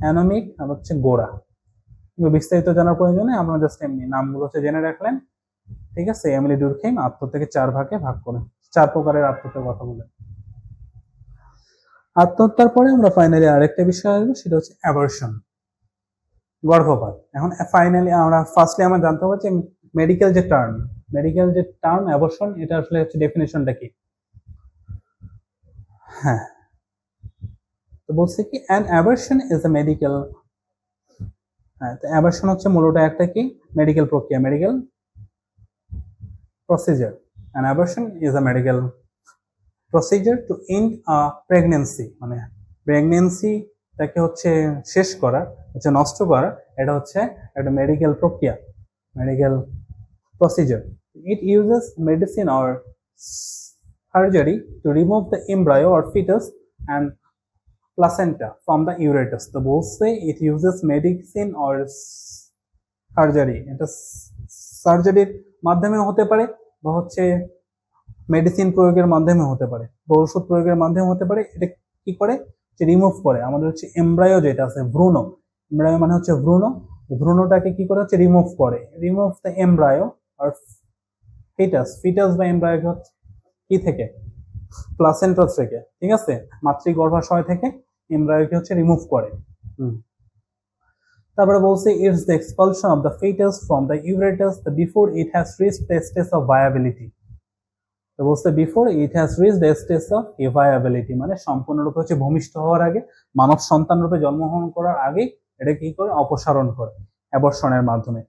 অ্যানোমিক আর হচ্ছে গোড়া। বিস্তারিত জানার প্রয়োজনে আমরা জাস্ট এমনি নামগুলো হচ্ছে জেনে রাখলেন, ঠিক আছে। এমিলি ডুরখেইম আত্মহত্যাকে 4 ভাগে ভাগ করেন, 4 প্রকারের আত্মহত্যার কথা বলেন। আত্মহত্যার পরে আমরা ফাইনালি আরেকটা বিষয় আসবো, সেটা হচ্ছে অ্যাবর্শন, গর্ভপাত। এখন ফাইনালি আমরা জানতে হবে যে মেডিকেল যে টার্ম অ্যাবর্শন, এটা আসলে হচ্ছে ডেফিনেশনটা কি। তো বলছে কি an abortion is a medical, তো অ্যাবর্শন হচ্ছে মূলত একটা কি মেডিকেল প্রক্রিয়া, medical procedure. An abortion is a medical procedure to end a pregnancy, মানে প্রেগনেন্সিটাকে হচ্ছে শেষ করা, হচ্ছে নষ্ট করা, এটা হচ্ছে একটা মেডিকেল প্রক্রিয়া, medical procedure. It uses medicine or surgery to remove the embryo or fetus and placenta from the uterus. তো বলছে it uses medicine or surgery, এটা সার্জারির মাধ্যমে হতে পারে বা হচ্ছে মেডিসিন প্রয়োগের মাধ্যমে হতে পারে বা ওষুধ প্রয়োগের মাধ্যমে হতে পারে। এটা কি করে, যে রিমুভ করে আমাদের হচ্ছে এমব্রায়ো যেটা আছে, ভ্রূণ, এমব্রায়ো মানে হচ্ছে ভ্রূণ, ভ্রূণটাকে কি করে হচ্ছে রিমুভ করে, রিমুভ দ্য এমব্রায়ো আর ফিটাস বা এমব্রায়ো হচ্ছে কি থেকে, প্লাসেন্টা থেকে, ঠিক আছে, মাতৃগর্ভাশয় থেকে এমব্রায়োকে হচ্ছে রিমুভ করে। তারপরে বলছে it's the expulsion of the foetus from the ইউরেটাস before it has reached the stage of viability. তো বলছে before it has reached the stage of viability, মানে সম্পূর্ণরূপে হচ্ছে ভূমিষ্ঠ হওয়ার আগে, মানব সন্তান রূপে জন্মগ্রহণ করার আগে এটা কি করে, অপসারণ করে অ্যাবর্শনের মাধ্যমে।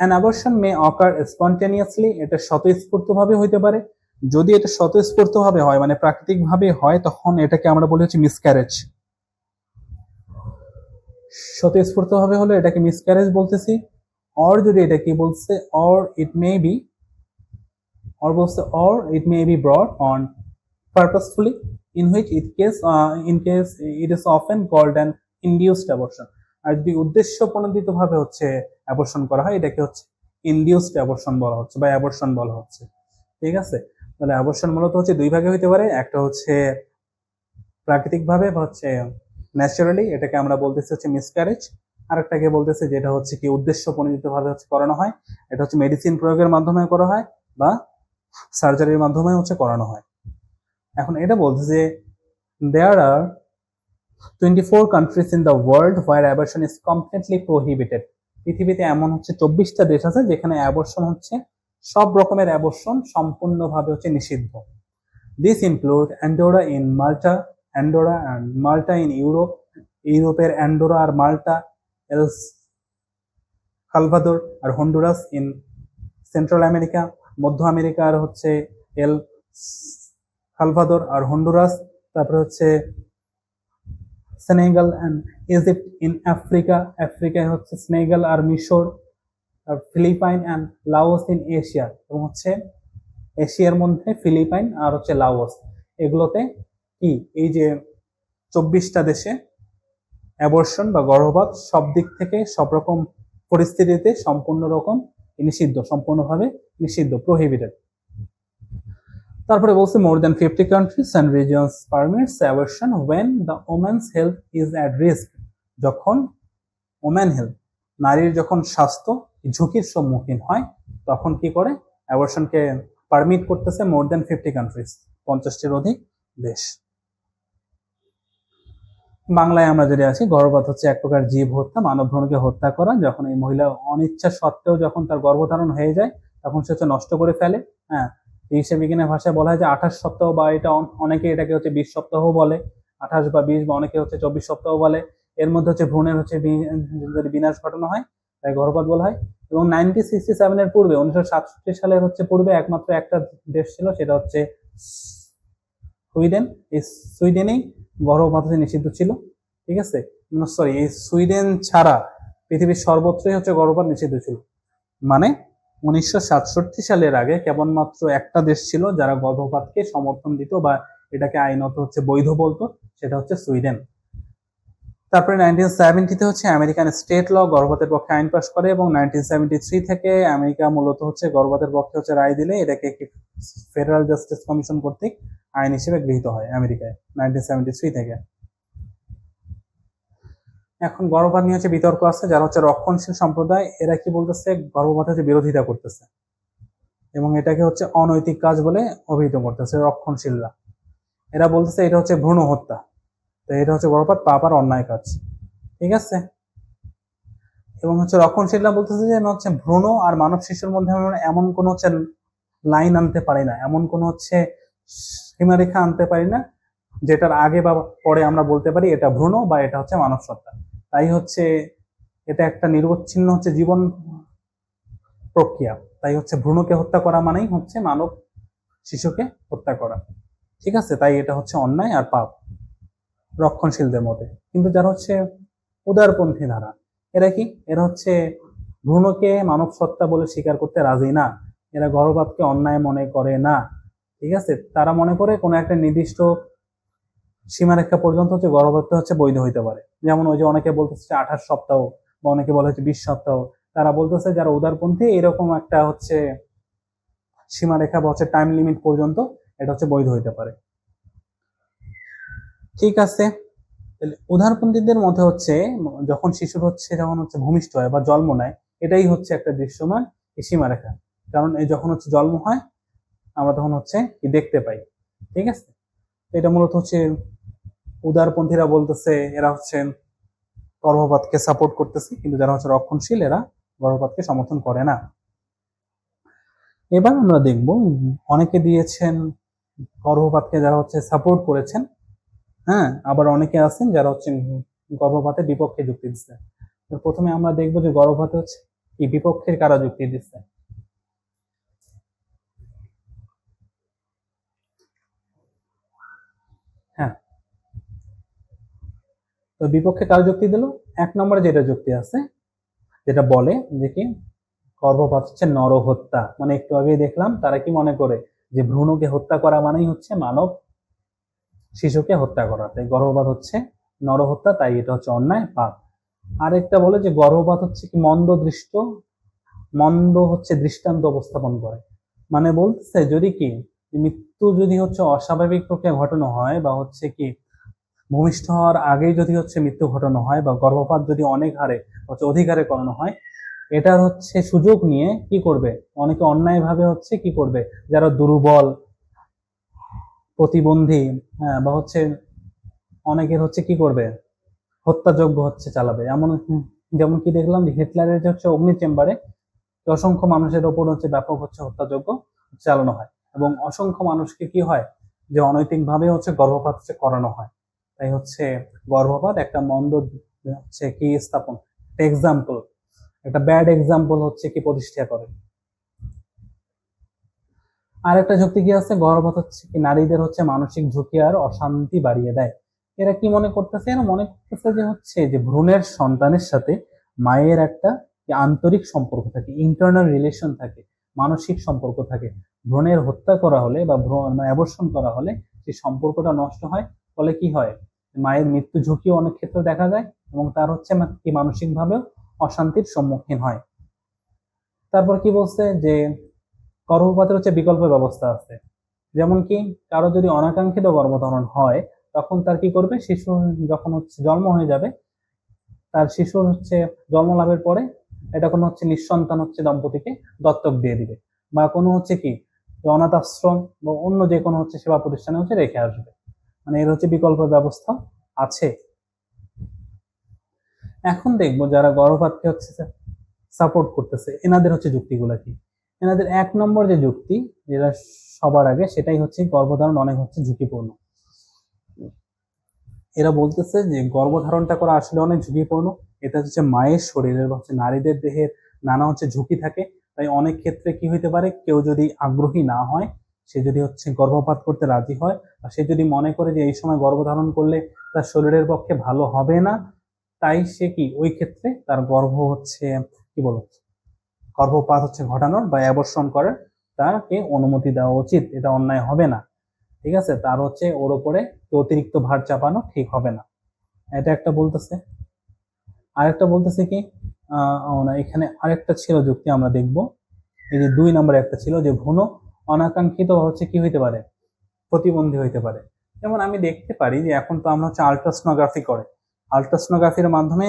An abortion may occur spontaneously, এটা স্বতঃস্ফূর্তভাবে হইতে পারে। যদি এটা স্বতঃস্ফূর্তভাবে হয়, মানে প্রাকৃতিকভাবে হয়, তখন এটাকে আমরা বলি হচ্ছে মিসক্যারেজ। স্বতঃস্ফূর্তভাবে হলে এটাকে মিসক্যারেজ বলতেছি। অর যদি এটা কি বলছে, or it may be ব্রট on purposefully in which in case it is often called an induced abortion. আর যদি উদ্দেশ্য প্রণোদিত ভাবে হচ্ছে অ্যাবর্শন করা হয় এটাকে হচ্ছে ইনডিউসড অ্যাবর্শন বলা হচ্ছে বা অ্যাবর্শন বলা হচ্ছে। ঠিক আছে, তাহলে অ্যাবর্শন মূলত হচ্ছে দুই ভাগে হইতে পারে, একটা হচ্ছে প্রাকৃতিক ভাবে বা হচ্ছে ন্যাচারালি, এটাকে আমরা বলতেছি হচ্ছে মিসক্যারেজ। আরেকটাকে বলতেছে যেটা হচ্ছে কি উদ্দেশ্য প্রণোদিত ভাবে হচ্ছে করানো হয়, এটা হচ্ছে মেডিসিন প্রয়োগের মাধ্যমে করা হয় বা সার্জারির মাধ্যমে হচ্ছে করানো হয়। এখন এটা বলছে যে there are 24 countries in the world where abortion is completely prohibited. পৃথিবীতে এমন হচ্ছে 24টা দেশ আছে যেখানে অ্যাবর্শন হচ্ছে সব রকমের অ্যাবর্শন সম্পূর্ণভাবে হচ্ছে নিষিদ্ধ। This include Andorra in Malta, Andorra and Malta in Europe, ইউরোপের অ্যান্ডোরা আর মাল্টা, এল সালভাদোর আর হন্ডুরাস ইন সেন্ট্রাল আমেরিকা, মধ্য আমেরিকা আর হচ্ছে এল সালভাদোর আর হন্ডুরাস, তারপরে হচ্ছে Senegal and Egypt in Africa, আফ্রিকায় হচ্ছে সেনেগাল আর মিশর, আর Philippine and Laos in Asia, এবং হচ্ছে এশিয়ার মধ্যে ফিলিপাইন আর হচ্ছে লাওস, এগুলোতে কি এই যে 24টা দেশে অ্যাবর্শন বা গর্ভপাত সব দিক থেকে সব রকম পরিস্থিতিতে সম্পূর্ণ রকম নিষিদ্ধ, সম্পূর্ণভাবে নিষিদ্ধ, প্রহিবিটেড। তারপরে বলছে more than 50 countries and regions permits abortion when the women's health is at risk. যখন ওমেন হেলথ, নারীর যখন স্বাস্থ্য ঝুঁকির সম্মুখীন হয় তখন কি করে অ্যাবর্শনকে পারমিট করতেছে মোর দ্যান 50 কান্ট্রিজ, 50টির অধিক দেশ। বাংলায় আমরা যেটা আছি, গর্ভপাত হচ্ছে এক প্রকার জীব হত্যা, মানব ভ্রূণকে হত্যা করা। যখন এই মহিলা অনিচ্ছা সত্ত্বেও যখন তার গর্ভধারণ হয়ে যায় তখন সে হচ্ছে নষ্ট করে ফেলে। হ্যাঁ, চিকিৎসা বিজ্ঞানের ভাষায় বলা হয় যে 28 সপ্তাহ, বা এটা অনেকে এটাকে হচ্ছে 20 সপ্তাহ বলে, 28 বা 20, বা অনেকে হচ্ছে 24 সপ্তাহ বলে। এর মধ্যে হচ্ছে ভ্রূণের হচ্ছে যদি বিনাশ ঘটানো হয় তাই গর্ভপাত বলা হয়। এবং 1967 এর পূর্বে, 1967 সালের হচ্ছে পূর্বে একমাত্র একটা দেশ ছিল, সেটা হচ্ছে সুইডেন। এই সুইডেনেই গর্ভপাত নিষিদ্ধ ছিল। ঠিক আছে, সরি, এই সুইডেন ছাড়া পৃথিবীর সর্বত্রই হচ্ছে গর্ভপাত নিষিদ্ধ ছিল। মানে 1967 সালের আগে কেবলমাত্র একটা দেশ ছিল যারা গর্ভপাতকে সমর্থন দিত বা এটাকে আইনত হচ্ছে বৈধ বলতো, সেটা হচ্ছে সুইডেন। তারপরে 1970-তে হচ্ছে আমেরিকান স্টেট ল গর্ভপাতের পক্ষে আইন পাশ করে, এবং 1973 থেকে আমেরিকা মূলত হচ্ছে গর্ভপাতের পক্ষে হচ্ছে রায় দিলে এটাকে একটি ফেডারেল জাস্টিস কমিশন কর্তৃক আইন হিসেবে গৃহীত হয় আমেরিকায় 1973 থেকে। এখন গর্ভপাত নিয়ে হচ্ছে বিতর্ক আছে, যারা হচ্ছে রক্ষণশীল সম্প্রদায়, এরা কি বলতেছে গর্ভপাত হচ্ছে বিরোধিতা করতেছে এবং এটাকে হচ্ছে অনৈতিক কাজ বলে অভিহিত করতেছে রক্ষণশীলরা। এরা বলতেছে এটা হচ্ছে ভ্রূণ হত্যা, তো এটা হচ্ছে গর্ভপাত পাপ আর অন্যায় কাজ। ঠিক আছে, এবং হচ্ছে রক্ষণশীলরা বলতেছে যে হচ্ছে ভ্রূণ আর মানব শিশুর মধ্যে আমরা এমন কোনো হচ্ছে লাইন আনতে পারি না, এমন কোনো হচ্ছে সীমারেখা আনতে পারি না যেটার আগে বা পরে আমরা বলতে পারি এটা ভ্রূণ বা এটা হচ্ছে মানব সত্তা। তাই হচ্ছে এটা একটা নিরবচ্ছিন্ন হচ্ছে জীবন প্রক্রিয়া, তাই হচ্ছে ভ্রূণকে হত্যা করা মানেই হচ্ছে মানব শিশুকে হত্যা করা। ঠিক আছে, তাই এটা হচ্ছে অন্যায় আর পাপ রক্ষণশীলদের মতে। কিন্তু যারা হচ্ছে উদারপন্থী ধারা, এরা কি, এরা হচ্ছে ভ্রূণকে মানব সত্তা বলে স্বীকার করতে রাজি না, এরা গর্ভপাতকে অন্যায় মনে করে না। ঠিক আছে, তারা মনে করে কোনো একটা নির্দিষ্ট সীমারেখা পর্যন্ত হচ্ছে গর্ভপাত হচ্ছে বৈধ হইতে পারে। যেমন ওই যে অনেকে বলতেছে 28 সপ্তাহ, বা অনেকে বলে হচ্ছে 20 সপ্তাহ। তারা বলতেছে যারা উদারপন্থী এরকম একটা হচ্ছে সীমারেখা বা হচ্ছে টাইম লিমিট পর্যন্ত এটা হচ্ছে বৈধ হইতে পারে। ঠিক আছে, উদারপন্থীদের মধ্যে হচ্ছে যখন শিশুর হচ্ছে যখন হচ্ছে ভূমিষ্ঠ হয় বা জন্ম নেয়, এটাই হচ্ছে একটা দৃশ্যমান সীমারেখা। কারণ এই যখন হচ্ছে জন্ম হয় আমরা তখন হচ্ছে কি দেখতে পাই। ঠিক আছে, এটা মূলত হচ্ছে উদারপন্থীরা বলতেছে এরা হচ্ছে গর্ভপাতকে সাপোর্ট করতেছে, কিন্তু যারা হচ্ছে রক্ষণশীল এরা গর্ভপাতকে সমর্থন করে না। এবার আমরা দেখব অনেকে দিয়েছেন গর্ভপাতকে যারা হচ্ছে সাপোর্ট করেছেন, হ্যাঁ, আবার অনেকে আছেন যারা হচ্ছে গর্ভপাতের বিপক্ষে যুক্তি দিচ্ছে। প্রথমে আমরা দেখবো যে গর্ভপাতে হচ্ছে কি বিপক্ষের কারা যুক্তি দিচ্ছে। হ্যাঁ, তো বিপক্ষে কার যুক্তি দিল? 1 নম্বরে যেটা যুক্তি আছে, যেটা বলে যে কি গর্ভপাত হচ্ছে নরহত্যা। মানে একটু আগেই দেখলাম তারা কি মনে করে যে ভ্রূণকে হত্যা করা মানেই হচ্ছে মানব শিশুকে হত্যা করা, তাই গর্ভপাত হচ্ছে নরহত্যা, তাই এটা হচ্ছে অন্যায় পাপ। আরেকটা বলে যে গর্ভপাত হচ্ছে কি মন্দ হচ্ছে দৃষ্টান্ত উপস্থাপন করে, মানে বলতেছে যদি কি মৃত্যু যদি হচ্ছে অস্বাভাবিক প্রক্রিয়া ঘটানো হয় বা হচ্ছে কি ভূমিষ্ঠ হওয়ার আগেই যদি হচ্ছে মৃত্যু ঘটানো হয় বা গর্ভপাত যদি অনেক হারে হচ্ছে অধিকারে করানো হয়, এটার হচ্ছে সুযোগ নিয়ে কি করবে, অনেকে অন্যায় ভাবে হচ্ছে কি করবে, যারা দুর্বল প্রতিবন্ধী, হ্যাঁ, বা হচ্ছে অনেকের হচ্ছে কি করবে, হত্যাযজ্ঞ হচ্ছে চালাবে। এমন যেমন কি দেখলাম যে হিটলারের যে হচ্ছে অগ্নি চেম্বারে অসংখ্য মানুষের ওপর হচ্ছে ব্যাপক হচ্ছে হত্যাযজ্ঞ চালানো হয় এবং অসংখ্য মানুষকে কি হয় যে অনৈতিক ভাবে হচ্ছে গর্ভপাত হচ্ছে করানো হয়। তাই হচ্ছে গর্ভপাত একটা মন্দ হচ্ছে কি স্থাপন, এক্সাম্পল, একটা ব্যাড এক্সাম্পল হচ্ছে কি প্রতিষ্ঠা করে। আর একটা যুক্তি কি আছে, গর্ভপাত হচ্ছে কি নারীদের হচ্ছে মানসিক ঝুঁকি আর অশান্তি বাড়িয়ে দেয়। এরা কি মনে করতেছে, এরা মনে করতেছে যে হচ্ছে যে ভ্রূণের সন্তানের সাথে মায়ের একটা আন্তরিক সম্পর্ক থাকে, ইন্টারনাল রিলেশন থাকে, মানসিক সম্পর্ক থাকে। ভ্রূণের হত্যা করা হলে বা ভ্রূণ অ্যাবর্শন করা হলে সেই সম্পর্কটা নষ্ট হয়, ফলে কি হয়, মায়ের মৃত্যু ঝুঁকিও অনেক ক্ষেত্রে দেখা যায় এবং তার হচ্ছে কি মানসিক ভাবেও অশান্তির সম্মুখীন হয়। তারপর কি বলছে যে গর্ভপাতের হচ্ছে বিকল্প ব্যবস্থা আছে, যেমন কি কারো যদি অনাকাঙ্ক্ষিত গর্ভধারণ হয় তখন তার কি করবে, শিশু যখন হচ্ছে জন্ম হয়ে যাবে, তার শিশুর হচ্ছে জন্ম লাভের পরে এটা কোনো হচ্ছে নিঃসন্তান হচ্ছে দম্পতিকে দত্তক দিয়ে দিবে বা কোনো হচ্ছে কি অনাথ আশ্রম বা অন্য যে কোনো হচ্ছে সেবা প্রতিষ্ঠানে হচ্ছে রেখে আসবে, মানে এর হচ্ছে বিকল্প ব্যবস্থা আছে। এখন দেখবো যারা গর্ভপাতকে হচ্ছে সাপোর্ট করতেছে এনাদের হচ্ছে যুক্তিগুলা কি। এনাদের এক নম্বর যে যুক্তি যেটা সবার আগে, সেটাই হচ্ছে গর্ভধারণ অনেক হচ্ছে ঝুঁকিপূর্ণ। এরা বলতেছে যে গর্ভধারণটা করা আসলে অনেক ঝুঁকিপূর্ণ, এটা হচ্ছে মায়ের শরীরের বা হচ্ছে নারীদের দেহের নানা হচ্ছে ঝুঁকি থাকে। তাই অনেক ক্ষেত্রে কি হইতে পারে, কেউ যদি আগ্রহী না হয়, সে যদি হচ্ছে গর্ভপাত করতে রাজি হয় বা সে যদি মনে করে যে এই সময় গর্ভধারণ করলে তার শরীরের পক্ষে ভালো হবে না, তাই সে কি ওই ক্ষেত্রে তার গর্ভ হচ্ছে কি বলো গর্ভপাত হচ্ছে ঘটানোর বা অ্যাবর্শন করার তাকে অনুমতি দেওয়া উচিত, এটা অন্যায় হবে না। ঠিক আছে, তার হচ্ছে ওর উপরে অতিরিক্ত ভার চাপানো ঠিক হবে না, এটা একটা বলতেছে। আরেকটা বলতেছে কি না, এখানে আরেকটা ছিল যুক্তি আমরা দেখব, এই যে 2 নম্বরে একটা ছিল যে ভ্রূণ অনাকাঙ্ক্ষিত হচ্ছে কি হইতে পারে, প্রতিবন্ধী হইতে পারে। যেমন আমি দেখতে পারি যে এখন তো আমরা হচ্ছে আলট্রাসোনোগ্রাফি করে, আলট্রাসোনোগ্রাফির মাধ্যমে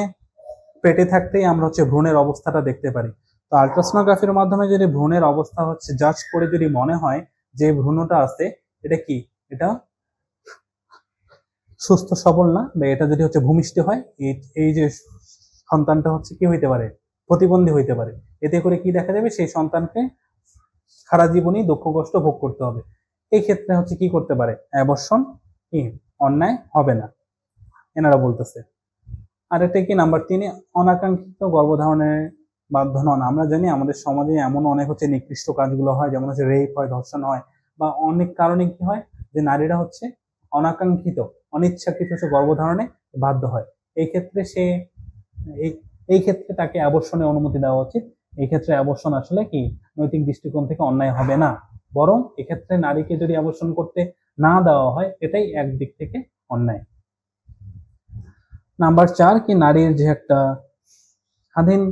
পেটে থাকতেই আমরা হচ্ছে ভ্রূণের অবস্থাটা দেখতে পারি। তো আলট্রাসোনোগ্রাফির মাধ্যমে যদি ভ্রূণের অবস্থা হচ্ছে জাজ করে যদি মনে হয় যে ভ্রূণটা আছে এটা কি, এটা সুস্থ সবল না, বা এটা যদি হচ্ছে ভূমিষ্ঠ হয়, এই যে সন্তানটা হচ্ছে কি হইতে পারে, প্রতিবন্ধী হইতে পারে, এতে করে কি দেখা যাবে, সেই সন্তানকে সারা জীবনই দুঃখ কষ্ট ভোগ করতে হবে। এই ক্ষেত্রে হচ্ছে কি করতে পারে, অ্যাবর্শন কি অন্যায় হবে না, এনারা বলতেছে। আর এটা কি নাম্বার 3, অনাকাঙ্ক্ষিত গর্ভধারণের বাধ্য নন। আমরা জানি আমাদের সমাজে এমন অনেক হচ্ছে নিকৃষ্ট কাজগুলো হয়, যেমন হচ্ছে রেপ হয়, ধর্ষণ হয়, বা অনেক কারণে কি হয় যে নারীরা হচ্ছে অনাকাঙ্ক্ষিত অনিচ্ছাকৃত হচ্ছে গর্ভধারণে বাধ্য হয়। এই ক্ষেত্রে সে এই এই ক্ষেত্রে তাকে অ্যাবর্শনের অনুমতি দেওয়া উচিত। এই ক্ষেত্রে অ্যাবর্শন আসলে কি নৈতিক দৃষ্টিকোণ থেকে অন্যায় হবে না, বরং এক্ষেত্রে নারীকে যদি অ্যাবর্শন করতে না দেওয়া হয় এটাই একদিক থেকে অন্যায়। নাম্বার 4 কি নারীর যে একটা স্বাধীন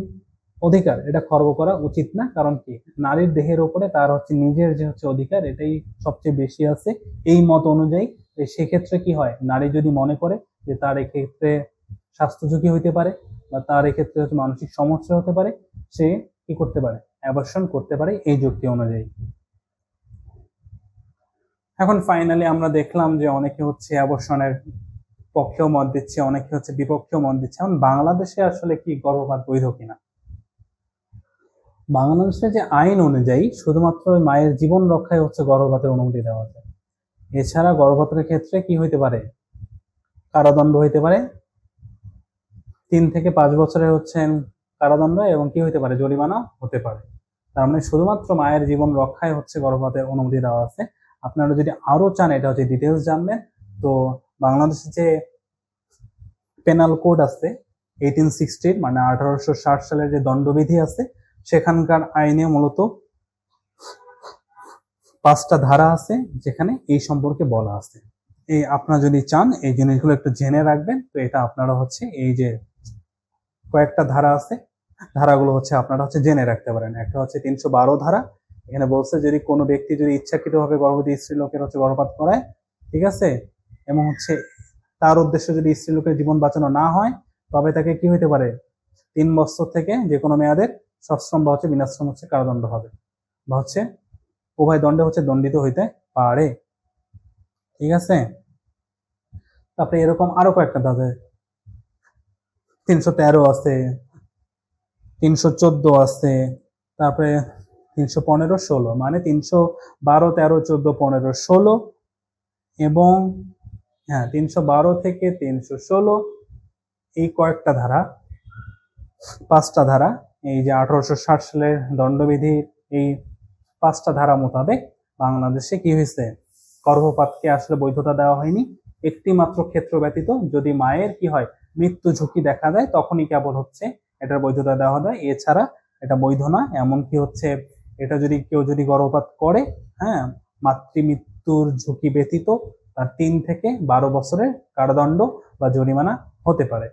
অধিকার এটা খর্ব করা উচিত না, কারণ কি নারীর দেহের উপরে তার হচ্ছে নিজের যে হচ্ছে অধিকার এটাই সবচেয়ে বেশি আছে এই মত অনুযায়ী। সেক্ষেত্রে কি হয়, নারী যদি মনে করে যে তার এক্ষেত্রে স্বাস্থ্য ঝুঁকি হইতে পারে বা তার এক্ষেত্রে হচ্ছে মানসিক সমস্যা হতে পারে, সে কি করতে পারে, অ্যাবর্শন করতে পারে এই যুক্তি অনুযায়ী। এখন ফাইনালি আমরা দেখলাম যে অনেকে হচ্ছে অ্যাবর্শনের পক্ষেও মত দিচ্ছে, অনেকে হচ্ছে বিপক্ষেও মত দিচ্ছে। এখন বাংলাদেশে আসলে কি গর্ভপাত বৈধ কিনা, বাংলাদেশের যে আইন অনুযায়ী শুধুমাত্র মায়ের জীবন রক্ষায় হচ্ছে গর্ভপাতের অনুমতি দেওয়া যায়। এছাড়া গর্ভপাতের ক্ষেত্রে কি হইতে পারে, কারাদণ্ড হইতে পারে, 3 থেকে 5 বছরের হচ্ছে কারাদণ্ড এবং কি হইতে পারে, জরিমানা হতে পারে। তার মানে শুধুমাত্র মায়ের জীবন রক্ষায় হচ্ছে গর্ভপাতের অনুমতি দেওয়া আছে। আপনারা যদি আরো চান এটা হচ্ছে ডিটেলস জানবেন, তো বাংলাদেশে যে পেনাল কোড আছে 1860 মানে 1860 সালের যে দণ্ডবিধি আছে, সেখানকার আইনে মূলত 5টা ধারা আছে যেখানে এই সম্পর্কে বলা আছে। এই আপনারা যদি চান এই জিনিসগুলো একটু জেনে রাখবেন, তো এটা আপনারা হচ্ছে এই যে কয়েকটা ধারা আছে, ধারাগুলো হচ্ছে আপনারা হচ্ছে জেনে রাখতে পারেন। একটা হচ্ছে 312 ধারা, এখানে বলছে যদি কোনো ব্যক্তি যদি ইচ্ছাকৃতভাবে গর্ভবতী স্ত্রীলোকের হচ্ছে গর্ভপাত করায়, ঠিক আছে, এবং হচ্ছে তার উদ্দেশ্য যদি স্ত্রীলোকের জীবন বাঁচানো না হয়, তবে তাকে কি হইতে পারে, 3 বছর থেকে যে কোনো মেয়াদের সশ্রম বা হচ্ছে বিনাশ্রম হচ্ছে কারাদণ্ড হবে, বা হচ্ছে উভয় দণ্ডে হচ্ছে দণ্ডিত হইতে পারে। ঠিক আছে, তারপরে এরকম আরো কয়েকটা ধারা, 313 আছে, 314 আছে, তারপরে 315, 16, মানে 312, 13, 14, 15, 16 এবং হ্যাঁ 312 থেকে 316 এই কয়েকটা ধারা, 5টা ধারা, এই যে 1860 সালের দণ্ডবিধির এই 5টা ধারা মোতাবেক বাংলাদেশে কি হয়েছে, গর্ভপাতকে আসলে বৈধতা দেওয়া হয়নি। একটি মাত্র ক্ষেত্র ব্যতীত যদি মায়ের কি হয়, মৃত্যু ঝুঁকি দেখা দেয়, তখনই কেবল হচ্ছে এটার বৈধতা দেওয়া হয়, এছাড়া এটা বৈধ না। এমনকি হচ্ছে এটা যদি কেউ যদি গর্ভপাত করে, হ্যাঁ, মাতৃমৃত্যুর ঝুঁকি ব্যতীত তার 3 থেকে 12 বছরের কারাদণ্ড বা জরিমানা হতে পারে।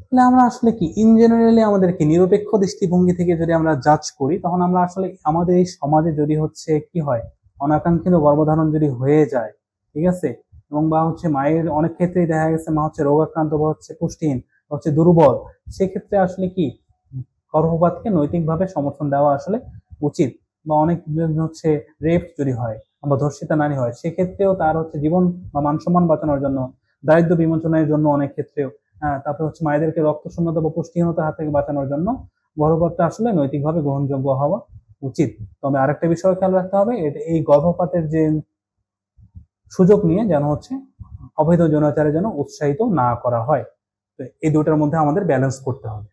তাহলে আমরা আসলে কি ইন জেনারেলি আমাদের কি নিরপেক্ষ দৃষ্টিভঙ্গি থেকে যদি আমরা জাজ করি, তখন আমরা আসলে আমাদের এই সমাজে যদি হচ্ছে কি হয়, অনাকাঙ্ক্ষিত গর্ভধারণ যদি হয়ে যায়, ঠিক আছে, এবং বা হচ্ছে মায়ের অনেক ক্ষেত্রেই দেখা গেছে মা হচ্ছে রোগাক্রান্ত বা হচ্ছে পুষ্টিহীন বা হচ্ছে দুর্বল, সেক্ষেত্রে আসলে কি গর্ভপাতকে নৈতিকভাবে সমর্থন দেওয়া আসলে উচিত। বা অনেক হচ্ছে রেপ যদি হয় বা ধর্ষিতা নারী হয়, সেক্ষেত্রেও তার হচ্ছে জীবন বা মান সম্মান বাঁচানোর জন্য, দারিদ্র বিমোচনের জন্য অনেক ক্ষেত্রেও, তারপরে হচ্ছে মায়েদেরকে রক্ত শূন্যতা বা পুষ্টিহীনতার হাত থেকে বাঁচানোর জন্য গর্ভপাতটা আসলে নৈতিকভাবে গ্রহণযোগ্য হওয়া উচিত। তবে আরেকটা বিষয় খেয়াল রাখতে হবে, এই গর্ভপাতের যে সুযোগ নিয়ে যেন হচ্ছে অবৈধ যৌনাচারের জন্য উৎসাহিত না করা হয়। তো এই দুটার মধ্যে আমাদের ব্যালেন্স করতে হবে।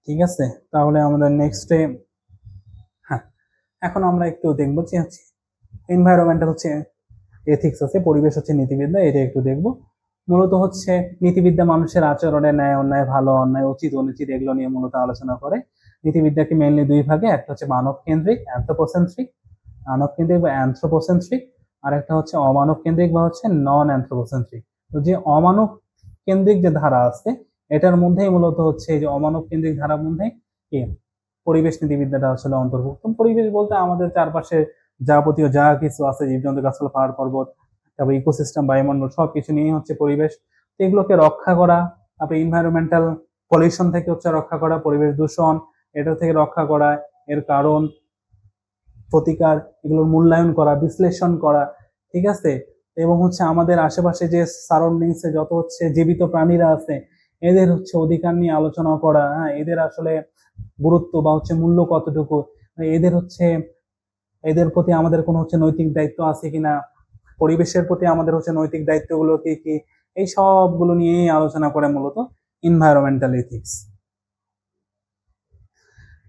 ঠিক আছে, তাহলে আমাদের নেক্সটে, হ্যাঁ, এখন আমরা একটু দেখবো যে হচ্ছে এনভায়রনমেন্টাল হচ্ছে এথিক্স আছে, পরিবেশ হচ্ছে নীতিবিদ্যা, এটা একটু দেখবো। মূলত হচ্ছে নীতিবিদ্যা মানুষের আচরণে ন্যায় অন্যায়, ভালো অন্যায়, উচিত অনুচিত এগুলো নিয়ে মূলত আলোচনা করে। নীতিবিদ্যাকে মেইনলি 2 ভাগে, একটা হচ্ছে মানব কেন্দ্রিক অ্যানথ্রোপোসেন্ট্রিক, মানব কেন্দ্রিক বা অ্যানথ্রোপোসেন্ট্রিক, আর একটা হচ্ছে অমানব কেন্দ্রিক বা হচ্ছে নন অ্যানথ্রোপোসেন্ট্রিক। তো যে অমানব কেন্দ্রিক যে ধারা আছে, এটার মধ্যেই মূলত হচ্ছে এই যে অমানব কেন্দ্রিক ধারার মধ্যে কি পরিবেশ নীতিবিদ্যাটা আসলে অন্তর্ভুক্ত। পরিবেশ বলতে আমাদের চারপাশে যাবতীয় যা কিছু আছে, জীবজন্তু, গাছপালা, পাহাড় পর্বত, তারপর ইকোসিস্টেম, বায়ুমণ্ডল, সবকিছু নিয়ে হচ্ছে পরিবেশ। এগুলোকে রক্ষা করা, তারপরে ইনভায়রনমেন্টাল পলিউশন থেকে হচ্ছে রক্ষা করা, পরিবেশ দূষণ এটা থেকে রক্ষা করা, এর কারণ প্রতিকার, এগুলোর মূল্যায়ন করা, বিশ্লেষণ করা, ঠিক আছে, এবং হচ্ছে আমাদের আশেপাশে যে সারাউন্ডিংসে যত হচ্ছে জীবিত প্রাণীরা আছে, এদের হচ্ছে অধিকার নিয়ে আলোচনা করা, হ্যাঁ, এদের আসলে গুরুত্ব বা হচ্ছে মূল্য কতটুকু, এদের হচ্ছে এদের প্রতি আমাদের কোনো হচ্ছে নৈতিক দায়িত্ব আছে কিনা, পরিবেশের প্রতি আমাদের হচ্ছে নৈতিক দায়িত্বগুলো কি কি, এই সবগুলো নিয়েই আলোচনা করে মূলত এনভায়রনমেন্টাল এথিক্স।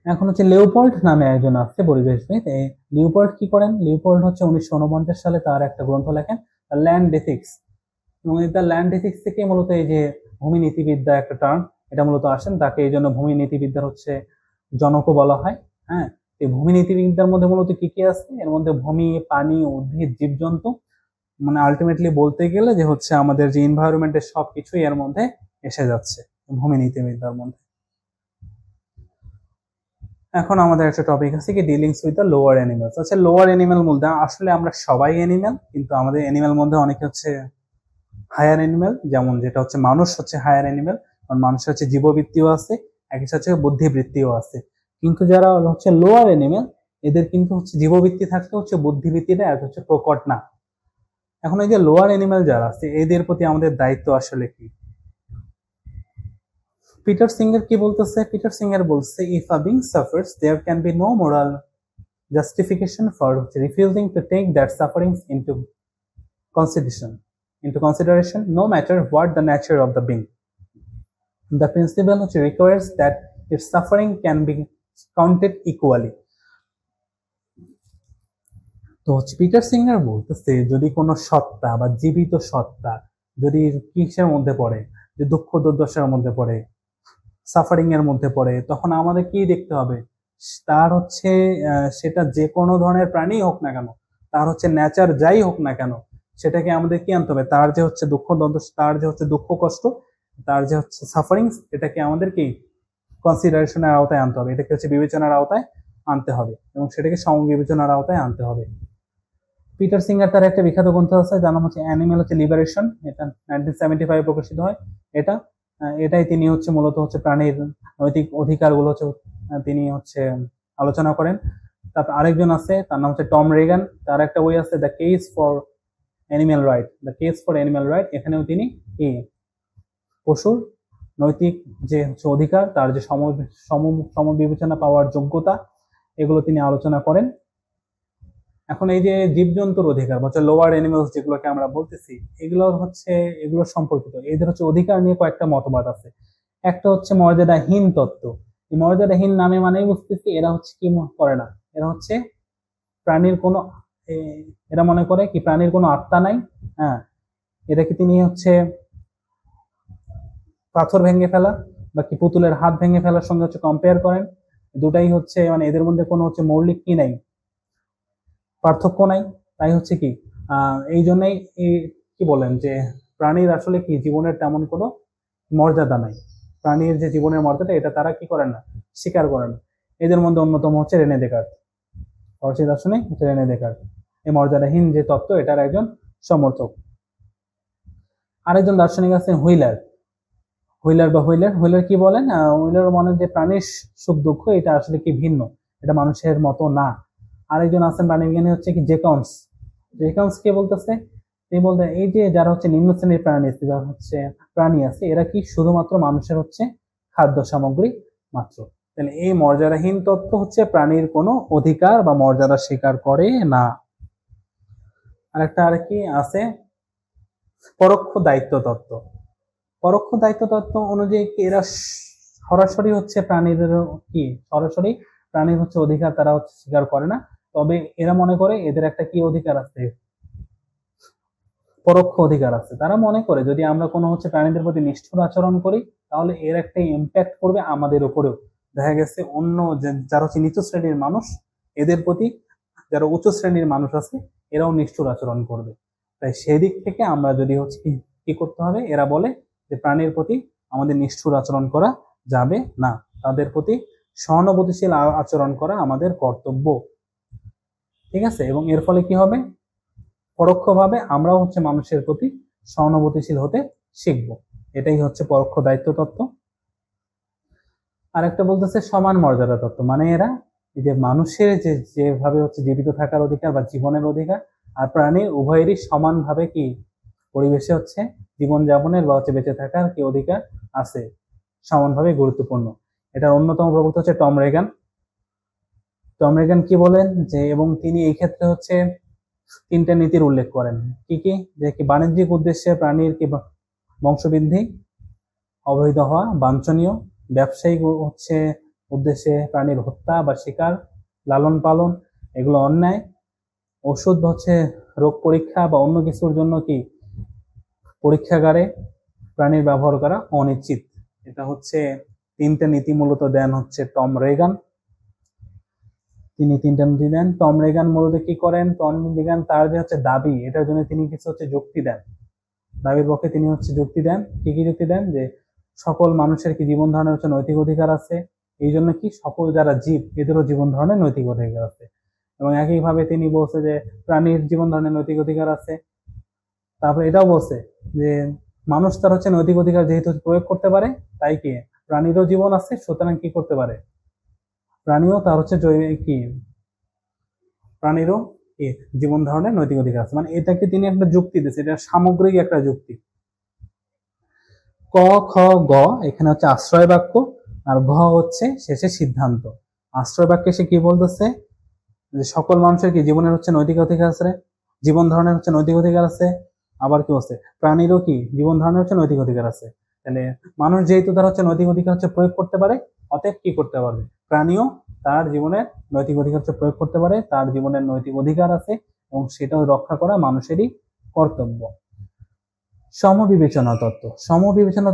এখন হচ্ছে লিওপোল্ড নামে একজন আছে পরিবেশবিদ। এই লিওপোল্ড কি করেন, লিওপোল্ড হচ্ছে 1949 সালে তার একটা গ্রন্থ লেখেন, ল্যান্ড এথিক্স, এবং এই ল্যান্ড এথিক্স থেকে মূলত এই যে ভূমি নীতিবিদ্যা একটা টার্ম, এটা মূলত আসেন, তাকে এই জন্য ভূমি নীতিবিদ্যার হচ্ছে জনকও বলা হয়। হ্যাঁ, এই ভূমি নীতিবিদ্যার মধ্যে মূলত কি কি আছে, এর মধ্যে ভূমি, পানি, উদ্ভিদ, জীবজন্তু, মানে আলটিমেটলি বলতে গেলে যে হচ্ছে আমাদের যে এনভায়রনমেন্টের সবকিছুই এর মধ্যে এসে যাচ্ছে ভূমি নীতিবিদ্যার মধ্যে। এখন আমাদের একটা টপিক আছে কি dealings with the lower animals. আচ্ছা, লোয়ার অ্যানিমাল বলতে আসলে আমরা সবাই অ্যানিমাল, কিন্তু আমাদের অ্যানিমাল মধ্যে অনেকে হচ্ছে হায়ার অ্যানিমাল, যেমন যেটা হচ্ছে মানুষ হচ্ছে হায়ার অ্যানিমাল, কারণ মানুষের হচ্ছে জীববৃত্তিও আছে, একই সাথে বুদ্ধিবৃত্তিও আছে। কিন্তু যারা হচ্ছে লোয়ার অ্যানিমাল, এদের কিন্তু হচ্ছে জীববৃত্তি থাকতে হচ্ছে বুদ্ধিবৃত্তিটা এত হচ্ছে প্রকট না। এখন এই যে লোয়ার অ্যানিমাল যারা আছে, এদের প্রতি আমাদের দায়িত্ব আসলে কি? পিটার সিঙ্গার কি বলতেছে, পিটার সিঙ্গার বলছে, if a being suffers there can be no moral justification for refusing to take that sufferings into consideration, no matter what the nature of the being. The principle which requires that its suffering can be counted equally. তো পিটার সিঙ্গার বলতেছে, যদি কোনো সত্তা বা জীবিত সত্তা যদি কিসের মধ্যে পড়ে, যে দুঃখ দুর্দশার মধ্যে পড়ে, সাফারিং এর মধ্যে পড়ে, তখন আমাদের কি দেখতে হবে, তার হচ্ছে সেটা যে কোনো ধরনের প্রাণী হোক না কেন, তার হচ্ছে নেচার যাই হোক না কেন, সেটাকে আমাদের কি আনতে হবে, তার যে হচ্ছে দুঃখ দ্বন্দ্ব, তার যে হচ্ছে দুঃখ কষ্ট, তার যে হচ্ছে সাফারিংস, এটাকে আমাদের কি কনসিডারেশনের আওতায় আনতে হবে, এটাকে হচ্ছে বিবেচনার আওতায় আনতে হবে, এবং সেটাকে সমবিবেচনার আওতায় আনতে হবে। পিটার সিঙ্গার তার একটা বিখ্যাত গ্রন্থ আছে যার নাম হচ্ছে অ্যানিমেল হচ্ছে লিবারেশন, এটা 1975 প্রকাশিত হয়। এটা এটাই তিনি হচ্ছে মূলত হচ্ছে প্রাণীর নৈতিক অধিকারগুলো হচ্ছে তিনি হচ্ছে আলোচনা করেন। তারপর আরেকজন আছে, তার নাম হচ্ছে টম রেগান, তার একটা বই আছে the case for animal right, the case for animal right. এখানেও তিনি কি পশুর নৈতিক যে হচ্ছে অধিকার, তার যে সমবিবেচনা পাওয়ার যোগ্যতা, এগুলো তিনি আলোচনা করেন। এখন এই যে জীবজন্তুর অধিকার হচ্ছে লোয়ার অ্যানিমেলস যেগুলোকে আমরা বলতেছি, এগুলো হচ্ছে এগুলো সম্পর্কিত, এদের হচ্ছে অধিকার নিয়ে কয়েকটা মতবাদ আছে। একটা হচ্ছে মর্যাদাহীন তত্ত্ব। এই মর্যাদাহীন নামে মানেই বুঝতেছি এরা হচ্ছে কি করে না, এরা হচ্ছে প্রাণীর কোনো এরা মনে করে কি প্রাণীর কোনো আত্মা নাই। হ্যাঁ, এটাকে তিনি হচ্ছে পাথর ভেঙে ফেলা বা কি পুতুলের হাত ভেঙে ফেলার সঙ্গে হচ্ছে কম্পেয়ার করেন। দুটাই হচ্ছে মানে এদের মধ্যে কোনো হচ্ছে মৌলিক কি নাই, পার্থক্য নাই। তাই হচ্ছে কি এই জন্যই কি বলেন যে প্রাণীর আসলে কি জীবনের তেমন কোনো মর্যাদা নাই, প্রাণীর যে জীবনের মর্যাদা এটা তারা কি করেন না, স্বীকার করেন না। এদের মধ্যে অন্যতম হচ্ছে রেনে দেকার্ত, ফরাসি দার্শনিক হচ্ছে রেনে দেকার্ত, এই মর্যাদাহীন যে তত্ত্ব এটার একজন সমর্থক। আরেকজন দার্শনিক আছেন হুইলার, হুইলার কি বলেন, হুইলার মনে যে প্রাণীর সুখ দুঃখ এটা আসলে কি ভিন্ন, এটা মানুষের মতো না। আরেকজন আছেন প্রাণীবিজ্ঞানী হচ্ছে কি জেকান্স কে বলতেছে, তিনি বলতে এই যে যারা হচ্ছে নিম্ন শ্রেণীর প্রাণী আছে এরা কি শুধুমাত্র মানুষের হচ্ছে খাদ্য সামগ্রী মাত্র। তাহলে এই মর্যাদাহীন তত্ত্ব হচ্ছে প্রাণীর কোনো অধিকার বা মর্যাদা স্বীকার করে না। আর কি আছে পরোক্ষ দায়িত্ব তত্ত্ব। পরোক্ষ দায়িত্ব তত্ত্ব অনুযায়ী এরা সরাসরি হচ্ছে প্রাণীর হচ্ছে অধিকার তারা হচ্ছে স্বীকার করে না, তবে এরা মনে করে এদের একটা কি অধিকার আছে, পরোক্ষ অধিকার আছে। তারা মনে করে যদি আমরা কোনো হচ্ছে প্রাণীদের প্রতি নিষ্ঠুর আচরণ করি তাহলে এর একটা ইম্প্যাক্ট করবে আমাদের উপরেও। দেখা গেছে অন্য যারা হচ্ছে নিচু শ্রেণীর মানুষ, এদের প্রতি যারা উচ্চ শ্রেণীর মানুষ আছে এরাও নিষ্ঠুর আচরণ করবে। তাই সেদিক থেকে আমরা যদি হচ্ছে কি করতে হবে, এরা বলে যে প্রাণীর প্রতি আমাদের নিষ্ঠুর আচরণ করা যাবে না, তাদের প্রতি সহানুভূতিশীল আচরণ করা আমাদের কর্তব্য। ঠিক আছে, এবং এর ফলে কি হবে, পরোক্ষভাবে আমরাও হচ্ছে মানুষের প্রতি সহানুভূতিশীল হতে শিখব। এটাই হচ্ছে পরোক্ষ দায়িত্ব তত্ত্ব। আর একটা বলতেছে সমান মর্যাদা তত্ত্ব, মানে এরা এই যে মানুষের যেভাবে হচ্ছে জীবিত থাকার অধিকার বা জীবনের অধিকার, আর প্রাণীর উভয়েরই সমানভাবে কি পরিবেশে হচ্ছে জীবনযাপনের বা হচ্ছে বেঁচে থাকার কি অধিকার আছে, সমানভাবে গুরুত্বপূর্ণ। এটার অন্যতম প্রবক্তা হচ্ছে টম রেগান কি বলেন যে, এবং তিনি এই ক্ষেত্রে হচ্ছে 3টা নীতির উল্লেখ করেন। কি যে কি বাণিজ্যিক উদ্দেশ্যে প্রাণীর কি বংশবৃদ্ধি অবৈধ হওয়া বাঞ্ছনীয়, ব্যবসায়িক হচ্ছে উদ্দেশ্যে প্রাণীর হত্যা বা শিকার, লালন পালন এগুলো অন্যায়, ওষুধ হচ্ছে রোগ পরীক্ষা বা অন্য কিছুর জন্য কি পরীক্ষাগারে প্রাণীর ব্যবহার করা অনিশ্চিত। এটা হচ্ছে 3টা নীতি মূলত দেন হচ্ছে টম রেগান। তিনি 3টা নীতি দেন। টম রেগান মূলত কি করেন, টম রেগান তার যে হচ্ছে দাবি এটার জন্য তিনি কিছু হচ্ছে যুক্তি দেন, দাবির পক্ষে তিনি হচ্ছে যুক্তি দেন। কি যুক্তি দেন, যে সকল মানুষের কি জীবন ধারণের হচ্ছে নৈতিক অধিকার আছে, এই জন্য কি সকল যারা জীব এদেরও জীবন ধারণের নৈতিক অধিকার আছে। এবং একইভাবে তিনি বলছে যে প্রাণীর জীবন ধারণের নৈতিক অধিকার আছে। তারপরে এটাও বলছে যে মানুষ তার হচ্ছে নৈতিক অধিকার যেহেতু প্রয়োগ করতে পারে, তাই কি প্রাণীরও জীবন আছে, সুতরাং কি করতে পারে, প্রাণীও তার হচ্ছে প্রাণীরও জীবন ধারণের নৈতিক অধিকার আছে। মানে এটাকে তিনি একটা যুক্তি দিয়েছে, এটা সামগ্রিক একটা যুক্তি। ক খ গ এখানে হচ্ছে আশ্রয় বাক্য, আর ঘ হচ্ছে শেষে সিদ্ধান্ত। আশ্রয় বাক্যে সে কি বলতেছে, যে সকল মানুষের কি জীবনের হচ্ছে নৈতিক অধিকার আছে, জীবন ধারণের হচ্ছে নৈতিক অধিকার আছে। আবার কি বলছে, প্রাণীরও কি জীবন ধারণের হচ্ছে নৈতিক অধিকার আছে। তাহলে মানুষ যেহেতু তার হচ্ছে নৈতিক অধিকার হচ্ছে প্রয়োগ করতে পারে, অতএব কি করতে পারবে, প্রাণীও তার জীবনের নৈতিক অধিকার হচ্ছে প্রয়োগ করতে পারে, তার জীবনের নৈতিক অধিকার আছে, এবং সেটাও রক্ষা করা মানুষেরই কর্তব্য। সমবিবেচনা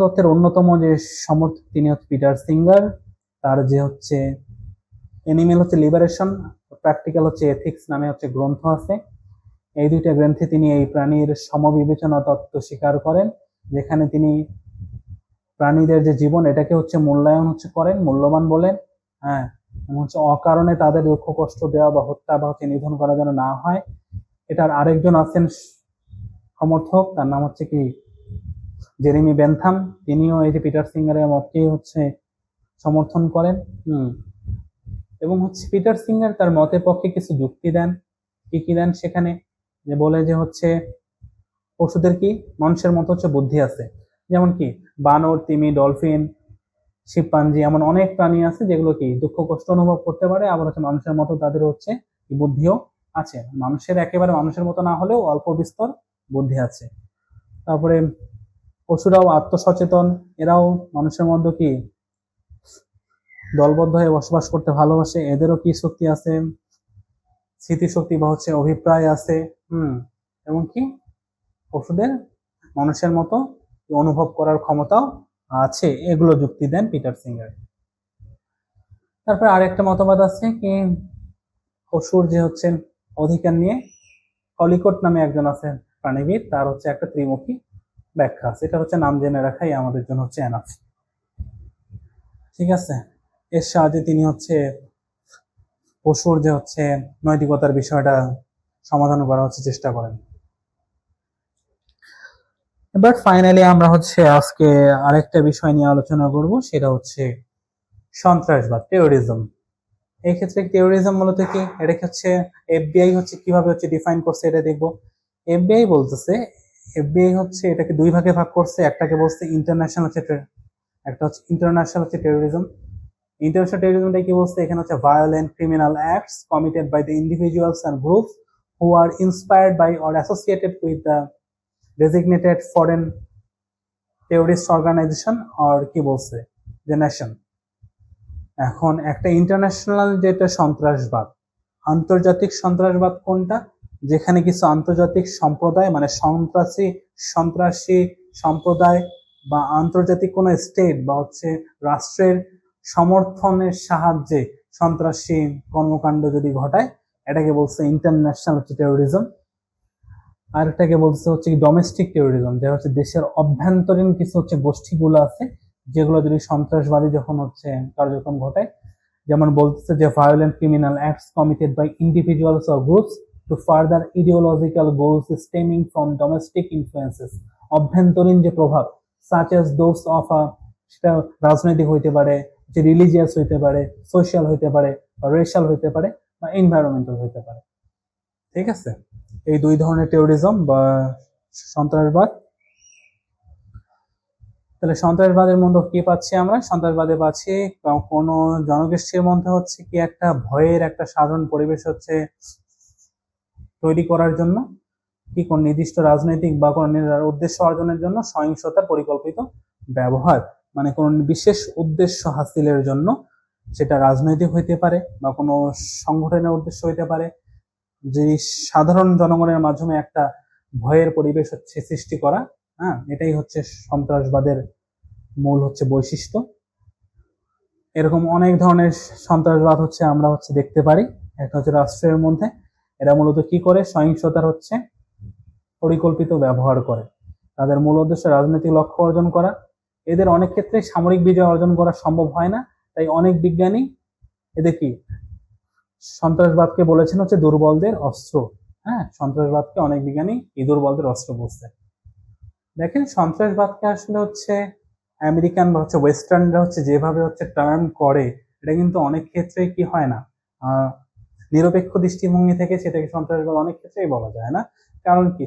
তত্ত্বের অন্যতম যে সমর্থক তিনি হচ্ছে পিটার সিঙ্গার। তার যে হচ্ছে অ্যানিমেল হচ্ছে লিবারেশন, প্র্যাকটিক্যাল হচ্ছে এথিক্স নামে হচ্ছে গ্রন্থ আছে। এই দুইটা গ্রন্থে তিনি এই প্রাণীর সমবিবেচনা তত্ত্ব স্বীকার করেন, যেখানে তিনি প্রাণীদের যে জীবন এটাকে মূল্যায়ন করেন, মূল্যবান বলেন। হ্যাঁ, অকারণে তাদের দুঃখ কষ্ট দেওয়া বা হত্যা বা নিধন করা যেন না হয়। এটার আরেকজন আছেন সমর্থক, তার নাম কি জেরেমি বেনথাম। তিনিও এই যে পিটার সিঙ্গারের মতকেই সমর্থন করেন। এবং পিটার সিঙ্গার তার মতের পক্ষে কিছু যুক্তি দেন। কি দেন সেখানে, যে বলে যে পশুদের কি মানুষের মতো বুদ্ধি আছে, যেমন কি বানর, তিমি, ডলফিন, শিম্পাঞ্জি, এমন অনেক প্রাণী আছে যেগুলো কি দুঃখ কষ্ট অনুভব করতে পারে, আবার মানুষের মতো তাদের বুদ্ধিও আছে। একেবারে মানুষের মতো না হলেও অল্প বিস্তর বুদ্ধি আছে। তারপরে পশুরাও আত্মসচেতন, এরাও মানুষের মধ্যে কি দলবদ্ধ হয়ে বসবাস করতে ভালোবাসে, এদেরও কি শক্তি আছে, স্মৃতিশক্তি বা অভিপ্রায় আছে। এবং কি পশুদের মানুষের মতো অনুভব করার ক্ষমতাও আছে, এগুলো যুক্তি দেন পিটার সিঙ্গার। তারপরে আরেকটা মতবাদ আছে কি পশুর যে অধিকার নিয়ে কলিকট নামে একজন আছে প্রাণীবিদ, তার একটা ত্রিমুখী ব্যাখ্যা আছে। এটা নাম জেনে রাখাই আমাদের জন্য এনাফ। ঠিক আছে, এর সাহায্যে তিনি পশুর যে নৈতিকতার বিষয়টা সমাধান করার চেষ্টা করেন। এবার ফাইনালি আমরা আজকে আরেকটা বিষয় নিয়ে আলোচনা করব, সেটা সন্ত্রাসবাদ, টেরোরিজম। এই ক্ষেত্রে টেরোরিজম মূলত কি, এটাকে এফবিআই কিভাবে ডিফাইন করছে এটা দেখবো। এফবিআই বলতেছে, এফবিআই এটাকে দুই ভাগে ভাগ করছে। একটাকে বলছে ইন্টারন্যাশনাল, একটা ইন্টারন্যাশনাল টেরোরিজম। ইন্টারন্যাশনাল টেরোরিজমটা কি বলছে, এখানে violent criminal acts committed by the individuals and groups who are inspired by or associated with the designated foreign terrorist organization or কি বলছে যে নেশন। এখন একটা ইন্টারন্যাশনাল যেটা সন্ত্রাসবাদ, আন্তর্জাতিক সন্ত্রাসবাদ কোনটা, যেখানে কিছু আন্তর্জাতিক সম্প্রদায় মানে সন্ত্রাসী সম্প্রদায় বা আন্তর্জাতিক কোনো স্টেট বা রাষ্ট্রের সমর্থনের সাহায্যে সন্ত্রাসী কর্মকাণ্ড যদি ঘটায়, এটাকে বলছে ইন্টারন্যাশনাল টেরোরিজম। আরেকটাকে বলছে ডোমেস্টিক টেরোরিজম, যা দেশের অভ্যন্তরীণ কিছু গোষ্ঠীগুলো আছে যেগুলো যদি সন্ত্রাসবাদী যখন কার্যক্রম ঘটায়, যেমন বলতেছে যে violent criminal acts committed by individuals or groups to further ideological goals stemming from domestic influences, অভ্যন্তরীণ যে প্রভাব, সাচ এস দোজ অফ সেটা রাজনৈতিক হইতে পারে, যে রিলিজিয়াস হইতে পারে, সোশ্যাল হইতে পারে, বা রেশাল হইতে পারে, বা এনভায়রনমেন্টাল হইতে পারে। ঠিক আছে, এই দুই ধরনের টেরোরিজম বা সন্ত্রাসবাদ। তাহলে সন্ত্রাসবাদের মধ্যে কি পাচ্ছি আমরা, সন্ত্রাসবাদে পাচ্ছি কোন জনগোষ্ঠীর মধ্যে কি একটা ভয়ের একটা সাধারণ পরিবেশ তৈরি করার জন্য, কি কোন নির্দিষ্ট রাজনৈতিক বা কোন উদ্দেশ্য অর্জনের জন্য সহিংসতার পরিকল্পিত ব্যবহার, মানে কোন বিশেষ উদ্দেশ্য হাসিলের জন্য, সেটা রাজনৈতিক হইতে পারে বা কোনো সংগঠনের উদ্দেশ্য হইতে পারে, যে সাধারণ জনগণের মাধ্যমে একটা ভয়ের পরিবেশ সৃষ্টি করা। হ্যাঁ, এটাই সন্ত্রাসবাদের মূল বৈশিষ্ট্য। এরকম অনেক ধরনের সন্ত্রাসবাদ আমরা দেখতে পারি। একটা রাষ্ট্রের মধ্যে এরা মূলত কি করে, সহিংসতার পরিকল্পিত ব্যবহার করে। তাদের মূল উদ্দেশ্য রাজনৈতিক লক্ষ্য অর্জন করা। এদের অনেক ক্ষেত্রে সামরিক বিজয় অর্জন করা সম্ভব হয় না, তাই অনেক বিজ্ঞানী এদের কি সন্ত্রাসবাদকে বলেছেন দুর্বলদের অস্ত্র। হ্যাঁ, সন্ত্রাসবাদকে অনেক বিজ্ঞানী দুর্বলদের অস্ত্র বলছে। দেখেন, সন্ত্রাসবাদকে আসলে আমেরিকান বা ওয়েস্টার্নরা যেভাবে টার্ম করে, এটা কিন্তু অনেক ক্ষেত্রে কি হয় না, নিরপেক্ষ দৃষ্টিভঙ্গি থেকে সেটাকে সন্ত্রাসবাদ অনেক ক্ষেত্রেই বলা যায় না। কারণ কি,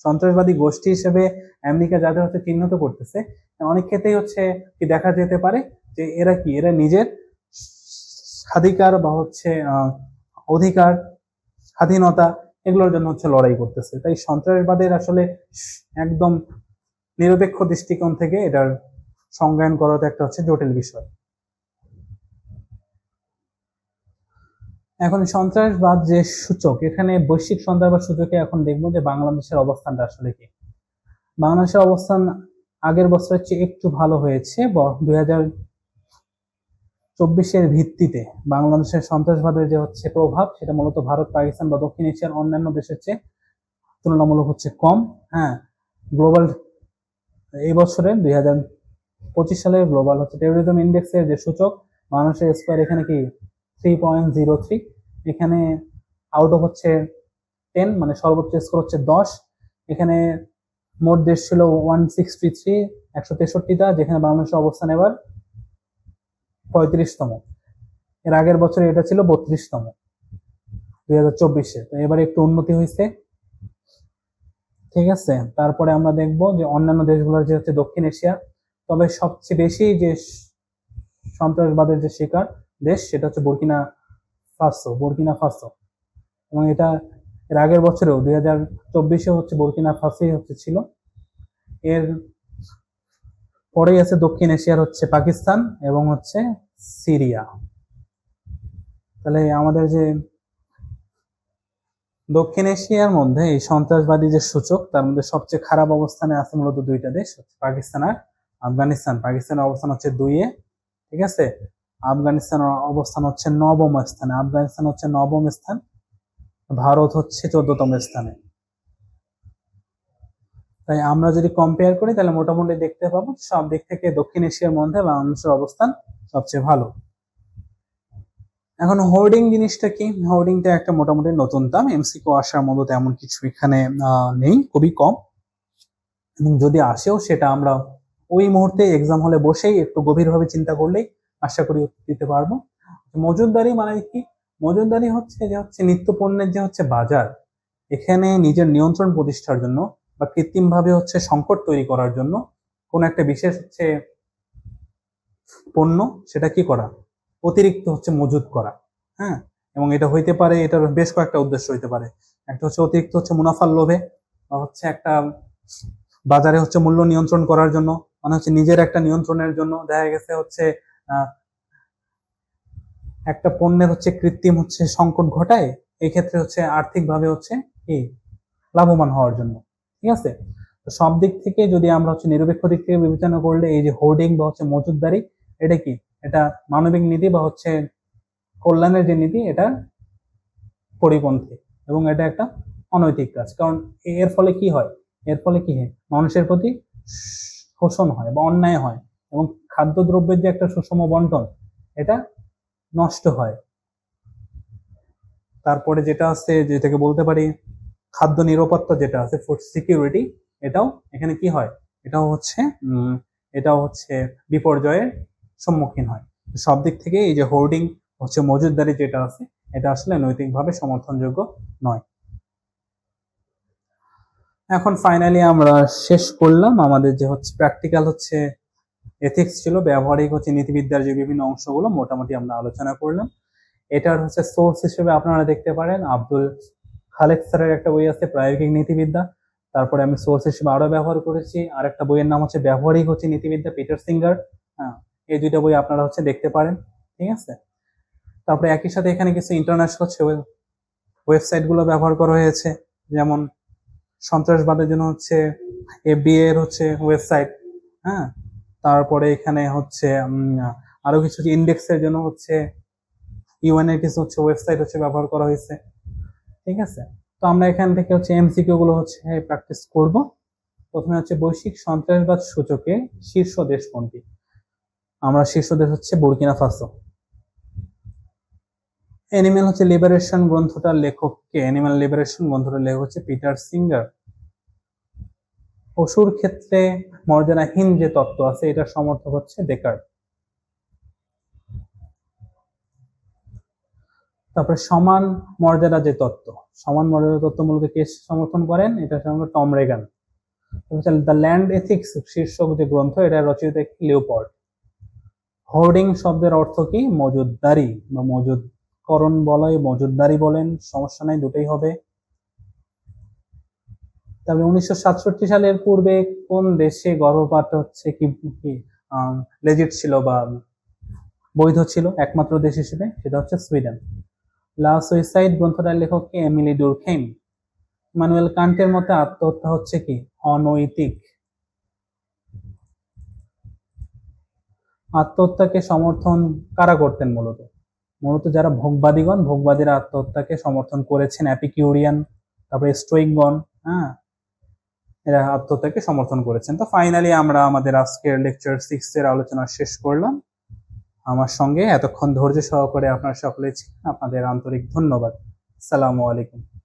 সন্ত্রাসবাদী গোষ্ঠী হিসেবে আমেরিকা যাদের চিহ্নিত করতেছে, অনেক ক্ষেত্রেই কি দেখা যেতে পারে যে এরা নিজের স্বাধিকার বা অধিকার, স্বাধীনতা, এগুলোর জন্য লড়াই করতেছে। তাই সন্ত্রাসবাদের আসলে একদম নিরপেক্ষ দৃষ্টিকোণ থেকে এটার সংজ্ঞায়ন করাটা একটা জটিল বিষয়। এখন সন্ত্রাসবাদ যে সূচক, এখানে বৈশ্বিক সন্ত্রাসবাদ সূচকে এখন দেখবো যে বাংলাদেশের অবস্থানটা আসলে কি। বাংলাদেশের অবস্থান আগের বছরের চেয়ে একটু ভালো হয়েছে। 24-এর ভিত্তিতে বাংলাদেশের সন্ত্রাসবাদের যে হচ্ছে প্রভাব, সেটা মূলত ভারত, পাকিস্তান বা দক্ষিণ এশিয়ার অন্যান্য দেশের চেয়ে তুলনামূলক হচ্ছে কম। হ্যাঁ, গ্লোবাল এই বছরে 2025 সালের গ্লোবাল হচ্ছে টেরোরিজম ইন্ডেক্সের যে সূচক, বাংলাদেশের স্কোয়ার এখানে কি 3.03, এখানে আউট অফ হচ্ছে 10, মানে সর্বোচ্চ স্কোর হচ্ছে 10। এখানে মোট দেশ ছিল 163, 163টা, যেখানে বাংলাদেশের অবস্থান এবার 35তম। এর আগের বছরে এটা ছিল 32তম 2024-এ। তো এবার একটু উন্নতি হয়েছে, ঠিক আছে। তারপরে আমরা দেখব যে অন্যান্য দেশগুলোর যে হচ্ছে দক্ষিণ এশিয়া, তবে সবচেয়ে বেশি যে সন্ত্রাসবাদের যে শিকার দেশ সেটা হচ্ছে বুর্কিনা ফাসো। এবং এটা এর আগের বছরেও 2024-এ হচ্ছে বুর্কিনা ফাসোই হচ্ছে ছিল। এর পরেই আছে দক্ষিণ এশিয়ার হচ্ছে পাকিস্তান এবং হচ্ছে সিরিয়া। তাহলে আমাদের যে দক্ষিণ এশিয়ার মধ্যে এই সন্ত্রাসবাদী যে সূচক, তার মধ্যে সবচেয়ে খারাপ অবস্থানে আছে মূলত দুইটা দেশ, পাকিস্তান আর আফগানিস্তান। পাকিস্তানের অবস্থান হচ্ছে 2-এ, ঠিক আছে। আফগানিস্তানের অবস্থান হচ্ছে 9ম স্থানে। আফগানিস্তান হচ্ছে 9ম স্থান, ভারত হচ্ছে 14তম স্থানে। তাই আমরা যদি কম্পেয়ার করি তাহলে মোটামুটি দেখতে পাবো সব দিক থেকে দক্ষিণ এশিয়ার মধ্যে বাংলাদেশের অবস্থান সবচেয়ে ভালো। এখন হোর্ডিং জিনিসটা কি? হোর্ডিংটা একটা মোটামুটি নতুন দাম, এমসিকিউ আসার মতো তেমন কিছু এখানে নেই, খুবই কম। এবং যদি আসেও সেটা আমরা ওই মুহূর্তে এক্সাম হলে বসেই একটু গভীরভাবে চিন্তা করলেই আশা করি দিতে পারবো। মজুদদারি মানে কি? মজুদদারি হচ্ছে যে হচ্ছে নিত্য পণ্যের যে হচ্ছে বাজার, এখানে নিজের নিয়ন্ত্রণ প্রতিষ্ঠার জন্য বা কৃত্রিমভাবে হচ্ছে সংকট তৈরি করার জন্য কোন একটা বিশেষ হচ্ছে পণ্য সেটা কি করা, অতিরিক্ত হচ্ছে মজুদ করা। হ্যাঁ, এবং এটা হইতে পারে, এটার বেশ কয়েকটা উদ্দেশ্য হইতে পারে। একটা হচ্ছে অতিরিক্ত হচ্ছে মুনাফার লোভে, বা হচ্ছে একটা বাজারে হচ্ছে মূল্য নিয়ন্ত্রণ করার জন্য, মানে হচ্ছে নিজের একটা নিয়ন্ত্রণের জন্য। দেখা গেছে হচ্ছে একটা পণ্যের হচ্ছে কৃত্রিম হচ্ছে সংকট ঘটায়, এই ক্ষেত্রে হচ্ছে আর্থিকভাবে হচ্ছে কি লাভবান হওয়ার জন্য, ঠিক আছে। তো সব দিক থেকে যদি আমরা হচ্ছে নিরপেক্ষ দিক থেকে বিবেচনা করলে এই যে হোর্ডিং বা হচ্ছে মজুদদারি, এটা কি, এটা মানবিক নীতি বা হচ্ছে কল্যাণের যে নীতি, এটা পরিপন্থী এবং এটা একটা অনৈতিক কাজ। কারণ এর ফলে কি হয়, এর ফলে কি হয়, মানুষের প্রতি শোষণ হয় বা অন্যায় হয়, এবং খাদ্যদ্রব্যের যে একটা সুষম বন্টন এটা নষ্ট হয়। তারপরে যেটা আছে, যেটাকে বলতে পারি খাদ্য নিরাপত্তা, যেটা আছে ফুড সিকিউরিটি, এটাও এখানে কি হয়, এটাও হচ্ছে বিপর্যয়ের সম্মুখীন হয়। সব দিক থেকে এই যে হোর্ডিং হচ্ছে মজুদদারি যেটা আছে, এটা আসলে নৈতিকভাবে সমর্থনযোগ্য নয়। এখন ফাইনালি আমরা শেষ করলাম আমাদের যে হচ্ছে প্র্যাকটিক্যাল হচ্ছে এথিক্স ছিল, ব্যবহারিক হচ্ছে নীতিবিদ্যার যে বিভিন্ন অংশগুলো মোটামুটি আমরা আলোচনা করলাম। এটার হচ্ছে সোর্স হিসেবে আপনারা দেখতে পারেন আব্দুল খালেক স্যারের একটা বই আছে প্রায়োগিক নীতিবিদ্যা। তারপরে আমি সোর্স হিসেবে আরো ব্যবহার করেছি আরেকটা বইয়ের নাম হচ্ছে ব্যবহারিক হচ্ছে নীতিবিদ্যা, পিটার সিঙ্গার। হ্যাঁ, এই দুইটা বই আপনারা হচ্ছে দেখতে পারেন, ঠিক আছে। তারপরে একই সাথে এখানে কিছু ইন্টারন্যাশনাল হচ্ছে ওয়েবসাইট গুলো ব্যবহার করা হয়েছে, যেমন সন্ত্রাসবাদের জন্য হচ্ছে এফবিএ এর হচ্ছে ওয়েবসাইট। হ্যাঁ, তারপরে এখানে হচ্ছে আরো কিছু ইন্ডেক্সের জন্য হচ্ছে ইউএন এর কিছু হচ্ছে ওয়েবসাইট হচ্ছে ব্যবহার করা হয়েছে, ঠিক আছে। তো আমরা এখান থেকে হচ্ছে এমসিকিউ গুলো হচ্ছে প্র্যাকটিস করব। প্রথমে হচ্ছে বৈশ্বিক সন্ত্রাসবাদ সূচকে শীর্ষ দেশ কোনটি? আমরা শীর্ষ দেশ হচ্ছে বুর্কিনা ফাসো। অ্যানিম্যাল হচ্ছে লিবারেশন গ্রন্থটার লেখক কে? অ্যানিম্যাল লিবারেশন গ্রন্থটার লেখক হচ্ছে পিটার সিঙ্গার। পশুর ক্ষেত্রে মর্যাদাহীন যে তত্ত্ব আছে এটার সমর্থক হচ্ছে ডেকার্ট। তারপরে সমান মর্যাদা যে তত্ত্ব, সমান মর্যাদা তত্ত্ব মূলত কে সমর্থন করেন? এটা সম্ভবত Tom Reagan. The land ethics শীর্ষক যে গ্রন্থ, এটা রচয়িতা লিওপোল্ড। হোর্ডিং শব্দের অর্থ কি? মজুদদারি বা মজুদকরণ বলে, মজুদদারি বলেন, সমস্যা নাই, দুটোই হবে। তবে 1967 সালের পূর্বে কোন দেশে গর্ভপাত হচ্ছে কি লেজিট ছিল বা বৈধ ছিল একমাত্র দেশ হিসেবে? সেটা হচ্ছে সুইডেন। লা সুইসাইড গ্রন্থটার লেখক কি? Emily Durkheim. ইমানুয়েল কান্টের মতে আত্মহত্যা হচ্ছে কি? অনৈতিক। আত্মহত্যাকে সমর্থন কারা করতেন মূলত? মূলত যারা ভোগবাদীগণ, ভোগবাদীরা আত্মহত্যাকে সমর্থন করেছেন। অ্যাপিকিউরিয়ান, তারপরে স্টোইকগণ, হ্যাঁ, এরা আত্মহত্যাকে সমর্থন করেছেন। তো ফাইনালি আমরা আমাদের আজকের লেকচার 6 এর আলোচনা শেষ করলাম। আমার সঙ্গে এতক্ষণ ধৈর্য সহকারে আপনারা সকলে ছিলেন, আপনাদের আন্তরিক ধন্যবাদ। আসসালামু আলাইকুম।